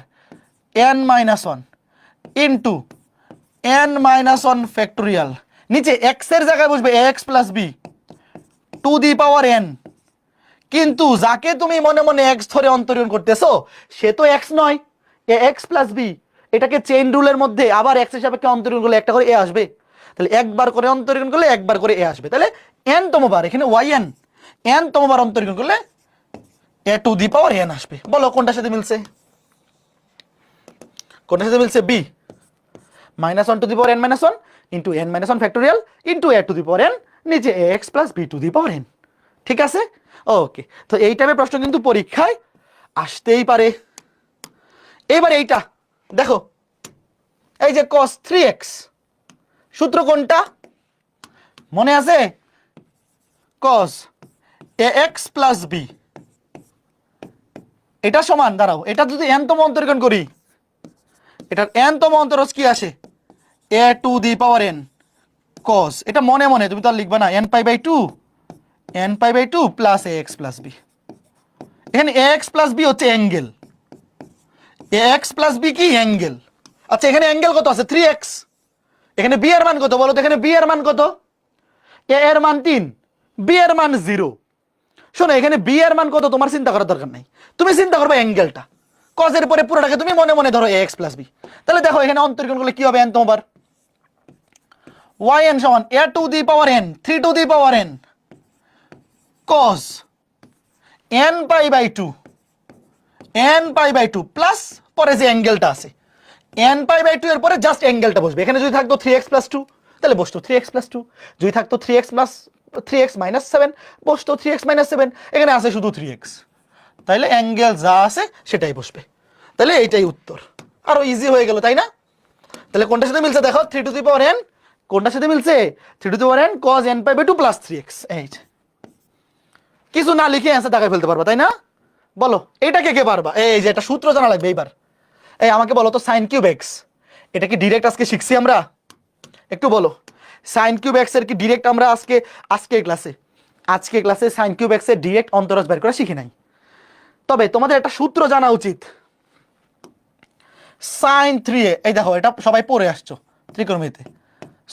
n-1 ইন্টু n-1 ফ্যাক্টোরিয়াল, নিচে x এর জায়গায় বসবে ax plus b two the power n। কিন্তু যাকে তুমি মনে মনে x ধরে অন্তরীকরণ করতেছো সে তো x নয়, ax প্লাস b। এটাকে চেইন রুলের মধ্যে আবার x এর সাপেক্ষে অন্তরীকরণ করলে একটা করে a আসবে, তাহলে একবার করে অন্তরীকরণ করলে একবার করে a আসবে, তাহলে n তম বার এখানে yn n তম বার অন্তরীকরণ করলে a to the power n আসবে। বলো কোনটার সাথে মিলছে? কোনটার সাথে মিলছে? b -1 to the power n-1 into n-1 factorial into a to the power n, নিচে ax plus b two the power n। ঠিক আছে, ওকে। তো এই টাইপের প্রশ্ন কিন্তু পরীক্ষায় আসতেই পারে। এবার এইটা দেখো, এই যে cos 3x, সূত্র কোনটা মনে আছে? cos ax প্লাস b, এটা সমান, দাঁড়াও এটা যদি n তম অন্তরীকরণ করি, এটার n তম অন্তরজ কি আসে, a to the power n cos, এটা মনে মনে তুমি তো আর লিখবা না, n π/2 plus ax plus b। এখানে ax প্লাস b হচ্ছে অ্যাঙ্গেল, ax প্লাস b কি অ্যাঙ্গেল। আচ্ছা, এখানে অ্যাঙ্গেল কত আছে? 3x। এখানে b এর মান কত বলো তো? এখানে b এর মান কত? a এর মান 3, b এর মান 0। শোনো, এখানে b এর মান কত তোমার চিন্তা করার দরকার নাই, তুমি চিন্তা করবে অ্যাঙ্গেলটা। cos এর পরে পুরোটাকে তুমি মনে মনে ধরো ax প্লাস b। তাহলে দেখো এখানে অন্তরীকরণ করলে কি হবে, n তোমার yn সমান a to the power n 3 to the power n cos n π/2 plus পরে যে অ্যাঙ্গেলটা আছে n π/2 এর পরে জাস্ট অ্যাঙ্গেলটা বসবে। এখানে যদি থাকতো 3x প্লাস 2 তাহলে বসতো 3x প্লাস 2, যদি থাকতো 3x মাইনাস 7 বসতো 3x মাইনাস 7, এখানে আছে শুধু 3x, তাহলে অ্যাঙ্গেল যা আছে সেটাই বসবে। তাহলে এইটাই উত্তর, আরো ইজি হয়ে গেল তাই না? তাহলে কোনটার সাথে মিলছে দেখো, 3 টু দি পাওয়ার n, কোনটার সাথে মিলছে 3 to the power n cos n/2 plus 3x। এই কিছু না লিখে অ্যান্সার দেখাই ফেলতে পারবা তাই না? বলো এটা কে কে পারবা? এই যে এটা সূত্র জানা লাগবে। এইবার এই আমাকে বলো তো sin কিউব x, এটা কি ডিরেক্ট আজকে শিখছি আমরা? একটু বলো, sin কিউব x এর কি ডিরেক্ট আমরা আজকে ক্লাসে sin কিউব x এর ডিরেক্ট অন্তরজ বের করা শিখি নাই। তবে তোমাদের একটা সূত্র জানা উচিত, sin 3a, এই দেখো এটা সবাই পড়ে আসছো ত্রিকোণমিতিতে,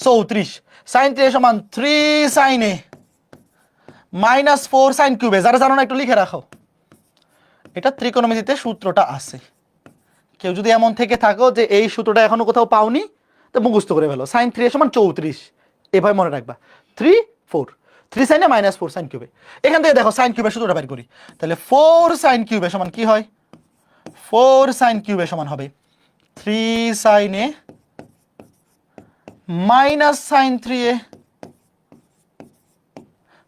34 sin 3a সমান 3 sin a minus 4 sin cube a। যারা জানো না একটু লিখে রাখো, এটা ত্রিকোণমিতিতে সূত্রটা আছে। কেউ যদি এমন থেকে থাকো যে এই সূত্রটা এখনো কোথাও পাওনি, তো মুখস্থ করে ফেলো, sin 3a সমান 34, এভাবে মনে রাখবা 3 sin a minus 4 sin cube a। এখান থেকে দেখো sin কিউব a সূত্রটা বের করি, তাহলে 4 sin কিউব a সমান কি হয়, 4 sin কিউব a সমান হবে 3 sin a minus sin 3a।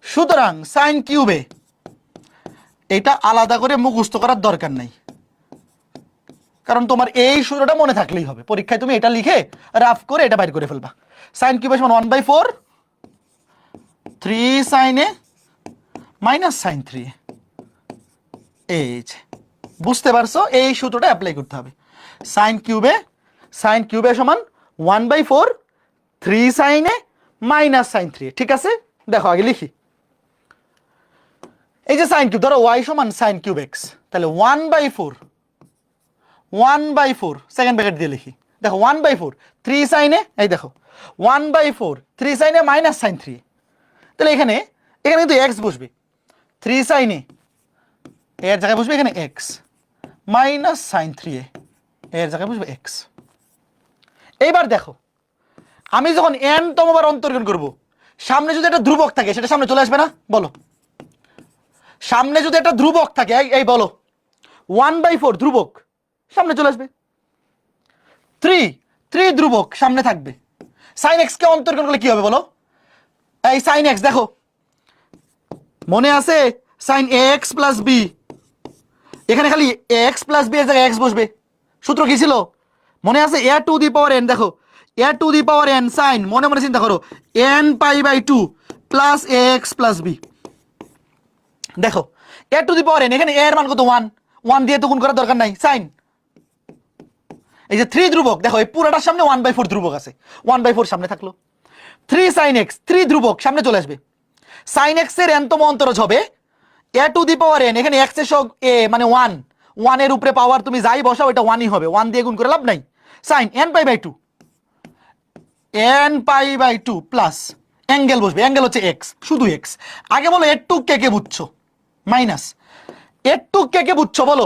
সুতরাং sin কিউব a এটা আলাদা করে মুখস্থ করার দরকার নাই, কারণ তোমার এই সূত্রটা মনে থাকলেই হবে। পরীক্ষায় তুমি এটা লিখে রাফ করে এটা বাইর করে ফেলবা। sin কিউব a সমান 1/4 3 sin a minus sin 3a। এই যে বুঝতে পারছো, এই সূত্রটা অ্যাপ্লাই করতে হবে। sin কিউব a সমান 1/4 3 sin a minus sin 3a। ঠিক আছে, দেখো আগে লিখি, এই যে sin কিউব, ধরো y সমান sin কিউব x, তাহলে 1/4 সেকেন্ড ব্র্যাকেট দিয়ে লিখি, দেখো 1/4 3 sin a, এই দেখো 1/4 3 sin a minus sin 3a। তাহলে এখানে কিন্তু x বসবে, 3 sin a এর জায়গায় বসবে এখানে x মাইনাস sin 3a, এর জায়গায় বসবে এক্স। এইবার দেখো আমি যখন n তমবার অন্তর্গণ করব, সামনে যদি একটা ধ্রুবক থাকে সেটা সামনে চলে আসবে না? বলো, সামনে যদি একটা ধ্রুবক থাকে, এই বলো 1/4 ধ্রুবক সামনে চলে আসবে। 3 ধ্রুবক সামনে থাকবে। সাইন এক্স কে অন্তর্গণ করলে কি হবে বলো? এই সাইন এক্স দেখো, মনে আছে সাইন এক্স প্লাস বি, এখানে খালি এক্স প্লাস বি এর জায়গায় এক্স বসবে। সূত্র কি ছিল মনে আছে? A to the power n, দেখো a to the power n sine, মনে মনে চিন্তা করো, n pi by 2 plus x plus b. দেখো a to the power N, এখানে এর মান কত? 1 দিয়ে তো গুণ করার দরকার নাই। সাইন এই যে 3 ধ্রুবক, দেখো এই পুরোটার সামনে 1/4 ধ্রুবক আছে, 1/4 সামনে থাকলো। 3 সাইন এক্স, 3 ধ্রুবক সামনে চলে আসবে। সাইন এক্স এর এনতম অন্তরজ হবে a to the power N, এখানে এক্স এর সব এ মানে 1 এর উপরে পাওয়ার তুমি যাই বসাও এটা 1ই হবে, 1 দিয়ে গুণ করে লাভ নাই। Sine n pi by 2, n pi by 2 plus angle বসবে, অ্যাঙ্গেল হচ্ছে এক্স, শুধু এক্স। আগে বলো এর টু কে কে বুঝছো? মাইনাস এর টু কে কে বুঝছো বলো?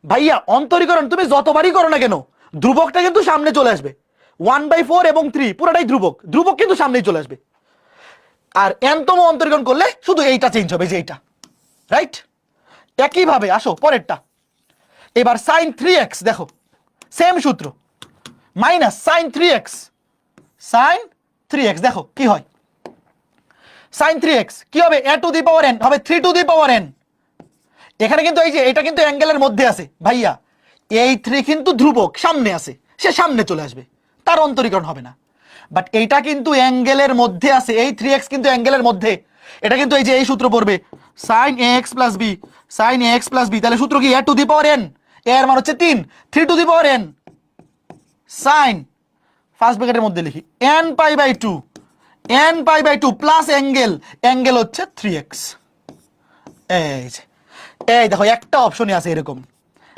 ভাইয়া অন্তরীকরণ তুমি যতবারই করো না কেন ধ্রুবকটা কিন্তু সামনে চলে আসবে। 1/4 এবং 3 পুরোটাই ধ্রুবক, ধ্রুবক কিন্তু সামনেই চলে আসবে। আর এনতম অন্তরীকরণ করলে শুধু এইটা চেঞ্জ হবে, যে এইটা, রাইট? একইভাবে আসো পরেরটা। এবার সাইন 3x, দেখো সেম সূত্র, minus sine 3x, sign 3x দেখো কি হয়। সাইন 3x কি হবে? A to the power N হবে 3 টু দি পাওয়ার এন। এখানে কিন্তু এই যে এটা কিন্তু অ্যাঙ্গেলের মধ্যে আছে ভাইয়া, এই 3 কিন্তু ধ্রুবক সামনে আছে, সে সামনে চলে আসবে, তার অন্তরীকরণ হবে না। বাট এইটা কিন্তু অ্যাঙ্গেলের মধ্যে আছে, এই 3x কিন্তু অ্যাঙ্গেলের মধ্যে, এটা কিন্তু এই যে এই সূত্র পড়বে sine x plus b, sine x plus b, তাহলে সূত্র কি? এ টু দি পাওয়ার এন, এর মান হচ্ছে 3 to the power n sine, first ব্র্যাকেটের মধ্যে লিখি n pi by 2, n pi by 2 plus angle, angle হচ্ছে 3x। এই যে এই দেখো একটা অপশনই আছে এরকম।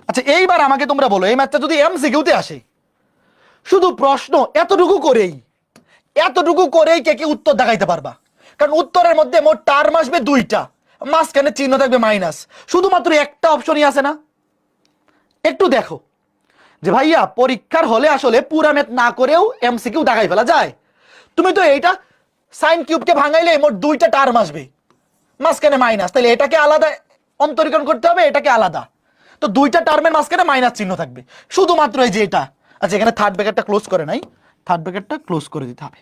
আচ্ছা এইবার আমাকে তোমরা বলো, এই ম্যাথটা যদি এমসিকিউতে আসে, শুধু প্রশ্ন এতটুকু করেই কে কে উত্তর দেখাইতে পারবা? কারণ উত্তরের মধ্যে মোট টার্ম আসবে 2টা, মাঝখানে চিহ্ন থাকবে মাইনাস, শুধুমাত্র একটা অপশনই আছে না? একটু দেখো যে ভাইয়া পরীক্ষার হলে আসলে পুরা ম্যাথ না করেও এমসিকিউ দেখাই ফেলা যায়। তুমি তো এইটা সাইন কিউবকে ভাঙাইলে মোট 2টা টার্ম আসবে, মাঝখানে মাইনাস, তাহলে এটাকে আলাদা অন্তরীকরণ করতে হবে, এটাকে আলাদা, তো 2টা টার্মের মাঝখানে মাইনাস চিহ্ন থাকবে শুধুমাত্র এই যে এটা। আচ্ছা এখানে থার্ড ব্র্যাকেটটা ক্লোজ করে নাই, থার্ড ব্র্যাকেটটা ক্লোজ করে দিতে হবে।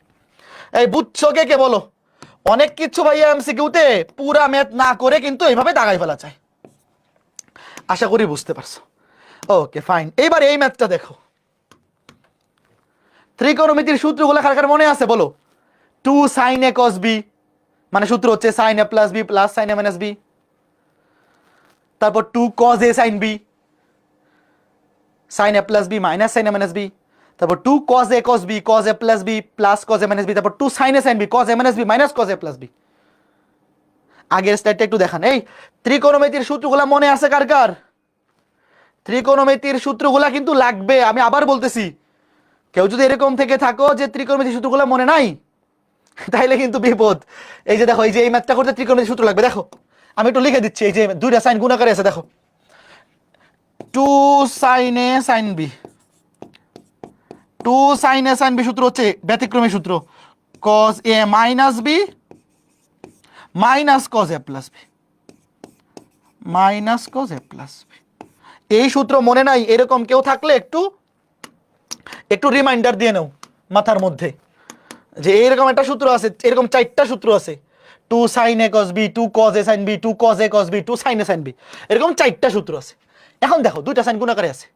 এই বুঝছো কে কে বলো? অনেক কিছু ভাইয়া এমসিকিউতে পুরা ম্যাথ না করে কিন্তু এইভাবে দাগাই ফেলা যায়। আশা করি বুঝতে পারছো। ওকে ফাইন, এইবার এই ম্যাথটা দেখো। ত্রিকোণমিতির সূত্রগুলো কার কার মনে আছে বলো? 2 sin a cos b, মানে সূত্র হচ্ছে sin a plus b plus sin a minus b। তারপর 2 cos a sin b, sin a plus b minus sin a minus b। তারপর 2 cos a cos b, cos a plus b plus cos a minus b। তারপর 2 sin a sin b, cos a minus b minus cos a plus b। আগের স্লাইডটা একটু দেখান। এই ত্রিকোণমিতির সূত্রগুলো মনে আছে কার কার? ত্রিকোণমিতির সূত্রগুলা কিন্তু লাগবে, আমি আবার বলতেছি, কেউ যদি এরকম থেকে থাকো যে ত্রিকোণমিতির সূত্রগুলো মনে নাই, তাইলে কিন্তু বিপদ। এই যে দেখো, এই যে এই ম্যাথটা করতে ত্রিকোণমিতির সূত্র লাগবে। দেখো আমি একটু লিখে দিচ্ছি, এই যে 2টা সাইন গুণাকারে আছে, দেখো 2 sin a sin b, 2 sin a sin b সূত্র হচ্ছে ব্যতিক্রমী সূত্র, cos a minus b minus cos a plus b, minus cos a plus b। এই সূত্র মনে নাই এরকম কেউ থাকলে একটু রিমাইন্ডার দিয়ে নাও মাথার মধ্যে, যে এরকম একটা সূত্র আছে, এরকম 4টা সূত্র আছে, 2 sin a cos b, 2 cos a sin b, 2 cos a cos b, 2 sin a sin b, এরকম 4টা সূত্র আছে। এখন দেখো 2টা সাইন গুণাকারে আছে।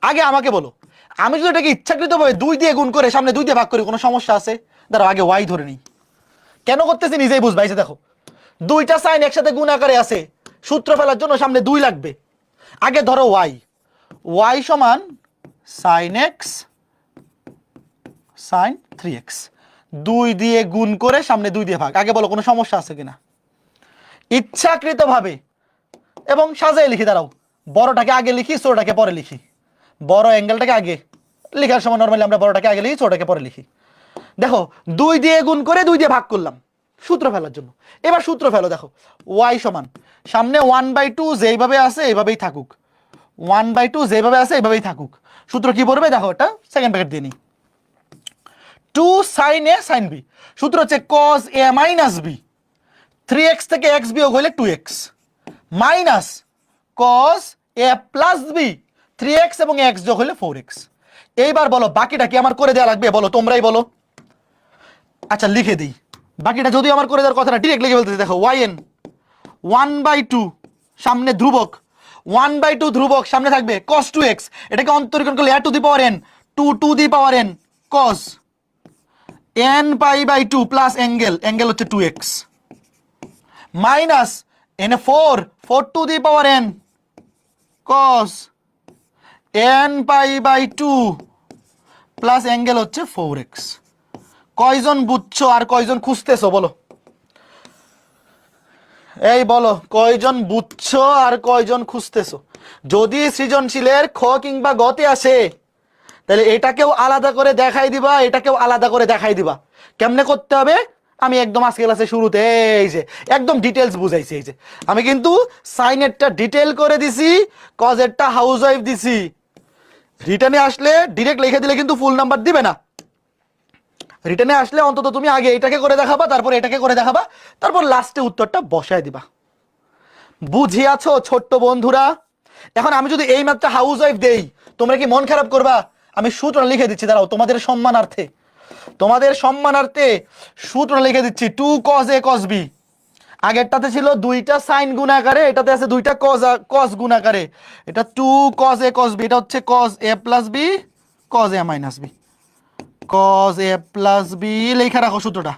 আগে আমাকে বলো, আমি যদি এটাকে ইচ্ছাকৃতভাবে 2 দিয়ে গুণ করে সামনে 2 দিয়ে ভাগ করি, কোনো সমস্যা আছে? দাঁড়াও আগে y ধরে নিই, কেন করতেছি নিজেই বুঝবা। এই যে দেখো 2টা সাইন একসাথে গুণাকারে আছে, সূত্র ফেলার জন্য সামনে 2 লাগবে। আগে ধরো y সমান sin x sin 3x, 2 দিয়ে গুণ করে সামনে 2 দিয়ে ভাগ। আগে বলো কোনো সমস্যা আছে কিনা? ইচ্ছাকৃতভাবে এবং সাজায় লিখি, দাঁড়াও বড়টাকে আগে লিখি ছোটটাকে পরে লিখি, বড় অ্যাঙ্গেলটাকে আগে লেখার সময় নরমালি আমরা বড়টাকে আগে লিখি ছোটটাকে পরে লিখি। দেখো 2 দিয়ে গুণ করে 2 দিয়ে ভাগ করলাম সূত্র ফেলার জন্য। এবার সূত্র ফেলো, দেখো y সমান সামনে 1/2 যেইভাবে আছে এইভাবেই থাকুক, 1/2 যেভাবে আছে এইভাবেই থাকুক, সূত্র কি পড়বে দেখো, এটা সেকেন্ড ব্র্যাকেট দিয়ে নিই, 2 sin a sin b, সূত্র হচ্ছে cos a minus b, 3x থেকে x বিয়োগ হইলে 2x minus cos a plus b, 3x এবং x যোগ হইলে 4x। এইবার বলো বাকিটা কি আমার করে দেওয়া লাগবে, বলো তোমরাই বলো। আচ্ছা লিখে দিই, বাকিটা যদিও আমার করে দেওয়ার কথা না, ডিরেক্ট লিখে বলতেছি। দেখো yn 1/2, সামনে ধ্রুবক, 1/2 ধ্রুবক, সামনে থাকবে cos 2x, এটাকে অন্তরীকরণ করলে a to the power n, 2 to the power n cos n π/2 plus angle হচ্ছে 2x মাইনাস এনে 4 to the power n cos n π/2 plus angle হচ্ছে 4x। কয়জন বুঝছো আর কয়জন খুঁজতেছো বলো, এই বলো কয়জন বুঝছো আর কয়জন খুঁজতেছো। যদি সৃজনশীলের খ কিংবা গতে আসে তাহলে এটাকেও আলাদা করে দেখাই দিবা, এটাকেও আলাদা করে দেখাই দিবা। কেমনে করতে হবে আমি একদম আজকে ক্লাসে শুরুতে এই যে একদম ডিটেলস বুঝাইছি। এই যে আমি কিন্তু সাইনেরটা ডিটেল করে দিছি, কজেরটা হাউস ওয়াইফ দিছি। রিটার্নে আসলে ডিরেক্ট লিখে দিলে কিন্তু ফুল নাম্বার দিবে না। রিটার্নে আসলে অন্তত তুমি আগে এটাকে করে দেখাবা, তারপর এটাকে করে দেখাবা, তারপর লাস্টে উত্তরটা বসায় দিবা। বুঝিয়াছো ছোট্ট বন্ধুরা? এখন আমি যদি এই ম্যাথটা হাউস ওয়াইফ দেই তোমরা কি মন খারাপ করবা? আমি সূত্র লিখে দিচ্ছি, দাঁড়াও তোমাদের সম্মানার্থে, তোমাদের সম্মানার্থে সূত্র লিখে দিচ্ছি। 2 cos a cos b, আগেরটাতে ছিল দুইটা সাইন গুণাকারে, এটাতে আছে দুইটা cos গুণাকারে। এটা 2 cos a cos b, এটা হচ্ছে cos a plus b cos a minus b, cos a plus b লেখা রাখো সূত্রটা,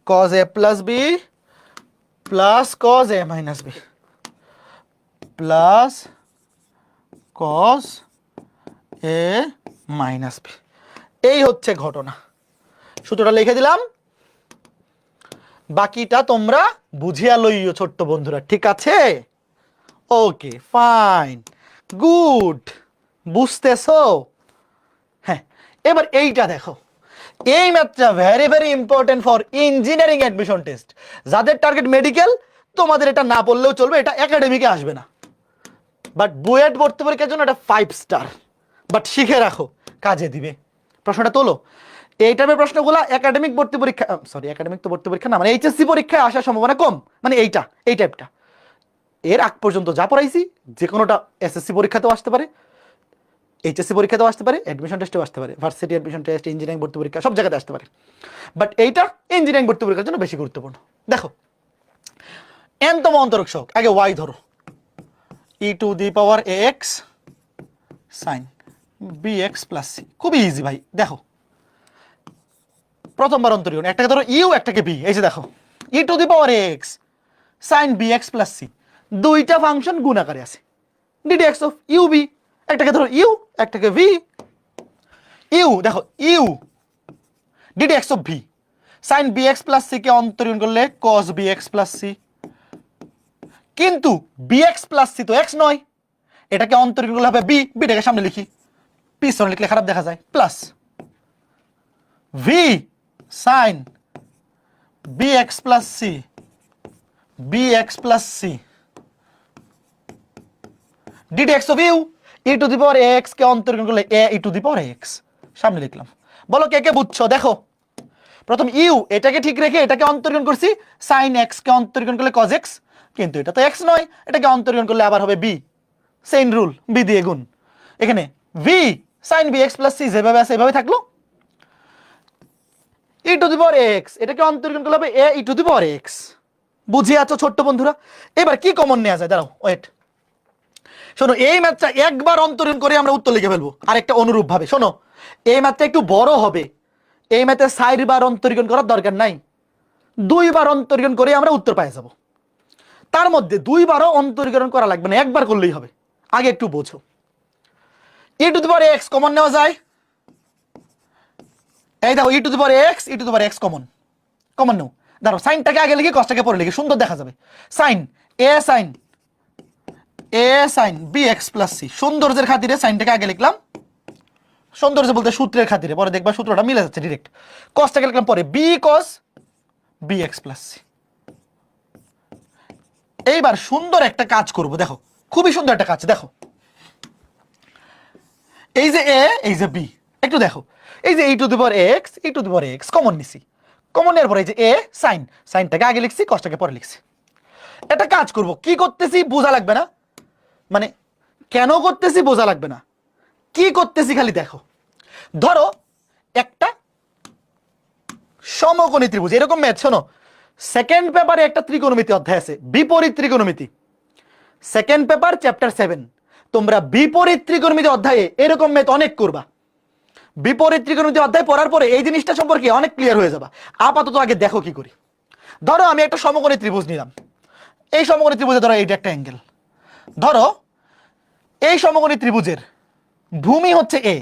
cos a plus b plus cos a minus b plus cos a minus b। এই হচ্ছে ঘটনা। সূত্রটা লিখে দিলাম, বাকিটা তোমরা বুঝিয়া লইও ছোট্ট বন্ধুরা, ঠিক আছে? ওকে ফাইন গুড, বুঝতেছো? হ্যাঁ, এবার এইটা দেখো, এই ম্যাথটা very very important for engineering admission test. যাদের টার্গেট মেডিকেল তোমাদের এটা না পড়লেও চলবে, এটা একাডেমিকে আসবে না, বাট বুয়েট ভর্তি পরীক্ষার জন্য এটা 5 স্টার। বাট শিখে রাখো, কাজে দিবে। প্রশ্নটা তোলো, এই টাইপের প্রশ্নগুলো একাডেমিক ভর্তি পরীক্ষা, সরি একাডেমিক তো ভর্তি পরীক্ষা না, মানে এইচএসসি পরীক্ষায় আসার সম্ভাবনা কম। মানে এই টাইপটা এর আগ পর্যন্ত যা পড়াইছি যে কোনোটা এসএসসি পরীক্ষাতেও আসতে পারে, এইচএসসি পরীক্ষাতেও আসতে পারে, অ্যাডমিশন টেস্টেও আসতে পারে, ভার্সিটি অ্যাডমিশন টেস্ট, ইঞ্জিনিয়ারিং ভর্তি পরীক্ষা, সব জায়গাতে আসতে পারে। বাট এইটা ইঞ্জিনিয়ারিং ভর্তি পরীক্ষার জন্য বেশি গুরুত্বপূর্ণ। দেখো n তম অন্তরক সহগ, আগে y ধরো, e to the power ax sin bx plus c, খুবই ইজি ভাই। দেখো প্রথমবার অন্তরীকরণ, একটাকে ধরো ইউ একটাকে বি। এই যে দেখো e to the power x sine b x plus c, দুইটা ফাংশন গুণ আকারে আছে, d d x of u v. একটাকে ধরো ইউ একটাকে ভি, ইউ দেখো u d d x of v, sine b x plus c কে অন্তরীকরণ করলে cos b x plus c. কিন্তু বি এক্স প্লাস সি তো এক্স নয়, এটাকে অন্তরীকরণ করলে হবে বি, বিটাকে সামনে লিখি, পিছনে লিখলে খারাপ দেখা যায়, plus V sin bx plus c, bx plus c ddx of u e to the power x কে অন্তরীকরণ করলে a e to the power x, সামনে লিখলাম। বলো কে কে বুঝছো? দেখো প্রথম ইউ এটাকে ঠিক রেখে এটাকে অন্তরীকরণ করছি, sin x কে অন্তরীকরণ করলে cos x, কিন্তু এটা তো x নয়, এটাকে অন্তরীকরণ করলে আবার হবে b, চেইন রুল, b দিয়ে গুণ। এখানে v sin bx plus c যেভাবে আছে এভাবে থাকলো, e to the power x এটাকে অন্তরীকরণ করলে হবে a e to the power x। বুঝিয়ে আছো ছোট্ট বন্ধুরা? এবার কি কমন নেওয়া যায়, দাঁড়াও ওয়েট, শোনো এই ম্যাথটা একবার অন্তরীকরণ করে আমরা উত্তর লিখে ফেলবো। আরেকটা অনুরূপ ভাবে শোনো, এই ম্যাথটা একটু বড় হবে, এই ম্যাথে 4 বার অন্তরীকরণ করার দরকার নাই, 2 বার অন্তরীকরণ করে আমরা উত্তর পেয়ে যাব। তার মধ্যে 2 বারও অন্তরীকরণ করা লাগবে না, একবার করলেই হবে। আগে একটু বোঝো, e to the power x common নেওয়া যায়, এই দেখো e to the power x, e to the power x common নাও। ধরো সাইনটাকে আগে লিখে কসটাকে পরে লিখে, সুন্দর দেখা যাবে। Sine sine b x plus c, সৌন্দর্যের খাতিরে সাইনটাকে আগে লিখলাম, সৌন্দর্য বলতে সূত্রের খাতিরে, পরে দেখবা সূত্রটা মিলে যাচ্ছে ডিরেক্ট। কসটাকে লিখলাম পরে b cos b x plus c. এইবার সুন্দর একটা কাজ করব, দেখো খুবই সুন্দর একটা কাজ। দেখো এই যে এ এই যে বি, একটু দেখো এই যে e to the power x e to the power x common নিছি, কমন নেওয়ার পরে এই যে এ সাইন, সাইনটাকে আগে লিখছি কসটাকে পরে লিখছি। এটা কাজ করব, কি করতেছি বোঝা লাগবে না, মানে কেন করতেছি বোঝা লাগবে না, কি করতেছি খালি দেখো। ধরো একটা সমকোণী ত্রিভুজ, এরকম ম্যাথ শোনো, সেকেন্ড পেপারে একটা ত্রিকোণমিতি অধ্যায় আছে, বিপরীত ত্রিকোণমিতি, সেকেন্ড পেপার চ্যাপ্টার 7। তোমরা বিপরীত ত্রিকোণমিতি অধ্যায়ে এরকম ম্যাথ অনেক করবা। বিপরীত ত্রিকোণমিতি অধ্যায় পড়ার পরে এই জিনিসটা সম্পর্কে অনেক ক্লিয়ার হয়ে যাবে। আপাতত আগে দেখো কি করি। ধরো আমি একটা সমকোণী ত্রিভুজ নিলাম, এই সমকোণী ত্রিভুজে ধরো এইটা একটা অ্যাঙ্গেল, ধরো এই সমকোণী ত্রিভুজের ভূমি হচ্ছে এ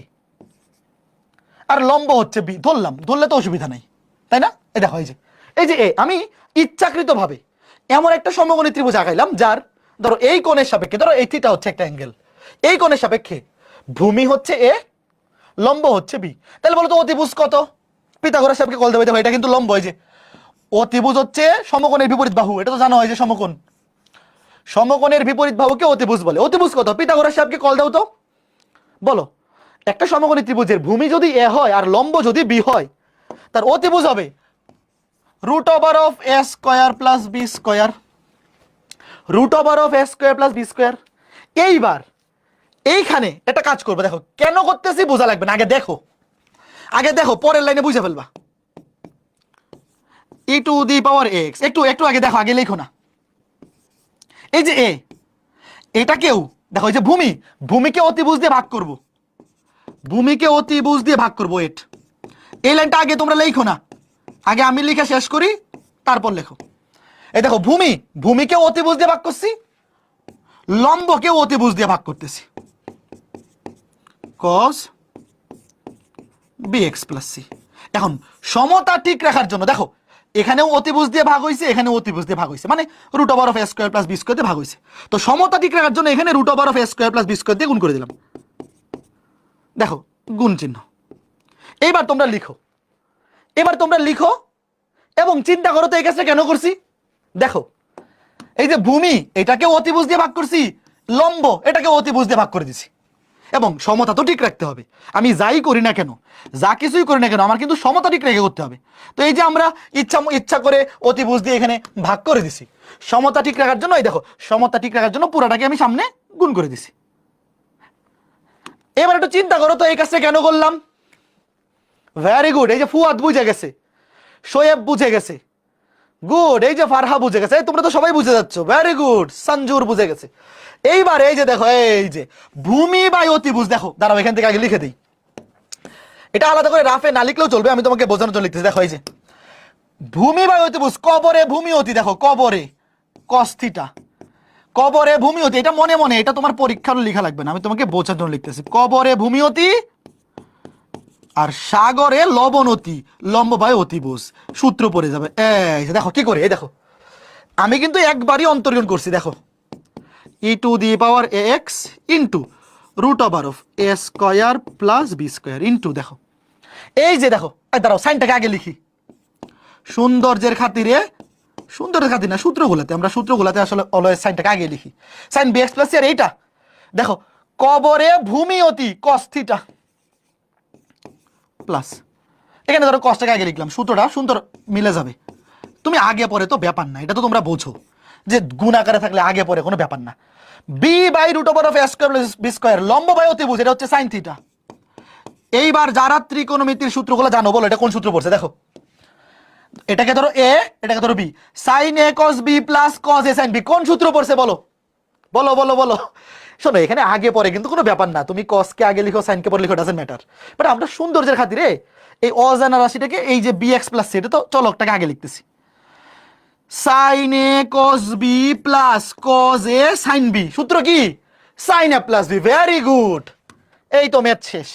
আর লম্ব হচ্ছে বি, ধরলাম, ধরলে তো অসুবিধা নাই তাই না। এই দেখো এই যে এ, আমি ইচ্ছাকৃতভাবে এমন একটা সমকোণী ত্রিভুজ আঁকাইলাম যার ধরো এই কোণের সাপেক্ষে, ধরো এই থিটা হচ্ছে একটা অ্যাঙ্গেল, এই কোণের সাপেক্ষে ভূমি হচ্ছে এ, লম্ব হচ্ছে বি। তাহলে বলো তো অতিভুজ কত? পিথাগোরাস সাপেক্ষে কল দেবে, দেখো এটা কিন্তু লম্ব, এই যে অতিভুজ হচ্ছে সমকোণের বিপরীত বাহু, এটা তো জানো হয় যে সমকোণ, সমকোণের বিপরীত বাহুকে অতিভুজ বলে। অতিভুজ কত? পিথাগোরাস সাপেক্ষে কল দাও তো, বলো। একটা সমকোণী ত্রিভুজের ভূমি যদি এ হয় আর লম্ব যদি বি হয়, তার অতিভুজ হবে root over of a square plus b square, root over of a square plus b square. এইবার এইখানে একটা কাজ করবে, দেখো কেন করতেছি বোঝা লাগবে না, আগে দেখো, আগে দেখো, পরের লাইনে বুঝে ফেলবা। ই টু দি পাওয়ার এক্স, একটু একটু আগে দেখো, আগে লেখো না। এই যে এ, এটাকেও দেখো, এই যে ভূমি, ভূমিকে অতিভুজ দিয়ে ভাগ করব, ভূমিকে অতিভুজ দিয়ে ভাগ করবো এট। এই লাইনটা আগে তোমরা লেখো না, আগে আমি লিখে শেষ করি তারপর লেখো। এই দেখো ভূমি, ভূমিকে অতিভুজ দিয়ে ভাগ করছি, লম্বকে অতিভুজ দিয়ে ভাগ করতেছি, cos bx প্লাস সি। এখন সমতা ঠিক রাখার জন্য দেখো এখানেও অতিভুজ দিয়ে ভাগ হয়েছে, এখানেও অতিভুজ দিয়ে ভাগ হয়েছে, মানে root over of a square plus b square দিয়ে ভাগ হয়েছে। তো সমতা ঠিক রাখার জন্য এখানে root over of a square plus b square দিয়ে গুণ করে দিলাম, দেখো গুণ চিহ্ন। এইবার তোমরা লিখো, এবার তোমরা লিখো এবং চিন্তা করো তো এই কাজটা কেন করছি। দেখো এই যে ভূমি, এটাকে অতিভুজ দিয়ে ভাগ করছি, লম্ব এটাকে অতিভুজ দিয়ে ভাগ করে দিছি, এবং সমতা তো ঠিক রাখতে হবে। আমি যাই করি না কেন, যা কিছুই করি না কেন, আমার কিন্তু সমতা ঠিক রেখে করতে হবে। তো এই যে আমরা ইচ্ছা করে অতিভুজ দিয়ে এখানে ভাগ করে দিছি, সমতা ঠিক রাখার জন্য। এই দেখো সমতা ঠিক রাখার জন্য পুরাটাকে আমি সামনে গুণ করে দিছি। এবার একটু চিন্তা করো তো এই কাজটা কেন করলাম। ভেরি গুড, এই যে ফুয়াদ বুঝে গেছে, শোয়েব বুঝে গেছে, গুড, এই যে ফারহা বুঝে গেছে, তোমরা তো সবাই বুঝে যাচ্ছ, ভেরি গুড, সঞ্জুর বুঝে গেছে। এইবার এই যে দেখো, এই যে ভূমি বাই অতিভুজ, দেখো দাঁড়াও এখান থেকে আগে লিখে দিই, এটা আলাদা করে রাফে না লিখলেও চলবে, আমি তোমাকে বোঝানোর জন্য লিখতেছি। দেখো এই যে ভূমি বাই অতিভুজ, কবরে ভূমি অতি, দেখো কবরে কস থিটা, কবরে ভূমি অতি, এটা মনে মনে, এটা তোমার পরীক্ষারও লেখা লাগবে না, আমি তোমাকে বোঝানোর জন্য লিখতেছি। কবরে ভূমি অতি আর সাগরে লবণতি, লম্ব বাই অতিভুজ, সূত্র পড়ে যাবে। এই দেখো কি করে, এই দেখো আমি কিন্তু একবারই অন্তর্গণ করছি, দেখো e to the power a x into root over of a square plus b square into, দেখো এই যে দেখো, দাঁড়াও সাইনটাকে আগে লিখি সৌন্দর্যের খাতিরে, সৌন্দর্যের খাতির না, সূত্রগুলোতে, আমরা সূত্রগুলোতে আসলে অলওয়েজ সাইনটাকে আগে লিখি, sine b x plus c. আর এইটা দেখো কবরে ভূমি অতি কস থিটা প্লাস, এখানে ধরো কসটাকে আগে লিখলাম, সূত্রটা সুন্দর মিলে যাবে। তুমি আগে পরে তো ব্যাপার না, এটা তো তোমরা বোঝো যে গুণ আকারে থাকলে আগে পরে কোনো ব্যাপার না। B by root over of a square plus b square, লম্ব বাই অতিভুজ, এটা হচ্ছে সাইন থিটা। এইবার যারা ত্রিকোণমিতির সূত্রগুলো জানো বলো এটা কোন সূত্র পড়ছে। দেখো এটাকে ধরো এ, এটাকে ধরো বি, সাইন এ কস বি প্লাস কস এ সাইন বি, কোন সূত্র পড়ছে বলো বলো বলো বলো। শোনো এখানে আগে পরে কিন্তু কোনো ব্যাপার না, তুমি কসকে আগে লিখো সাইনকে পরে লিখো, ডাজন্ট ম্যাটার। বাট আমরা সৌন্দর্যের খাতিরে এই অজানা রাশিটাকে, এই যে বি এক্স প্লাস সি, এটা তো চলকটাকে আগে লিখতেছি, সাইন এ কস বি প্লাস কস এ সাইন বি, সূত্র কি sign a plus B. Very good, এই তো ম্যাথ শেষ।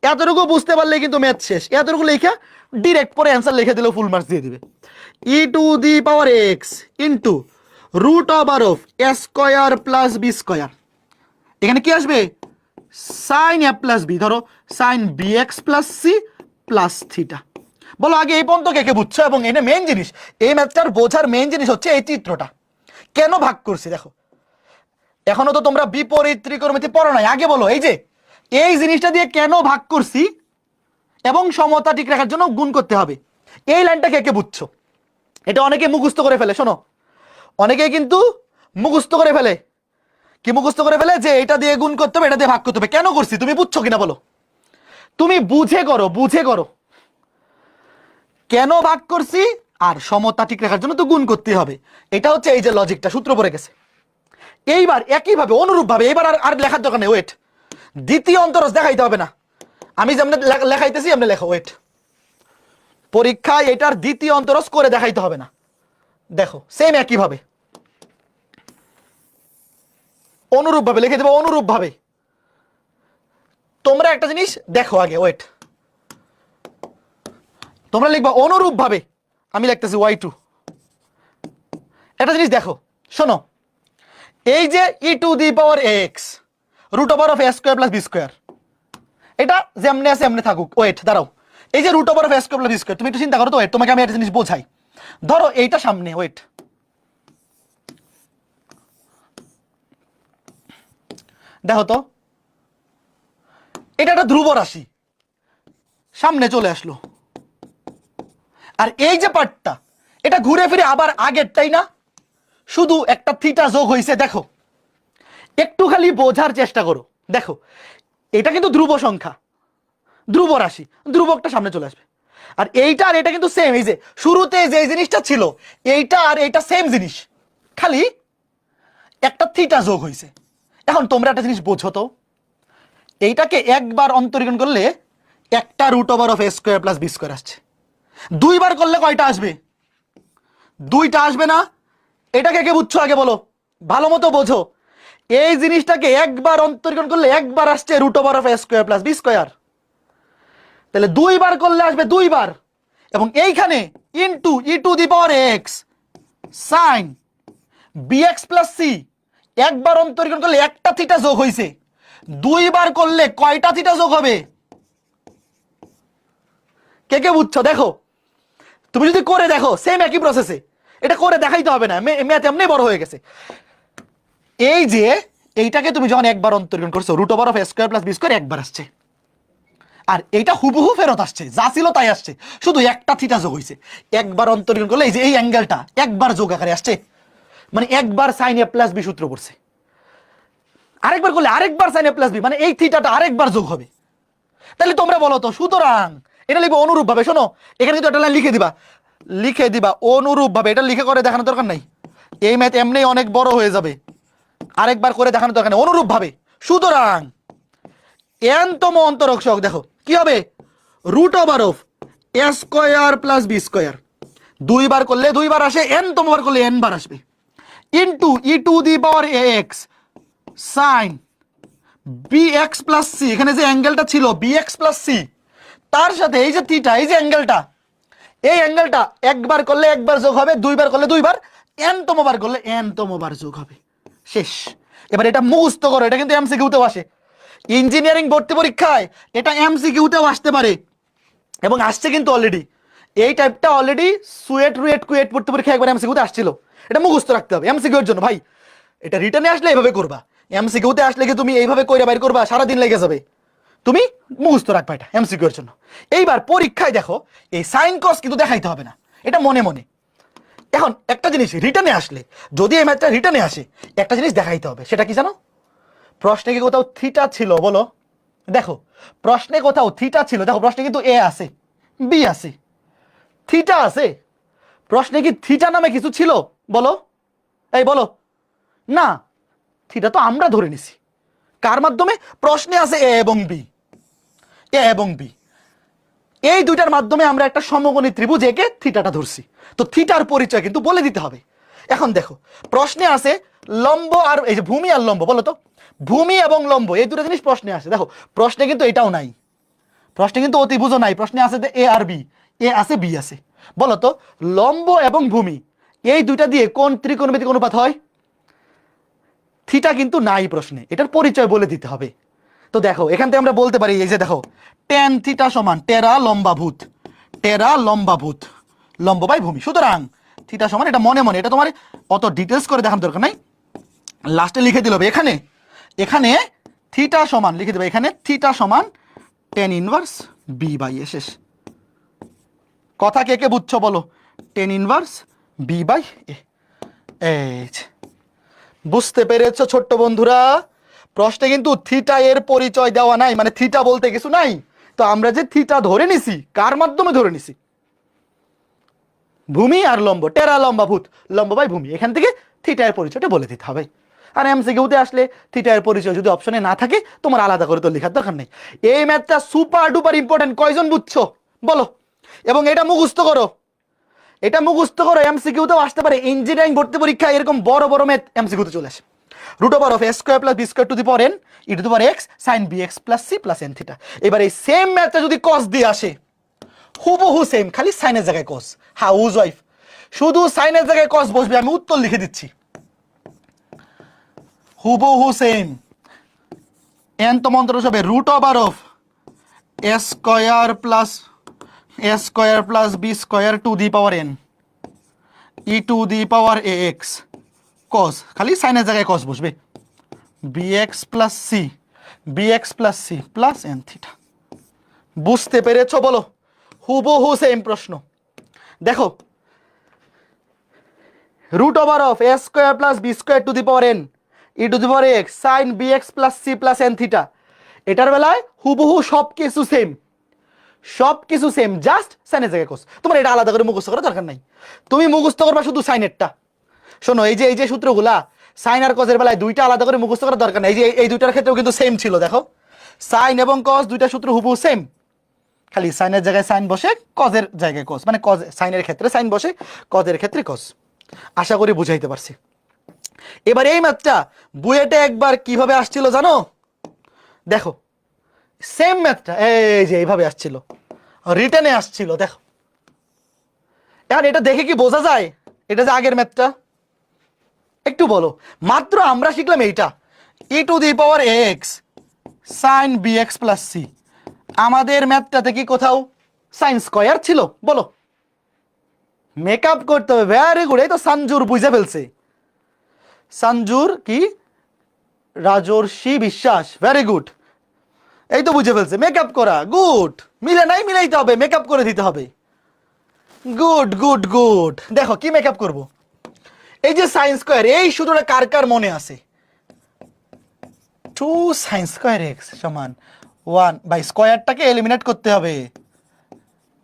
এতটুকু বুঝতে পারলে কিন্তু ম্যাথ শেষ। এতটুকু লিখে ডিরেক্ট পরে অ্যান্সার লিখে দিলেও ফুল মার্কস দিয়ে দিবে। E to the power x into root over of a square plus b square, এখানে কি আসবে সাইন এ প্লাস বি, ধরো sine b x plus c plus theta. বলো আগে এই পর্যন্ত কে কে বুঝছো, এবং এটা মেইন জিনিস, এই ম্যাথটার বোঝার মেইন জিনিস হচ্ছে এই চিত্রটা কেন ভাগ করছি। দেখো এখনো তো তোমরা বিপরীত ত্রিকোণমিতি পড়ো নাই, আগে বলো এই যে এই জিনিসটা দিয়ে কেন ভাগ করছি এবং সমতা ঠিক রাখার জন্য গুণ করতে হবে। এই লাইনটা কে কে বুঝছো? এটা অনেকে মুখস্থ করে ফেলে। শোনো, অনেকে কিন্তু মুখস্থ করে ফেলে। কি মুখস্থ করে ফেলে? যে এটা দিয়ে গুণ করতে হবে, এটা দিয়ে ভাগ করতে হবে। কেন করছি তুমি বুঝছো কিনা বলো? তুমি বুঝে করো, বুঝে করো। কেন ভাগ করছি আর সমতা ঠিক রাখার জন্য তো গুণ করতে হবে। এটা হচ্ছে এই যে লজিকটা, সূত্র পড়ে গেছে। এইবার একইভাবে অনুরূপভাবে, এবার আর লেখার দরকার নেই, ওয়েট। দ্বিতীয় অন্তরজ দেখাইতে হবে না, আমি যেমন লেখাইতেছি আপনি লেখো, ওয়েট। পরীক্ষায় এটার দ্বিতীয় অন্তরজ করে দেখাইতে হবে না। দেখো সেম একইভাবে অনুরূপভাবে লিখে দেবো। অনুরূপভাবে তোমরা একটা জিনিস দেখো আগে, ওয়েট। তোমরা লিখবা অনুরূপভাবে, আমি লিখতেছি y2। একটা জিনিস দেখো, শোনো, এই যে e⁴x √a² + b², এটা যেমনে আছে এমনি থাকুক। ওয়েট, দাঁড়াও। এই যে √a² + b², তুমি একটু চিন্তা করো তো। ওয়েট, তোমাকে আমি একটা জিনিস বোঝাই। ধরো এইটা সামনে, ওয়েট, দেখো তো, এটা একটা ধ্রুব রাশি সামনে চলে আসলো। আর এই যে পার্টটা, এটা ঘুরে ফিরে আবার আগেরটাই না, শুধু একটা থিটা যোগ হয়েছে। দেখো একটু খালি বোঝার চেষ্টা করো। দেখো এটা কিন্তু ধ্রুব সংখ্যা, ধ্রুব রাশি, ধ্রুবকটা সামনে চলে আসবে। আর এইটা আর এটা কিন্তু সেম। এই যে শুরুতে যে জিনিসটা ছিল, এইটা আর এইটা সেম জিনিস, খালি একটা থিটা যোগ হয়েছে। এখন তোমরা একটা জিনিস বোঝো তো, এইটাকে একবার অন্তরীকরণ করলে একটা √a² + b² আসছে। দুইবার করলে কয়টা আসবে? দুইটা আসবে না? এটাকে কে বুঝছো আগে বলো, ভালো মতো বোঝো। এই জিনিসটাকে একবার অন্তরীকরণ করলে একবার আসছে √a² + b²। তাহলে দুইবার করলে আসবে দুইবার। এবং এইখানে into e⁴x sin bx + c, একবার অন্তরীকরণ করলে একটা থিটা যোগ হয়েছে। দুইবার করলে কয়টা থিটা যোগ হবে? কে কে বুঝছো? দেখো তুমি যদি করে দেখো, সেম একই প্রসেসে, এটা করে দেখাইতে হবে না, ম্যাথ এমনি বড় হয়ে গেছে। এই যে এইটাকে তুমি যখন একবার অন্তরীকরণ করছো, √a² + b² একবার আসছে, আর এইটা হুবহু ফেরত আসছে, যা ছিল তাই আসছে, শুধু একটা থিটা যোগ হয়েছে। একবার অন্তরীকরণ করলে এই যে এই অ্যাঙ্গেলটা একবার যোগ আকারে আসছে, মানে একবার sin a + b সূত্র পড়ছে। আরেকবার করলে আরেকবার sin a + b, মানে এই থিটাটা আরেকবার যোগ হবে। তাহলে তোমরা বলো তো, সুতরাং এটা লিখবো অনুরূপ ভাবে। শোনো, এখানে কিন্তু একটা লাইন লিখে দিবা অনুরূপ ভাবে। এটা লিখে করে দেখানোর দরকার নাই, এই ম্যাথ এমনি অনেক বড় হয়ে যাবে, আরেকবার করে দেখানোর দরকার নেই। অনুরূপ ভাবে, সুতরাং n তম অন্তরক, দেখো কি হবে, √a² + b²। দুইবার করলে দুইবার আসে, n তম বার করলে n বার আসবে, into e⁴x sin bx + c, এখানে যে অ্যাঙ্গেলটা ছিল bx + c, তার সাথে এই যে থিটা, এই যে অ্যাঙ্গেলটা, এই অ্যাঙ্গেলটা একবার করলে একবার যোগ হবে, দুইবার করলে দুইবার, n তম বার করলে n তম বার যোগ হবে। শেষ। এবার এটা মুখস্থ করো, এটা কিন্তু এমসিকিউতেও আসে। ইঞ্জিনিয়ারিং ভর্তি পরীক্ষায় এটা এমসিকিউতেও আসতে পারে, এবং আসছে কিন্তু অলরেডি। এই টাইপটা অলরেডি সুয়েট রুয়েট কুয়েট ভর্তি পরীক্ষা একবার এমসিকিউতে আসছিল। এটা মুখস্থ রাখতে হবে এমসিকিউর জন্য ভাই। এটা রিটার্নে আসলে এইভাবে করবা, এমসিকিউতে আসলে কি তুমি এইভাবে কইরা বাইর করবা, সারাদিন লেগে যাবে। তুমি মুখস্থ রাখবা এটা এমসিকিউর জন্য। এইবার পরীক্ষায় দেখো, এই সাইন কস কিন্তু দেখাইতে হবে না, এটা মনে মনে। এখন একটা জিনিস রিটার্নে আসলে, যদি এই ম্যাথটা রিটার্নে আসে, একটা জিনিস দেখাইতে হবে। সেটা কি জানো? প্রশ্নে কি কোথাও থিটা ছিল বলো? দেখো প্রশ্নে কোথাও থিটা ছিল? দেখো প্রশ্নে কিন্তু এ আছে, বি আছে, থিটা আছে। প্রশ্নে কি থিটা নামে কিছু ছিল বলো? এই বলো না, থিটা তো আমরা ধরে নিছি। কার মাধ্যমে? প্রশ্নে আছে এ এবং বি, এ এবং বি, এই দুইটার মাধ্যমে আমরা একটা সমকোণী ত্রিভুজ একে থিটাটা ধরছি। তো থিটার পরিচয় কিন্তু বলে দিতে হবে। এখন দেখো প্রশ্নে আছে লম্ব আর এই যে ভূমি আর লম্ব, বলো তো ভূমি এবং লম্ব এই দুটো জিনিস প্রশ্নে আসে। দেখো প্রশ্নে কিন্তু এটাও নাই, প্রশ্নে কিন্তু অতিভুজও নাই, প্রশ্নে আছে যে এ আর বি, এ আছে বি আছে। বলো তো লম্ব এবং ভূমি এই দুইটা দিয়ে কোন ত্রিকোণমিতিক অনুপাত হয়? থিটা কিন্তু নাই প্রশ্নে, এটার পরিচয় বলে দিতে হবে। তো দেখো এখান থেকে আমরা বলতে পারি, এই যে দেখো tan থিটা সমান টেরা লম্বাভূত, টেরা লম্বাভূত, লম্ব বাই ভূমি। সুতরাং থিটা সমান, এটা মনে মনে, এটা তোমার অত ডিটেলস করে দেখানোর দরকার নাই, লাস্টে লিখে দিল। এখানে এখানে থিটা সমান লিখে দেবে এখানে থিটা সমান টেন ইনভার্স বি বাই এ। শেষ কথা। কে কে বুঝছো বলো? টেন ইনভার্স বি বাই এ। এই বুঝতে পেরেছো ছোট্ট বন্ধুরা? প্রশ্নে কিন্তু থিটা এর পরিচয় দেওয়া নাই, মানে থিটা বলতে কিছু নাই। তো আমরা যে থিটা ধরে নিছি, কার মাধ্যমে ধরে নিছি? ভূমি আর লম্ব, টেরা লম্বা ভূত, লম্ব বাই ভূমি। এখান থেকে থিটা এর পরিচয়টা বলে দিতে হবে। আর এমসিকিউতে আসলে থিটা এর পরিচয় যদি অপশনে না থাকে, তোমার আলাদা করে তো লেখার দরকার নেই। এই ম্যাথটা সুপার ডুপার ইম্পর্টেন্ট। কয়জন বুঝছো বলো? এবং এটা মুখস্থ করো, এটা মুখস্থ করো। এমসিকিউতেও আসতে পারে। ইঞ্জিনিয়ারিং ভর্তি পরীক্ষা এরকম বড় বড় ম্যাথ এমসিকিউতে চলে আসে। Root over of a square plus b square to the power n e to the power x sine b x plus c plus n theta. এবার এই সেম ম্যাথটা যদি কস দিয়ে আসে, হুবহু সেম, খালি সাইনের জায়গায় কস। হাউস ওয়াইফ, শুধু সাইনের জায়গায় কস বসবে। আমি উত্তর লিখে দিচ্ছি, হুবহু সেম। এন তো মন্ত্র হবে root over of a square plus b square to the power n e to the power a x cos, খালি সাইনের জায়গায় কস বসবে, bx plus c plus n theta. বুঝতে পেরেছো বলো? হুবহু সেম প্রশ্ন। দেখো, root over of a square plus b square to the power n e to the power x sine bx plus c plus n theta. এটার বেলায় হুবহু সব কিছু সেম, সব কিছু সেম, জাস্ট সাইনের জায়গায় কস। তোমার এটা আলাদা করে মুখস্থ করার দরকার নাই, তুমি মুখস্থ করবা শুধু সাইনেরটা। শোনো, এই যে সূত্রগুলা সাইন আর কজের বেলায় দুইটা আলাদা করে মুখস্থ করার দরকার নাই। এই দুইটার ক্ষেত্রেও কিন্তু সেম ছিল। দেখো, সাইন এবং কজ দুইটা সূত্র হুবহু সেম, খালি সাইনের জায়গায় সাইন বসে, কজের জায়গায় কজ, মানে কজ সাইনের ক্ষেত্রে সাইন বসে, কজের ক্ষেত্রে কজ। আশা করি বুঝাইতে পারছি। এবার এই ম্যাথটা বুয়েটে একবার কিভাবে আসছিল জানো? দেখো, সেম ম্যাথটা এই যে এইভাবে আসছিল, রিটেনে আসছিল। দেখো, এখন এটা দেখে কি বোঝা যায় এটা যে আগের ম্যাথটা? একটু বলো। মাত্র আমরা শিখলাম এইটা, e to the power x sine b x plus c. আমাদের ম্যাথটাতে কি কোথাও সাইন স্কয়ার ছিল? বলো, মেকআপ করতে হবে। ভেরি গুড, এই তো সঞ্জুর বুঝে ফেলছে। সঞ্জুর কি? রাজর্ষি বিশ্বাস, ভেরি গুড, এই তো বুঝে ফেলছে। মেকআপ করা, গুড। মিলে নাই, মিলাইতে হবে, মেকআপ করে দিতে হবে। Good good good. দেখো কি মেকআপ করব, এই যে সাইন স্কয়ার, এই সূত্রটা কার কার মনে আছে? 2 সাইন স্কয়ার এক্স সমান 1 বাই স্কয়ারটাকে এলিমিনেট করতে হবে।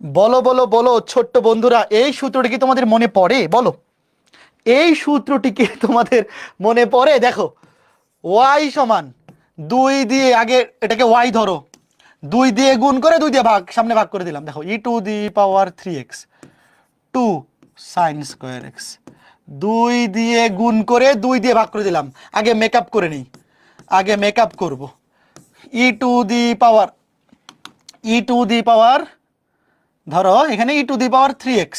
বলো বলো বলো ছোট্ট বন্ধুরা, এই সূত্রটি কি তোমাদের মনে পড়ে? বলো, এই সূত্রটি কি তোমাদের মনে পড়ে? দেখো, y সমান 2 দিয়ে, আগে এটাকে y ধরো, 2 দিয়ে গুণ করে 2 দিয়ে ভাগ, সামনে ভাগ করে দিলাম। দেখো, e to the power 3x 2 sine square x, 2 দিয়ে গুণ করে 2 দিয়ে ভাগ করে দিলাম। আগে মেকআপ করে নেই, আগে মেকআপ করব। ই টু দি পাওয়ার ধরো এখানে e to the power 3x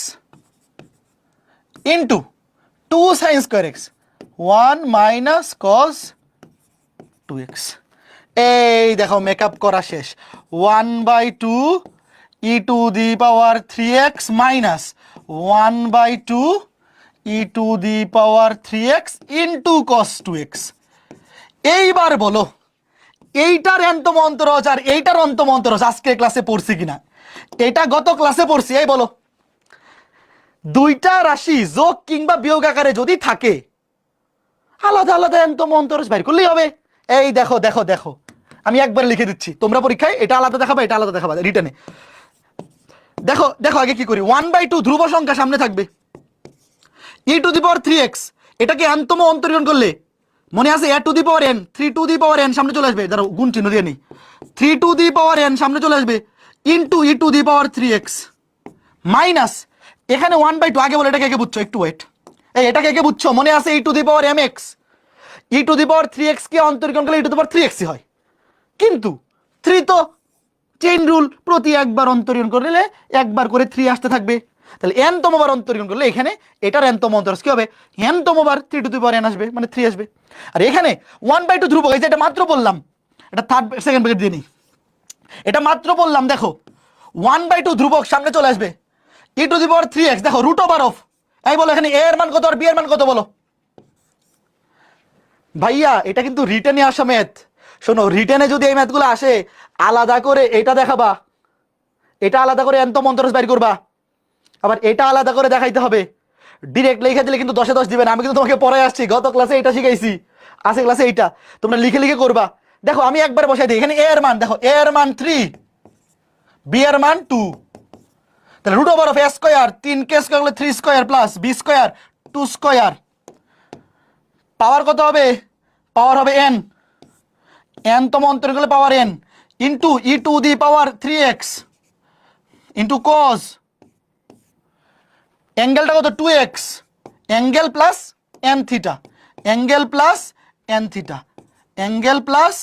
into 2 sine square x 1 minus cos 2x। এই দেখো মেকআপ করা শেষ। 1/2 e to the power 3x minus 1/2 e to the power 3x into cos 2x। এইবার বলো, এইটার অন্তমন্তরজ আর এইটার অন্তমন্তরজ আজকে ক্লাসে পড়ছি কিনা? এটা গত ক্লাসে পড়ছি। এই বলো, দুইটা রাশি যোগ কিংবা বিয়োগ আকারে যদি থাকে, আলাদা আলাদা অন্তমন্তরজ বাইর করলেই হবে। এই দেখো দেখো দেখো, আমি একবার লিখে দিচ্ছি, তোমরা পরীক্ষায় এটা আলাদা দেখাবা, এটা আলাদা দেখাবা রিটেনে। দেখো দেখো, আগে কি করি, 1/2 ধ্রুব সংখ্যা সামনে থাকবে, ই টু দি পাওয়ার 3x, এটাকে এনতম অন্তরীকরণ করলে মনে আছে, a to the power n, 3 to the power n সামনে চলে আসবে। ধরো গুণ চিহ্ন দিয়ে নেই, 3 টু দি পাওয়ার এন সামনে চলে আসবে, into e to the power 3x minus এখানে 1/2। আগে বলে এটাকে কে বুঝছো? একটু ওয়েট, এই এটাকে কে বুঝছো? মনে আছে e to the power mx, e to the power 3x কে অন্তরীকরণ করলে e to the power 3x হয়, কিন্তু 3 তো চেইন রুল, প্রতি একবার অন্তরীকরণ করলে একবার করে 3 আসতে থাকবে। তাহলে n তমবার অন্তরীকরণ করলে এখানে এটার n তম অন্তরজ কি হবে? n তমবার 3 to the power n আসবে, মানে 3 আসবে। আর এখানে 1/2 ধ্রুবক, এই যে এটা মাত্র বললাম, এটা থার্ড সেকেন্ড ব্র্যাকেট দিয়ে নিই, এটা মাত্র বললাম। দেখো 1/2 ধ্রুবক সামনে চলে আসবে, ই টু দি পাওয়ার 3x, দেখো রুট ওভার অফ, এই বলো এখানে a এর মান কত আর b এর মান কত বলো? ভাইয়া এটা কিন্তু রিটেনে আসা ম্যাথ, শোনো, রিটেনে যদি এই ম্যাথগুলো আসে, আলাদা করে এটা দেখাবা, এটা আলাদা করে এনতম অন্তরজ বাইর করবা, আবার এটা আলাদা করে দেখাইতে হবে। ডিরেক্ট লিখে দিলে কিন্তু 10-এ 10 দিবে না। আমি কিন্তু তোমাকে পড়ায় আসছি, গত ক্লাসে এটা শিখাইছি, আছে ক্লাসে এইটা, তোমরা লিখে লিখে করবা। দেখো আমি একবার বসাই দিই, এখানে এ এর মান দেখো, এ এর মান 3, বি এর মান 2, তাহলে root over of a square, 3k square হলে 3 square plus b square 2 square, power কত হবে? পাওয়ার হবে n, n তম অন্তরীণ করলে পাওয়ার n, into e to the power 3x into cos, অ্যাঙ্গেলটা কত? 2x, angle plus n theta, angle plus n theta, angle plus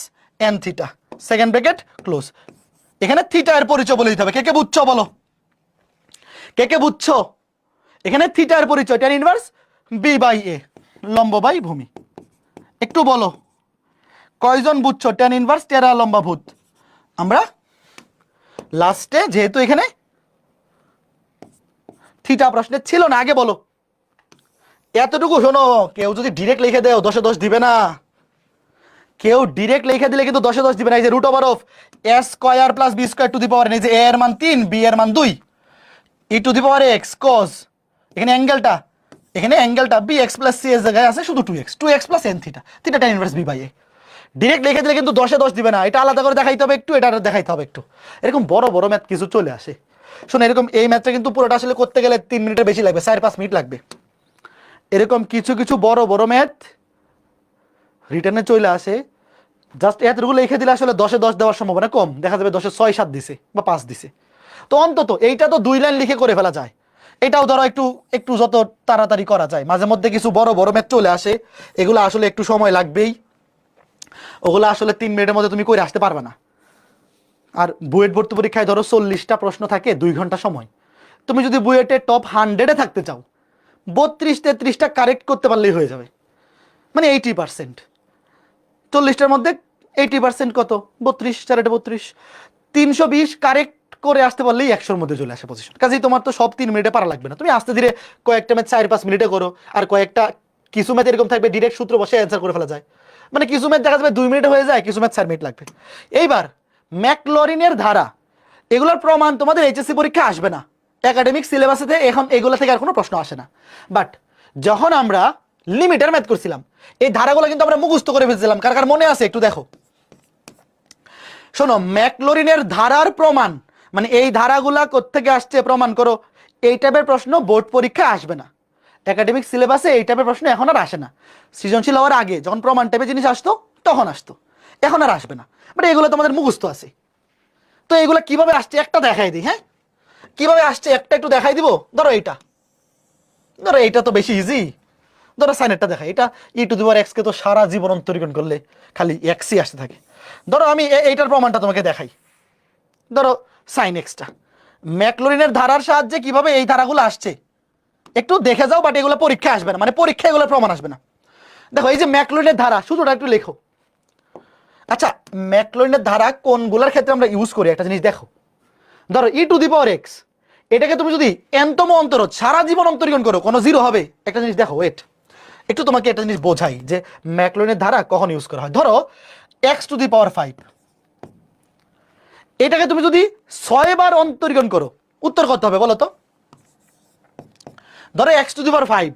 n theta, second bracket close. এখানে থিটা এর পরিচয় বলে দিতে হবে। কে কে বুঝছো বলো, কে কে বুঝছো? এখানে থিটা এর পরিচয় tan inverse b by a, লম্ব বাই ভূমি। একটু বলো কয়জন বুঝছো tan ইনভার্স টেরা লম্বা ভূত? আমরা লাস্টে, যেহেতু এখানে থিটা প্রশ্নে ছিল না, আগে বলো। এতটুকু শোনো, কেউ যদি ডিরেক্ট লিখে দেও 10-এ 10 দিবে না। কেউ ডিরেক্ট লিখে দিলে কিন্তু 10-এ 10 দিবে না। এই যে root over of a square plus b square to the power, এই যে এ এর মান 3, বি এর মান 2, e to the power x cos, এখানে অ্যাঙ্গেলটা বি এক্স প্লাস সি এর জায়গায় আছে শুধু 2x plus n theta, theta tan inverse b by a. Direct লিখে দিলে কিন্তু 10-এ 10 দিবে না, এটা আলাদা করে দেখাইতে হবে একটু, এটা দেখাইতে হবে একটু। এরকম বড় বড় ম্যাথ কিছু চলে আসে। শোনো, এরকম এই ম্যাথটা কিন্তু পুরোটা আসলে করতে গেলে 3 মিনিটের বেশি লাগবে, 4-5 মিনিট লাগবে। এরকম কিছু কিছু বড় বড় ম্যাথ রিটার্নে চলে আসে, জাস্ট এতটুকু লিখে দিলে আসলে 10-এ 10 দেওয়ার সম্ভাবনা কম, দেখা যাবে 10-এ 6-7 দিছে বা 5 দিছে। তো অন্তত এইটা তো 2 লাইন লিখে করে ফেলা যায়। এটাও ধরো একটু একটু যত তাড়াতাড়ি করা যায়। মাঝে মধ্যে কিছু বড় বড় ম্যাথ চলে আসে, এগুলো আসলে একটু সময় লাগবেই, ওগুলো আসলে 3 মিনিটের মধ্যে তুমি করে আসতে পারবে না। আর বুয়েট ভর্তি পরীক্ষায় ধরো 40টা প্রশ্ন থাকে, 2 ঘন্টা সময়। তুমি যদি বুয়েটে টপ 100-এ থাকতে চাও, 32-33টা কারেক্ট করতে পারলেই হয়ে যাবে, মানে 80%। 40টার মধ্যে 80% কত? 32, 4-32, 320 কারেক্ট করে আসতে পারলেই 100-এর মধ্যে চলে আসে পজিশন। কাজেই তোমার তো সব 3 মিনিটে পারা লাগবে না, তুমি আস্তে ধীরে কয়েকটা ম্যাথ 4-5 মিনিটে করো, আর কয়েকটা কিছু ম্যাথ এরকম থাকবে ডিরেক্ট সূত্র বসে অ্যান্সার করে ফেলা যায়। মানে কিছু ম্যাথ দেখা যাবে 2 মিনিটে হয়ে যায়, কিছু ম্যাথ 4 মিনিট লাগবে। এইবার ম্যাকলরিনের ধারা, এগুলোর প্রমাণ তোমাদের এইচএসসি পরীক্ষা আসবে না, একাডেমিক সিলেবাসেতে এখন এগুলো থেকে আর কোনো প্রশ্ন আসে না। বাট যখন আমরা লিমিটের ম্যাথ করছিলাম, এই ধারাগুলো কিন্তু আমরা মুখস্থ করে ফেলছিলাম। কার কার মনে আছে একটু দেখো। শোনো, ম্যাকলরিনের ধারার প্রমাণ, মানে এই ধারাগুলা কোত্থেকে আসছে প্রমাণ করো, এই টাইপের প্রশ্ন বোর্ড পরীক্ষায় আসবে না। একাডেমিক সিলেবাসে এই টাইপের প্রশ্ন এখন আর আসে না। সৃজনশীল হওয়ার আগে যখন প্রমাণ টাইপের জিনিস আসতো তখন আসতো, এখন আর আসবে না। বাট এগুলো তোমাদের মুখস্থ আছে। তো এগুলো কিভাবে আসছে একটা দেখাই দিই। হ্যাঁ, কিভাবে আসছে একটা একটু দেখাই দিব। ধরো এইটা তো বেশি ইজি। ধরো সাইনেরটা দেখাই, এটা ই টু দি পাওয়ার এক্স কে তো সারা জীবন অন্তরীকরণ করলে খালি এক্সই আসতে থাকে। ধরো আমি এইটার প্রমাণটা তোমাকে দেখাই। ধরো সাইন এক্সটা, ম্যাকলরিনের ধারার সাহায্যে কিভাবে এই ধারাগুলো আসছে একটু দেখে যাও। বাট এগুলো পরীক্ষা আসবে না, মানে পরীক্ষা এগুলোর প্রমাণ আসবে না। দেখো এই যে ম্যাকলরিনের ধারা, শুধুটা একটু লেখো। আচ্ছা, ম্যাকলরিনের ধারা কোনগুলোর ক্ষেত্রে আমরা ইউজ করি একটা জিনিস দেখো। ধরো ই টু দি পাওয়ার এক্স, এটাকে তুমি যদি এনতম অন্তরজ সারা জীবন অন্তরীকরণ করো, কোনো জিরো হবে? একটা জিনিস দেখো, ওয়েট একটু তোমাকে একটা জিনিস বোঝাই যে ম্যাকলরিনের ধারা কখন ইউজ করা হয়। ধরো এক্স টু দি পাওয়ার 5, এটাকে তুমি যদি 6 বার অন্তরীকরণ করো, উত্তর কত হবে বলো তো? ধরো এক্স টু দি পাওয়ার 5,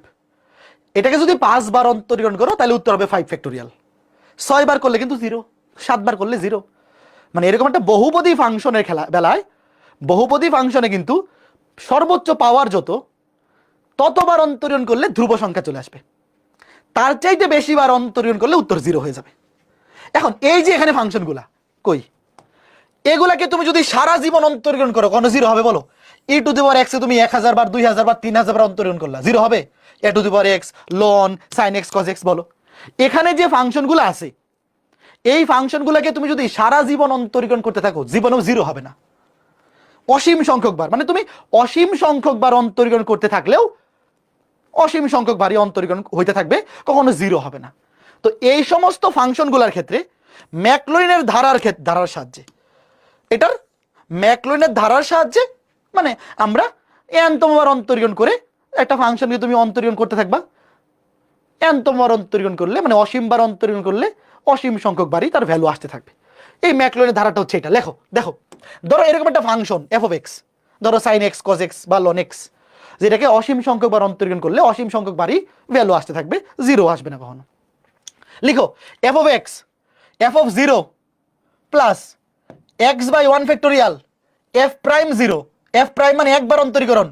এটাকে যদি 5 বার অন্তরীকরণ করো তাহলে উত্তর হবে 5 ফ্যাক্টোরিয়াল। 6 বার করলে কিন্তু 0, 7 বার করলে 0। মানে এরকম একটা বহুপদী ফাংশনের বেলায়, বহুপদী ফাংশনে কিন্তু সর্বোচ্চ পাওয়ার ততবার অন্তরীকরণ করলে ধ্রুব সংখ্যা চলে আসবে, তার চাইতে বেশি বার অন্তরীকরণ করলে উত্তর 0 হয়ে যাবে। এখন এই যে এখানে ফাংশনগুলা কই, এগুলাকে তুমি যদি সারা জীবন অন্তরীকরণ করো, কোনো 0 হবে বলো? ই টু দি পাওয়ার এক্স এ তুমি 1000 বার, 2000 বার, 3000 বার অন্তরীকরণ করলা, 0 হবে? A to the power x, লন, সাইন এক্স, কজ এক্স বলো, এখানে যে ফাংশনগুলো আছে, এই ফাংশনগুলোকে তুমি যদি সারা জীবন অন্তরীকরণ করতে থাকো, জীবনেও 0 হবে না। অসীম সংখ্যক বার, মানে তুমি অসীম সংখ্যক বার অন্তরীকরণ করতে থাকলেও অসীম সংখ্যক বারই অন্তরীকরণ হইতে থাকবে, কখনো 0 হবে না। তো এই সমস্ত ফাংশনগুলোর ক্ষেত্রে ম্যাকলরিনের ধারার সাহায্যে, এটার ম্যাকলরিনের ধারার সাহায্যে মানে আমরা এনতম বার অন্তরীকরণ করে একটা ফাংশনকে তুমি অন্তরীকরণ করতে থাকবা। এনতম বার অন্তরীকরণ করলে মানে অসীম বার অন্তরীকরণ করলে অসীম সংখ্যক বারই তার ভ্যালু আসতে থাকবে। এই ম্যাকলনের ধারাটা হচ্ছে এটা। লেখো, দেখো, ধরো এরকম একটা ফাংশন এফ অফ এক্স, ধরো সাইন এক্স কজ এক্স বা লন এক্স, যেটাকে অসীম সংখ্যক বার অন্তরীকরণ করলে অসীম সংখ্যক বারই ভ্যালু আসতে থাকবে, জিরো আসবে না কখনো। লিখো f of x f of zero plus x by one factorial f prime zero, f prime মানে একবার অন্তরীকরণ,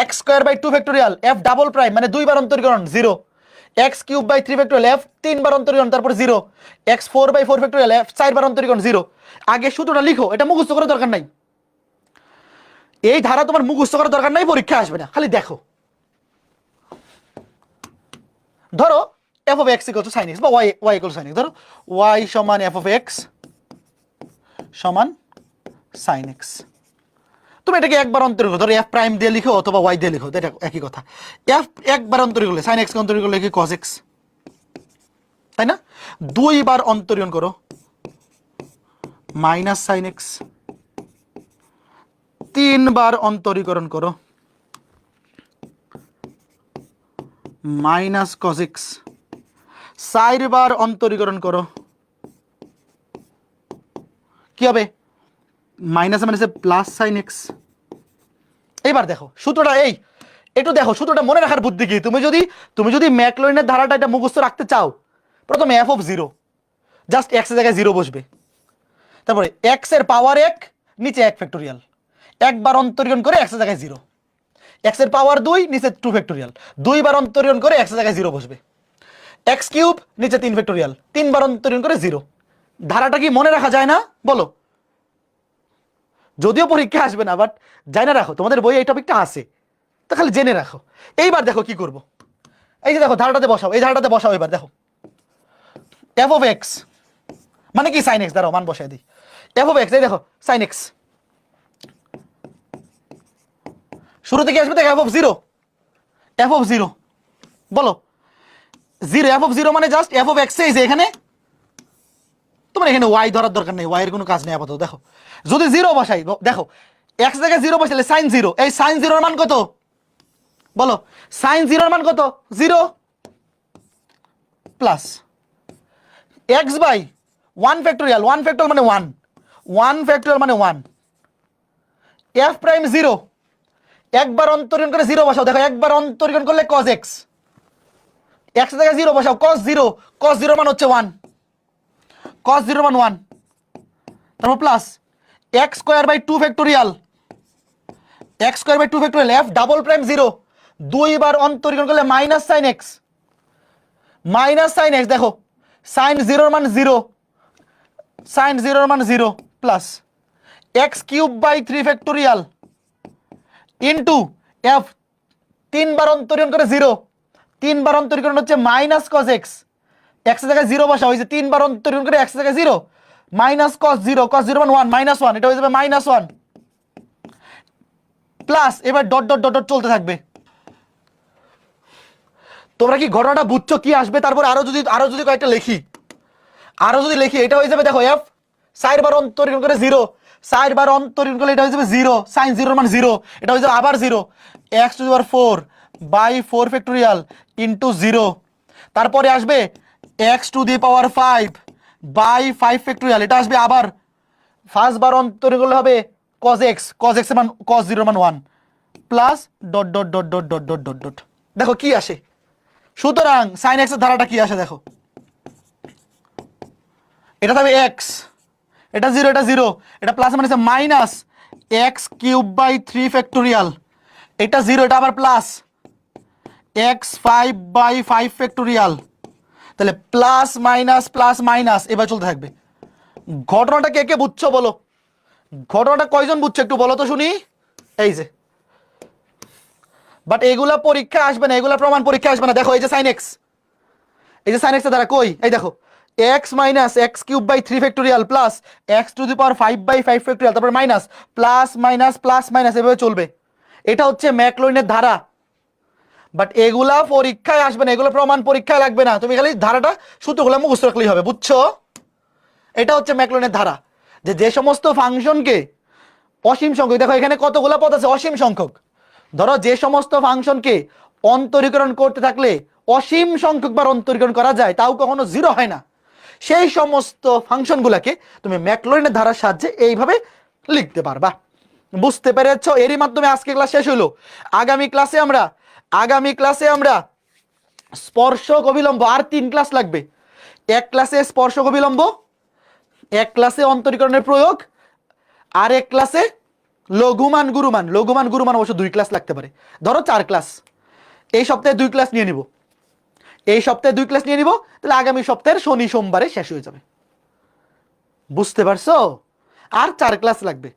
x square by two factorial f double prime মানে দুইবার অন্তরীকরণ zero, x cube by three factorial f তিনবার অন্তরীকরণ তারপর zero, x four by four factorial f চারবার অন্তরীকরণ জিরো। আগে সূত্রটা লিখো, এটা মুখস্থ করার দরকার নাই, এই ধারা তোমার মুখস্থ করার দরকার নাই, পরীক্ষা আসবে না, খালি দেখো। ধরো f of x equal to sine x বা y y equal to sine x, ধরো ওয়াই সমান এফ অফ এক্স সমান সাইন এক্স। তুমি এটাকে একবার অন্তরীকরণ করো, ধরো এফ প্রাইম দিয়ে লিখো অথবা ওয়াই দিয়ে লিখো, এটা একই কথা। এফ একবার অন্তরীকরণ করলে সাইন এক্স অন্তরীকরণ করলে কি কজ এক্স, তাই না? দুইবার অন্তরীকরণ করো মাইনাস সাইন এক্স, তিনবার অন্তরীকরণ করো মাইনাস কজ এক্স, চারবার অন্তরীকরণ করো কি হবে, মাইনাস মাইনাসে প্লাস সাইন এক্স। এবার দেখো সূত্রটা এই, একটু দেখো সূত্রটা মনে রাখার বুদ্ধি কি, তুমি যদি ম্যাকলরিনের ধারাটা এটা মুখস্থ রাখতে চাও, প্রথমে F of zero just x এর জায়গায় জিরো বসবে, তারপরে এক্স এর পাওয়ার এক নিচে এক ফ্যাক্টোরিয়াল, একবার অন্তরীকরণ করে এক্স এর জায়গায় জিরো, এক্স এর পাওয়ার দুই নিচে টু ফ্যাক্টোরিয়াল, দুইবার অন্তরীকরণ করে এক্স এর জায়গায় জিরো বসবে, এক্স কিউব নিচে তিন ফ্যাক্টোরিয়াল, তিনবার অন্তরীকরণ করে জিরো। ধারাটা কি মনে রাখা যায় না বলো? যদিও পরীক্ষা আসবে না, বাট জানা রাখো, তোমাদের বই এই টপিকটা আছে তো খালি জেনে রাখো। এইবার দেখো কি করব, এই যে দেখো ধারাটাতে বসাও, এই ধারাটাতে বসাও। এবার দেখো এফ অফ এক্স মানে কি সাইন এক্স, দাঁড়াও মান বসাই দিই, এফ অফ এক্স এই দেখো সাইন এক্স, শুরুতে কি আসবে দেখো F of zero, F of zero বলো জিরো, এফ অফ জিরো মানে জাস্ট এফ অফ এক্স এই যে এখানে, তোমার এখানে ওয়াই ধরার দরকার নেই, ওয়াই এর কোনো কাজ নেই আপাতত। দেখো যদি জিরো বসাই, দেখো এক্স জায়গায় জিরো বসালে সাইন জিরো, এই সাইন জিরোর মান কত বলো, সাইন জিরোর মান কত zero, plus x by one factorial, one factorial মানে ওয়ান, ওয়ান ফ্যাক্টোরিয়াল মানে ওয়ান, এফ প্রাইম জিরো, একবার অন্তরীকরণ করে জিরো বসাও, দেখো একবার অন্তরীকরণ করলে কজ এক্স, এক্স জায়গায় জিরো বসাও, কজ জিরো, কজ জিরো মান হচ্ছে ওয়ান, কজ জিরো মান ওয়ান, তারপর plus x square by two factorial, x square by two factorial f double prime zero, দুইবার অন্তরীকরণ করলে minus sine x, minus sine x, দেখো সাইন জিরোর মান জিরো, সাইন জিরোর মান zero, plus x cube by three factorial into f তিনবার অন্তরীকরণ করে জিরো, তিনবার অন্তরীকরণ হচ্ছে মাইনাস কজ এক্স, এক্স এর জায়গায় জিরো বসা হয়েছে, তিনবার অন্তরীকরণ করে এক্স এর জায়গায় zero, minus cause zero, cos zero মান ওয়ান, মাইনাস ওয়ান, এটা হয়ে যাবে মাইনাস ওয়ান, প্লাস এবার ডট ডট ডট ডট চলতে থাকবে। তোমরা কি ঘটনাটা বুঝছো কি আসবে? তারপর আরো যদি কয়েকটা লিখি, আরো যদি লিখি, এটা হয়ে যাবে দেখো এফ চারবার অন্তরীকরণ করে জিরো, চারবার অন্তরীকরণ করলে এটা হয়ে যাবে জিরো, সাইন জিরোর মান জিরো, এটা হয়ে যাবে আবার zero, x to the power four by four factorial into zero, তারপরে আসবে x to the power five by five factorial, এটা আসবে আবার ফার্স্ট বার অন্তরীকরণ করলে হবে কজ এক্স, কজ এক্স এর মান কজ জিরোর মান one, plus dot dot dot dot dot dot dot dot, দেখো কি আসে। সুতরাং সাইন এক্স এর ধারাটা কি আসে দেখো, এটা হবে এক্স, এটা জিরো, এটা জিরো, এটা প্লাস মানে minus x cube by three factorial, এটা জিরো, এটা আবার plus x five by five factorial, তাহলে প্লাস মাইনাস এবার চলতে থাকবে। ঘটনাটা কে কে বুঝছো বলো, ঘটনাটা কয়জন বুঝছো একটু বলো তো শুনি। এই যে, বাট এগুলা পরীক্ষা আসবে না, এগুলা প্রমাণ পরীক্ষা আসবে না। দেখো এই যে সাইন এক্স, এই যে সাইন এক্স এর দ্বারা কই, এই দেখো x minus x cube by three factorial plus x to the power five by five factorial, তারপর মাইনাস প্লাস মাইনাস এভাবে চলবে। এটা হচ্ছে ম্যাকলরিনের ধারা, বাট এগুলা পরীক্ষায় আসবে না, এগুলো প্রমাণ পরীক্ষায় লাগবে না, তুমি খালি ধারাটা সূত্রগুলো মুখস্থ রাখলেই হবে, বুঝছো? এটা হচ্ছে ম্যাকলরিনের ধারা, যে সমস্ত ফাংশনকে অসীম সংখ্যক, দেখো এখানে কতগুলো পদ আছে অসীম সংখ্যক, ধরো যে সমস্ত ফাংশনকে অন্তরীকরণ করতে থাকলে অসীম সংখ্যক বার অন্তরীকরণ করা যায়, তাও কখনো জিরো হয় না, সেই সমস্ত ফাংশনগুলোকে তুমি ম্যাকলরিনের ধারার সাহায্যে এইভাবে লিখতে পারবা। বুঝতে পেরেছো? এরই মাধ্যমে আজকে ক্লাস শেষ হলো। আগামী ক্লাসে আমরা স্পর্শক অবিলম্ব, আর 3 ক্লাস লাগবে। এক ক্লাসে স্পর্শক অবিলম্ব, এক ক্লাসে অন্তরীকরণের প্রয়োগ, আর এক ক্লাসে লঘুমান গুরুমান অবশ্য 2 ক্লাস লাগতে পারে, ধরো 4 ক্লাস। এই সপ্তাহে 2 ক্লাস নিয়ে নিব, তাহলে আগামী সপ্তাহের শনি সোমবারে শেষ হয়ে যাবে। বুঝতে পারছো? আর 4 ক্লাস লাগবে।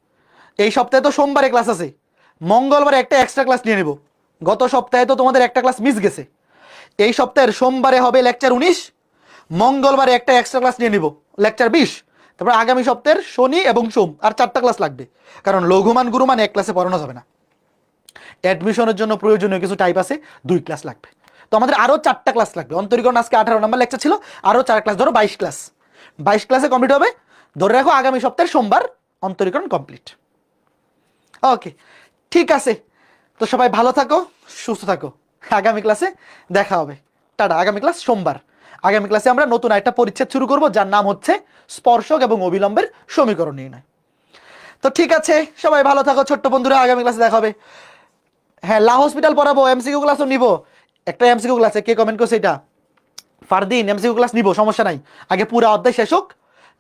এই সপ্তাহে তো সোমবারে ক্লাস আছে, মঙ্গলবারে একটা এক্সট্রা ক্লাস নিয়ে নিব। গত সপ্তাহে তো তোমাদের একটা ক্লাস মিস গেছে। এই সপ্তাহের সোমবারে হবে লেকচার 19, মঙ্গলবারে একটা এক্সট্রা ক্লাস নিয়ে নিব, লেকচার 20। তারপর আগামী সপ্তাহের শনি এবং সোম আর 4টা ক্লাস লাগবে, কারণ লঘুমান গুরুমান এক ক্লাসে পড়ানো যাবে না। অ্যাডমিশনের জন্য প্রয়োজনীয় কিছু টাইপ আছে, 2 ক্লাস লাগবে। তো আমাদের আরো 4টা ক্লাস লাগবে। অন্তরীকরণ আজকে 18 নম্বর লেকচার ছিল, আরো 4 ক্লাস, ধরো 22 ক্লাস। 22 ক্লাসে কমপ্লিট হবে। ধরে রাখো আগামী সপ্তাহের সোমবার অন্তরীকরণ কমপ্লিট। ওকে, ঠিক আছে। তো সবাই ভালো থাকো, সুস্থ থাকো। আগামী ক্লাসে দেখা হবে। টাটা। আগামী ক্লাস সোমবার। আগামী ক্লাসে আমরা নতুন একটা পরিচ্ছেদ শুরু করব, যার নাম হচ্ছে স্পর্শক এবং অবিলম্বের সমীকরণ নির্ণয়। তো ঠিক আছে, সবাই ভালো থাকো ছোট্ট বন্ধুরা। আগামী ক্লাসে দেখা হবে। হ্যাঁ, লা হসপিটাল পড়াবো, এমসিকিউ ক্লাসও নিব। একটা এমসিকিউ ক্লাসে কে কমেন্ট করছে এটা? ফারদিন, এমসিকিউ ক্লাস নিব, সমস্যা নাই। আগে পুরো অধ্যায় শেষ হোক,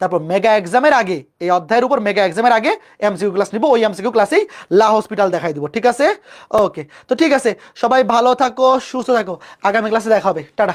তারপর মেগা এক্সামের আগে, এই অধ্যায়ের উপর মেগা এক্সামের আগে এমসিকিউ ক্লাস নিব। ওই এমসিকিউ ক্লাসেই লা হসপিটাল দেখাই দিব, ঠিক আছে? ওকে, তো ঠিক আছে, সবাই ভালো থাকো, সুস্থ থাকো। আগামী ক্লাসে দেখা হবে। টাটা।